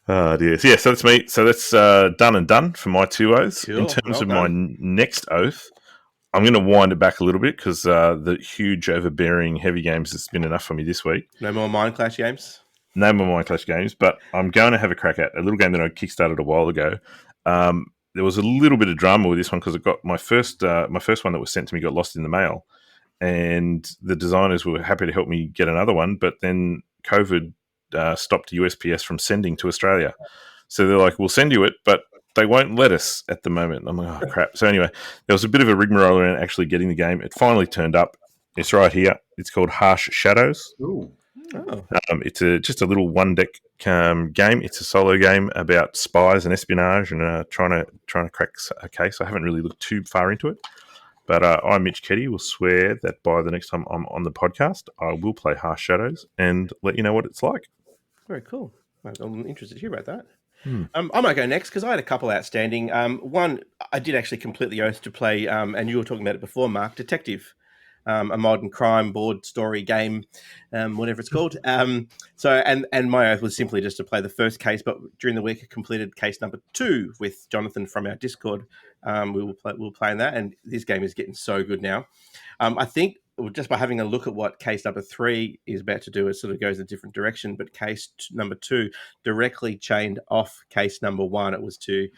Oh, dear. Yeah, so that's me. So that's done and done for my 2 oaths.
Cool.
In terms of my next oath, I'm going to wind it back a little bit because the huge, overbearing, heavy games has been enough for me this week.
No more Mind Clash games?
No more Mind Clash games, but I'm going to have a crack at a little game that I kickstarted a while ago. There was a little bit of drama with this one because it got my first one that was sent to me got lost in the mail, and the designers were happy to help me get another one, but then COVID stopped USPS from sending to Australia. So they're like, we'll send you it, but they won't let us at the moment. I'm like, oh, crap. So anyway, there was a bit of a rigmarole around actually getting the game. It finally turned up. It's right here. It's called Harsh Shadows.
Ooh.
Oh.
It's just a little 1-deck game. It's a solo game about spies and espionage and trying to crack a case. I haven't really looked too far into it, but I, Mitch Keddy, will swear that by the next time I'm on the podcast, I will play Harsh Shadows and let you know what it's like.
Very cool. I'm interested to hear about that. I might go next because I had a couple outstanding. One, I did actually complete the oath to play, and you were talking about it before, Mark, Detective. A modern crime board story game, whatever it's called. And my oath was simply just to play the first case, but during the week I completed case number 2 with Jonathan from our Discord. We'll play that, and this game is getting so good now. I think just by having a look at what case number 3 is about to do, it sort of goes a different direction, but case number 2 directly chained off case number 1. It was to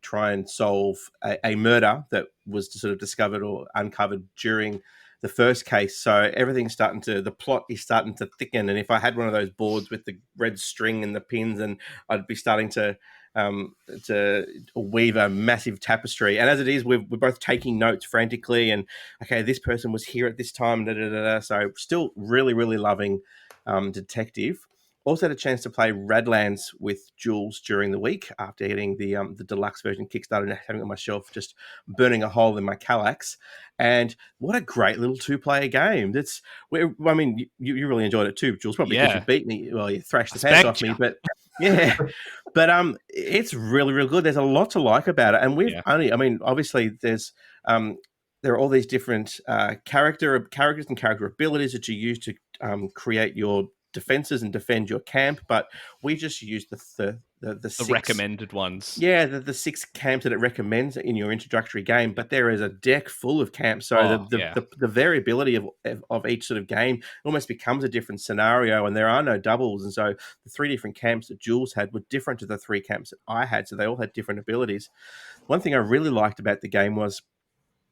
try and solve a murder that was sort of discovered or uncovered during the first case. So everything's the plot is starting to thicken. And if I had one of those boards with the red string and the pins, and I'd be starting to weave a massive tapestry. And as it is, we're both taking notes frantically. And okay, this person was here at this time. So still really, really loving Detective. Also had a chance to play Radlands with Jules during the week after getting the deluxe version Kickstarter and having it on my shelf, just burning a hole in my Kallax. And what a great little 2-player game! You really enjoyed it too, Jules, probably because you beat me. Well, you thrashed the pants off me, but yeah, but it's really, really good. There's a lot to like about it, and obviously there's there are all these different characters and character abilities that you use to create your defenses and defend your camp, but we just use the six
recommended ones.
Yeah, the 6 camps that it recommends in your introductory game, but there is a deck full of camps. So the variability of each sort of game almost becomes a different scenario, and there are no doubles. And so the 3 different camps that Jules had were different to the 3 camps that I had, so they all had different abilities. One thing I really liked about the game was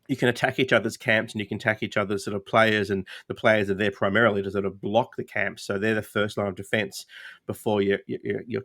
you can attack each other's camps and you can attack each other's sort of players, and the players are there primarily to sort of block the camps. So they're the first line of defense before your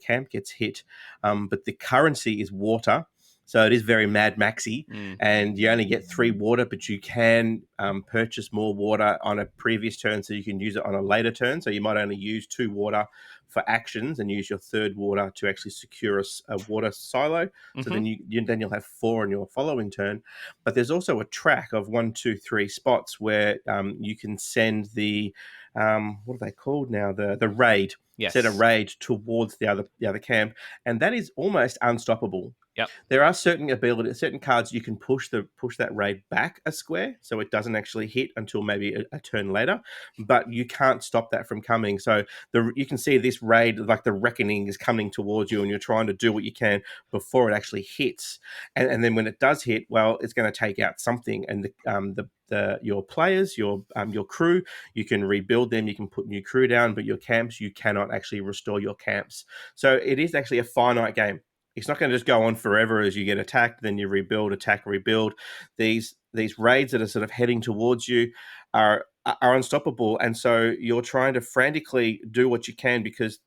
camp gets hit. But the currency is water. So it is very Mad Maxy, and you only get 3 water, but you can purchase more water on a previous turn, so you can use it on a later turn. So you might only use 2 water for actions and use your 3rd water to actually secure a water silo. So then you'll have 4 in your following turn. But there's also a track of 1, 2, 3 spots where you can send the what are they called now? The raid.
Yes.
Set a raid towards the other camp, and that is almost unstoppable.
Yep.
There are certain cards you can push that raid back a square, so it doesn't actually hit until maybe a turn later, but you can't stop that from coming. So you can see this raid, like the reckoning, is coming towards you, and you're trying to do what you can before it actually hits. And then when it does hit, well, it's going to take out something, and your players, your crew, you can rebuild them, you can put new crew down, but your camps, you cannot actually restore your camps. So it is actually a finite game. It's not going to just go on forever as you get attacked, then you rebuild, attack, rebuild. These raids that are sort of heading towards you are unstoppable, and so you're trying to frantically do what you can, because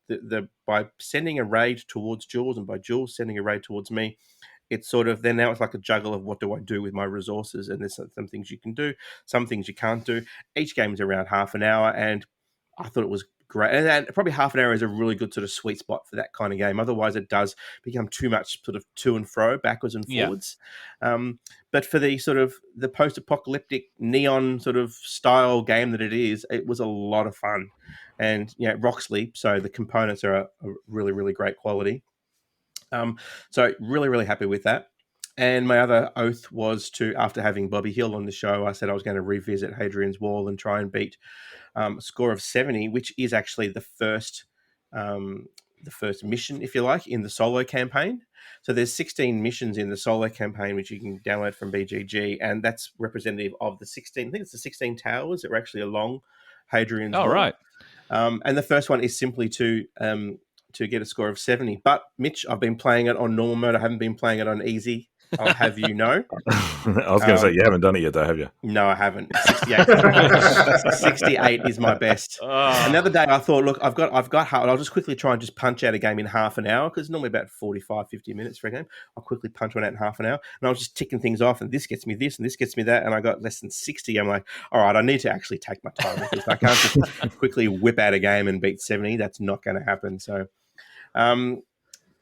by sending a raid towards Jules and by Jules sending a raid towards me, it's sort of then now it's like a juggle of what do I do with my resources, and there's some things you can do, some things you can't do. Each game is around half an hour, and I thought it was great. And probably half an hour is a really good sort of sweet spot for that kind of game. Otherwise, it does become too much sort of to and fro, backwards and forwards. But for the sort of the post-apocalyptic neon sort of style game that it is, it was a lot of fun. And rock sleep, so the components are a really, really great quality. So really, really happy with that. And my other oath was to, after having Bobby Hill on the show, I said I was going to revisit Hadrian's Wall and try and beat a score of 70, which is actually the first mission, if you like, in the solo campaign. So there's 16 missions in the solo campaign, which you can download from BGG, and that's representative of the 16. I think it's the 16 towers that are actually along Hadrian's Wall.
Right.
And the first one is simply to get a score of 70. But Mitch, I've been playing it on normal mode. I haven't been playing it on easy. I'll have you know.
I was going to say, you haven't done it yet, though, have you?
No, I haven't. 68 is my best. Another day, I thought, look, I've got I'll just quickly try and just punch out a game in half an hour, because normally about 45, 50 minutes for a game. I'll quickly punch one out in half an hour, and I was just ticking things off, and this gets me this, and this gets me that, and I got less than 60. I'm like, all right, I need to actually take my time, because I can't just quickly whip out a game and beat 70. That's not going to happen. So,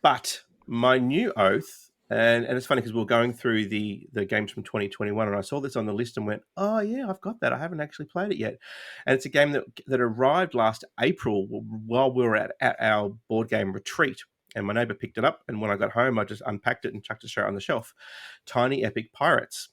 but my new oath. And it's funny because we were going through the games from 2021, and I saw this on the list and went, oh, yeah, I've got that. I haven't actually played it yet. And it's a game that arrived last April while we were at our board game retreat. And my neighbor picked it up, and when I got home, I just unpacked it and chucked it straight on the shelf. Tiny Epic Pirates.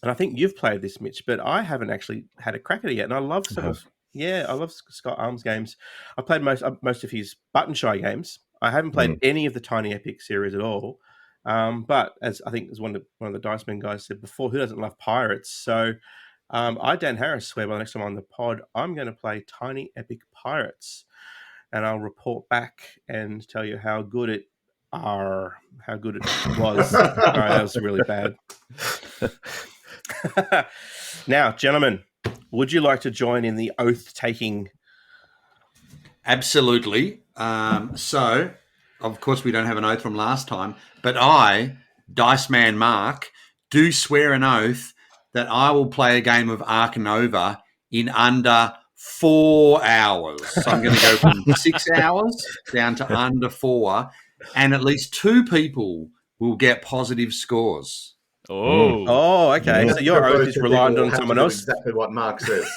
And I think you've played this, Mitch, but I haven't actually had a crack at it yet. And I love I love Scott Arms games. I played most of his Button Shy games. I haven't played any of the Tiny Epic series at all. But as I think as one of the Dicemen guys said before, who doesn't love pirates? So I, Dan Harris, swear by the next time on the pod, I'm going to play Tiny Epic Pirates, and I'll report back and tell you how good it was. That was really bad. Now, gentlemen, would you like to join in the oath-taking?
Absolutely. So, of course, we don't have an oath from last time, but I, Diceman Mark, do swear an oath that I will play a game of Ark Nova in under 4 hours. So I'm going to go from 6 hours down to under 4, and at least 2 people will get positive scores.
Oh, okay. So your oath is reliant on someone else.
Exactly what Mark says.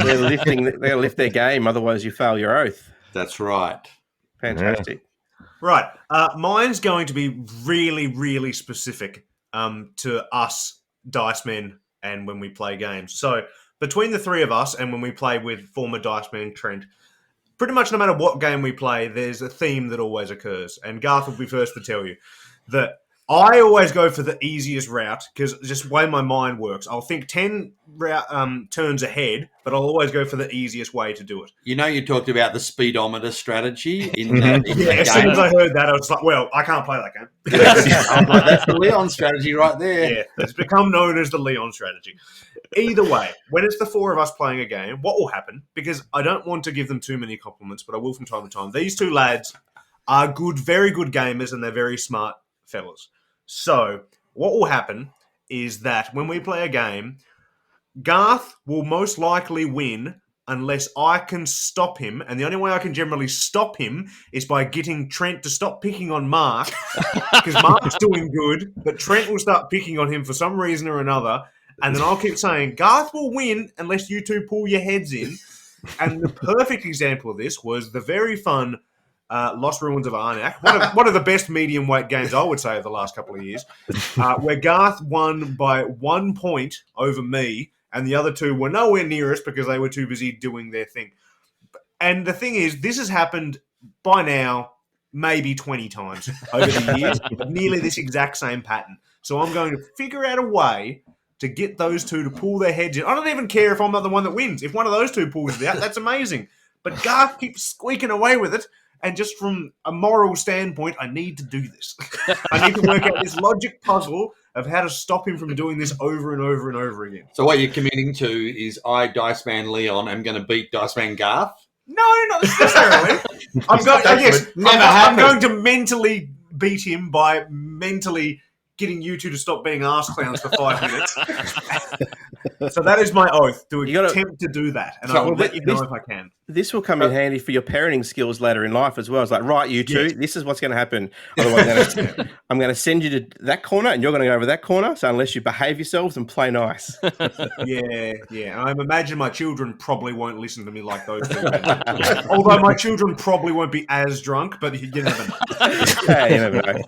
They're lift their game, otherwise you fail your oath.
That's right.
Fantastic.
Right. Mine's going to be really, really specific to us Dicemen and when we play games. So between the three of us and when we play with former Diceman Trent, pretty much no matter what game we play, there's a theme that always occurs. And Garth will be first to tell you that I always go for the easiest route because just the way my mind works. I'll think 10 turns ahead, but I'll always go for the easiest way to do it.
You know, you talked about the speedometer strategy in that
as soon as I heard that, I was like, well, I can't play that game.
That's the Leon strategy right there.
Yeah, it's become known as the Leon strategy. Either way, when it's the 4 of us playing a game, what will happen, because I don't want to give them too many compliments, but I will from time to time, these 2 lads are good, very good gamers, and they're very smart fellas. So what will happen is that when we play a game, Garth will most likely win unless I can stop him. And the only way I can generally stop him is by getting Trent to stop picking on Mark, because Mark's doing good, but Trent will start picking on him for some reason or another. And then I'll keep saying, Garth will win unless you 2 pull your heads in. And the perfect example of this was the very fun Lost Ruins of Arnak, one of the best medium weight games I would say of the last couple of years, where Garth won by 1 point over me, and the other 2 were nowhere near us because they were too busy doing their thing. And the thing is, this has happened by now maybe 20 times over the years, of nearly this exact same pattern. So I'm going to figure out a way to get those 2 to pull their heads in. I don't even care if I'm not the one that wins. If one of those 2 pulls it out, that's amazing. But Garth keeps squeaking away with it. And just from a moral standpoint, I need to do this. I need to work out this logic puzzle of how to stop him from doing this over and over and over again.
So what you're committing to is I, Diceman Leon, am going to beat Diceman Garth?
No, not necessarily. I'm going to mentally beat him by mentally getting you 2 to stop being arse clowns for 5 minutes. So that is my oath, to attempt to do that. And I will let you know if I can.
This will come in handy for your parenting skills later in life as well. It's like, right, you 2, this is what's going to happen. Otherwise, I'm going to send you to that corner and you're going to go over that corner. So unless you behave yourselves and play nice.
Yeah. I imagine my children probably won't listen to me like those 2. Although my children probably won't be as drunk, but you never know.
Yeah, you never know.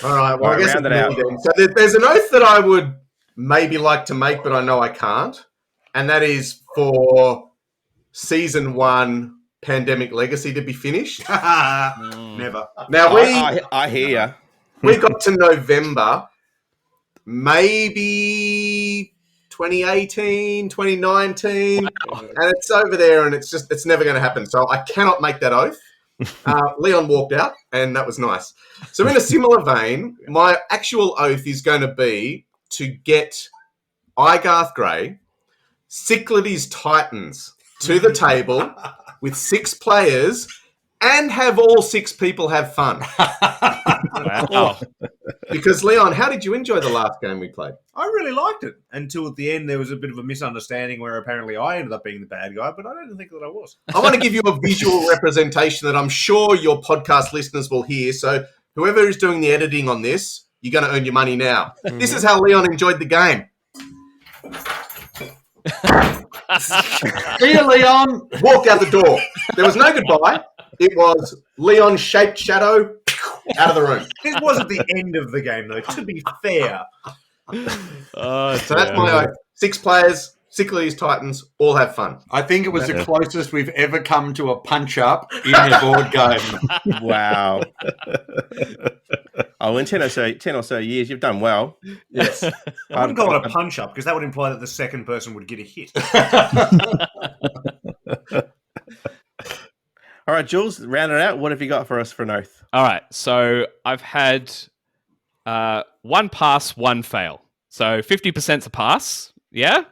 All right, well, I guess it's me then. So there's an oath that I would maybe like to make, but I know I can't, and that is for Season 1 Pandemic Legacy to be finished.
Never.
Now,
I hear you.
We got to November, maybe 2018, 2019, and it's over there, and it's never going to happen. So I cannot make that oath. Leon walked out, and that was nice. So in a similar vein, my actual oath is going to be to get Garth Gray, Cyclades Titans to the table with 6 players and have all 6 people have fun.
Wow.
Because, Leon, how did you enjoy the last game we played?
I really liked it until at the end there was a bit of a misunderstanding where apparently I ended up being the bad guy, but I don't think that I was.
I want to give you a visual representation that I'm sure your podcast listeners will hear. So whoever is doing the editing on this, you're going to earn your money now. Mm-hmm. This is how Leon enjoyed the game. See you, Leon. Walk out the door. There was no goodbye. It was Leon-shaped shadow out of the room.
This wasn't the end of the game, though, to be fair.
So that's my 6 players, Cyclades Titans, all have fun.
I think it was the closest we've ever come to a punch-up in a board game.
Wow. In 10 or so years, you've done well.
Yes.
I wouldn't call it a punch-up, because that would imply that the second person would get a hit.
All right, Jules, round it out. What have you got for us for an oath?
All right, so I've had 1 pass, 1 fail. So 50%'s a pass, yeah?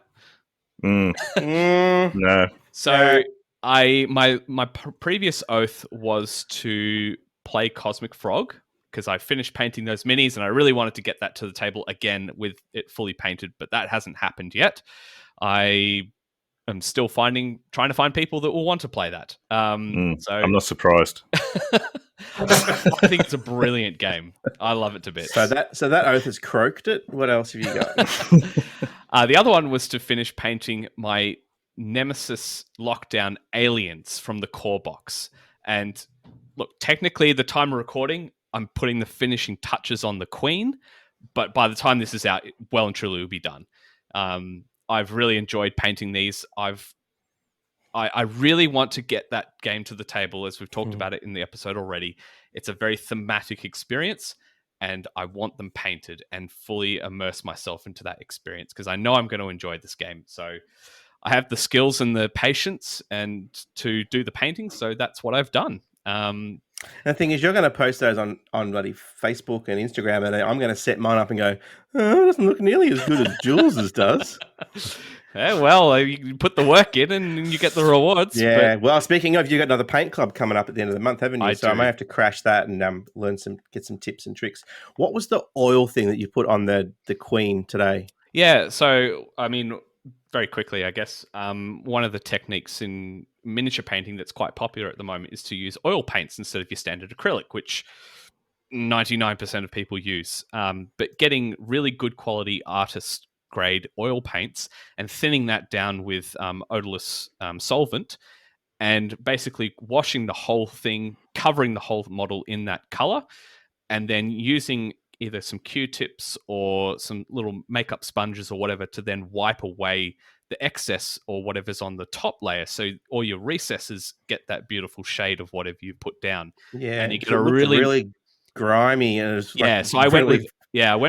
No.
So my previous oath was to play Cosmic Frog because I finished painting those minis and I really wanted to get that to the table again with it fully painted, but that hasn't happened yet. I am still trying to find people that will want to play that. So
I'm not surprised.
I think it's a brilliant game. I love it to bits.
So that oath has croaked it. What else have you got?
The other one was to finish painting my Nemesis lockdown aliens from the core box. And look, technically, the time of recording, I'm putting the finishing touches on the Queen, but by the time this is out, well and truly will be done. I've really enjoyed painting these. I really want to get that game to the table, as we've talked about it in the episode already. It's a very thematic experience, and I want them painted and fully immerse myself into that experience because I know I'm going to enjoy this game. So I have the skills and the patience and to do the painting, so that's what I've done.
And the thing is, you're going to post those on bloody Facebook and Instagram, and I'm going to set mine up and go, oh, it doesn't look nearly as good as Jules's does.
Yeah, well, you put the work in and you get the rewards.
Yeah, well, speaking of, you've got another paint club coming up at the end of the month, haven't you? I may have to crash that and get some tips and tricks. What was the oil thing that you put on the Queen today?
Yeah, so, I mean, very quickly, I guess, one of the techniques in miniature painting that's quite popular at the moment is to use oil paints instead of your standard acrylic, which 99% of people use. But getting really good quality artist grade oil paints and thinning that down with odorless solvent and basically washing the whole thing, covering the whole model in that color, and then using either some Q-tips or some little makeup sponges or whatever to then wipe away the excess or whatever's on the top layer, so all your recesses get that beautiful shade of whatever you put down.
Yeah,
and you get a really
grimy. And
so I went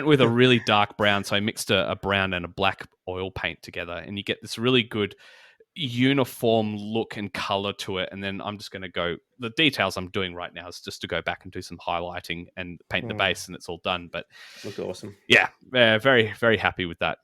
with a really dark brown. So I mixed a brown and a black oil paint together, and you get this really good uniform look and color to it. And then I'm just going to go. The details I'm doing right now is just to go back and do some highlighting and paint the base, and it's all done. But
looks awesome.
Yeah, very very happy with that.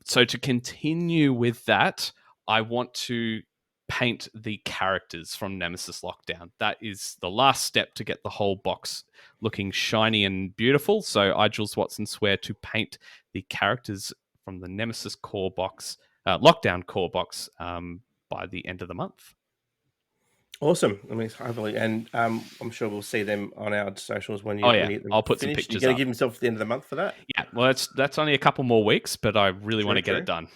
So to continue with that, I want to paint the characters from Nemesis Lockdown. That is the last step to get the whole box looking shiny and beautiful. So I, Jules Watson, swear to paint the characters from the Nemesis core box, Lockdown core box, by the end of the month.
Awesome. I mean, hopefully, and I'm sure we'll see them on our socials when you.
Oh yeah,
when you get them
I'll put
finished.
some pictures.
You're going to give yourself the end of the month for that.
Yeah, well, that's only a couple more weeks, but I really want to get it done.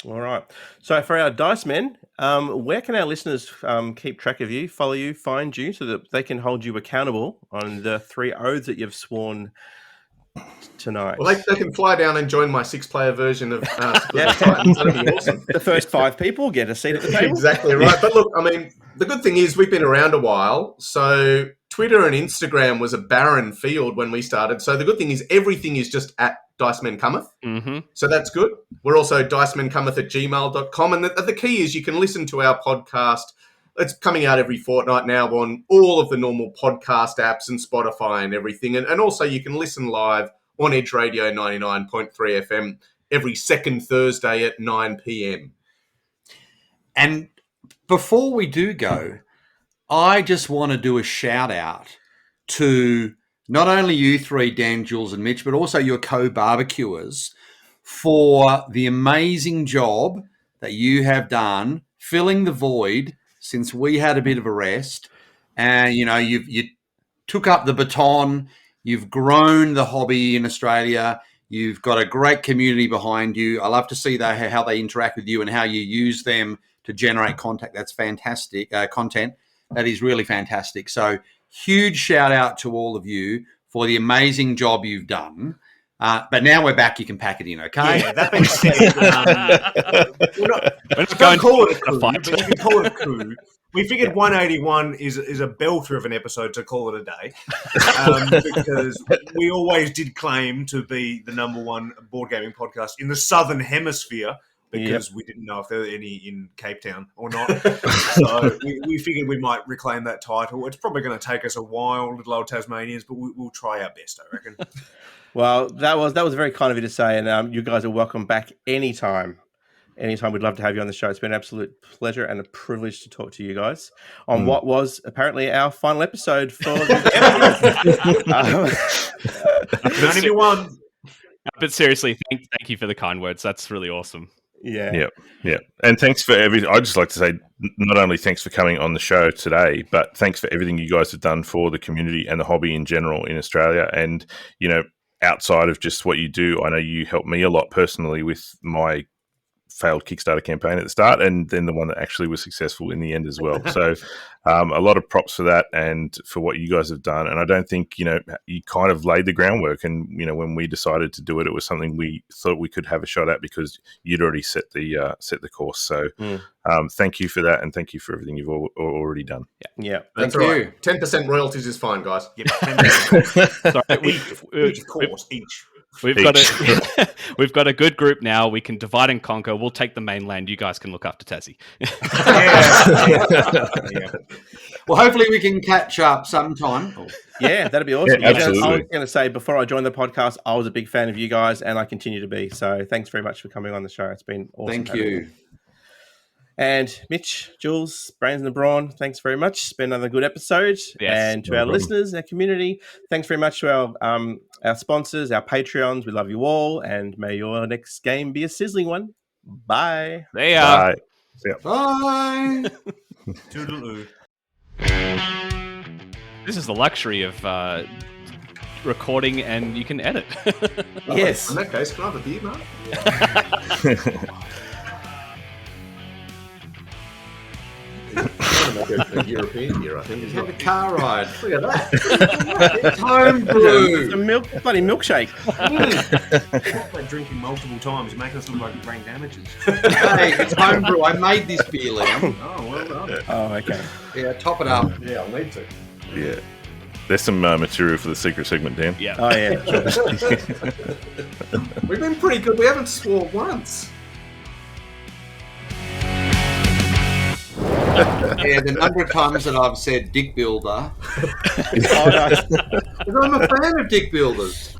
All right. So for our dice men, where can our listeners keep track of you, follow you, find you, so that they can hold you accountable on the 3 oaths that you've sworn tonight?
Well, they can fly down and join my 6-player version of Cyclades Titans. That'd be awesome.
The first 5 people get a seat at the table.
Exactly right. But look, I mean, the good thing is we've been around a while, so Twitter and Instagram was a barren field when we started. So the good thing is everything is just at Dicemen Cometh.
Mm-hmm.
So that's good. We're also dicemancometh@gmail.com. And the key is you can listen to our podcast. It's coming out every fortnight now on all of the normal podcast apps and Spotify and everything. And also you can listen live on Edge Radio 99.3 FM every second Thursday at 9 p.m.
And before we do go, I just want to do a shout out to not only you 3, Dan, Jules, and Mitch, but also your co-barbecuers for the amazing job that you have done filling the void since we had a bit of a rest. And, you took up the baton. You've grown the hobby in Australia. You've got a great community behind you. I love to see how they interact with you and how you use them to generate content. That's fantastic content. That is really fantastic. So huge shout out to all of you for the amazing job you've done. But now we're back. You can pack it in, okay?
Yeah, that being said, we're not going to call it a coup, but you can call it a coup. We figured 181 is a belter of an episode to call it a day, because we always did claim to be the #1 board gaming podcast in the Southern Hemisphere, because we didn't know if there were any in Cape Town or not. So we figured we might reclaim that title. It's probably going to take us a while, little old Tasmanians, but we'll try our best, I reckon.
Well, that was very kind of you to say, and you guys are welcome back anytime. Anytime, we'd love to have you on the show. It's been an absolute pleasure and a privilege to talk to you guys on what was apparently our final episode for
only be one.
But seriously, thank you for the kind words. That's really awesome.
Yeah.
Yeah. And thanks for everything. I'd just like to say, not only thanks for coming on the show today, but thanks for everything you guys have done for the community and the hobby in general in Australia. And, outside of just what you do, I know you helped me a lot personally with my failed Kickstarter campaign at the start, and then the one that actually was successful in the end as well. So a lot of props for that and for what you guys have done. And I don't think, you kind of laid the groundwork. And, when we decided to do it, it was something we thought we could have a shot at because you'd already set the course. So thank you for that. And thank you for everything you've already done.
Yeah.
That's
Thank
all
you.
right. 10% royalties is fine, guys.
Yep, 10%.
Sorry,
Each, of course, each.
we've got a good group now. We can divide and conquer. We'll take the mainland. You guys can look after Tassie.
Yeah.
Well, hopefully we can catch up sometime.
Yeah, that'd be awesome.
Yeah, absolutely.
I was going to say, before I joined the podcast, I was a big fan of you guys, and I continue to be. So thanks very much for coming on the show. It's been awesome.
Thank you.
And Mitch, Jules, Brains and Brawn, thanks very much. It's been another good episode.
Yes,
and to our listeners, our community, thanks very much to our sponsors, our Patreons. We love you all, and may your next game be a sizzling one. Bye.
They are.
Bye.
Bye.
Toodaloo.
This is the luxury of recording, and you can edit.
Yes.
In that case, can I have a beer, mate? A European beer, I think.
Have a car ride.
Look at that.
It's homebrew.
It's a bloody milkshake.
Like drinking multiple times, making us look like brain damages.
Hey, it's homebrew. I made this beer, Liam.
Oh, well done.
Oh, okay.
Yeah, top it up.
Yeah, I'll need to.
Yeah. There's some material for the secret segment, Dan.
Yeah.
Oh, yeah.
We've been pretty good. We haven't swore once.
Yeah, the number of times that I've said dick builder.
Oh, no.
Because I'm a fan of dick builders.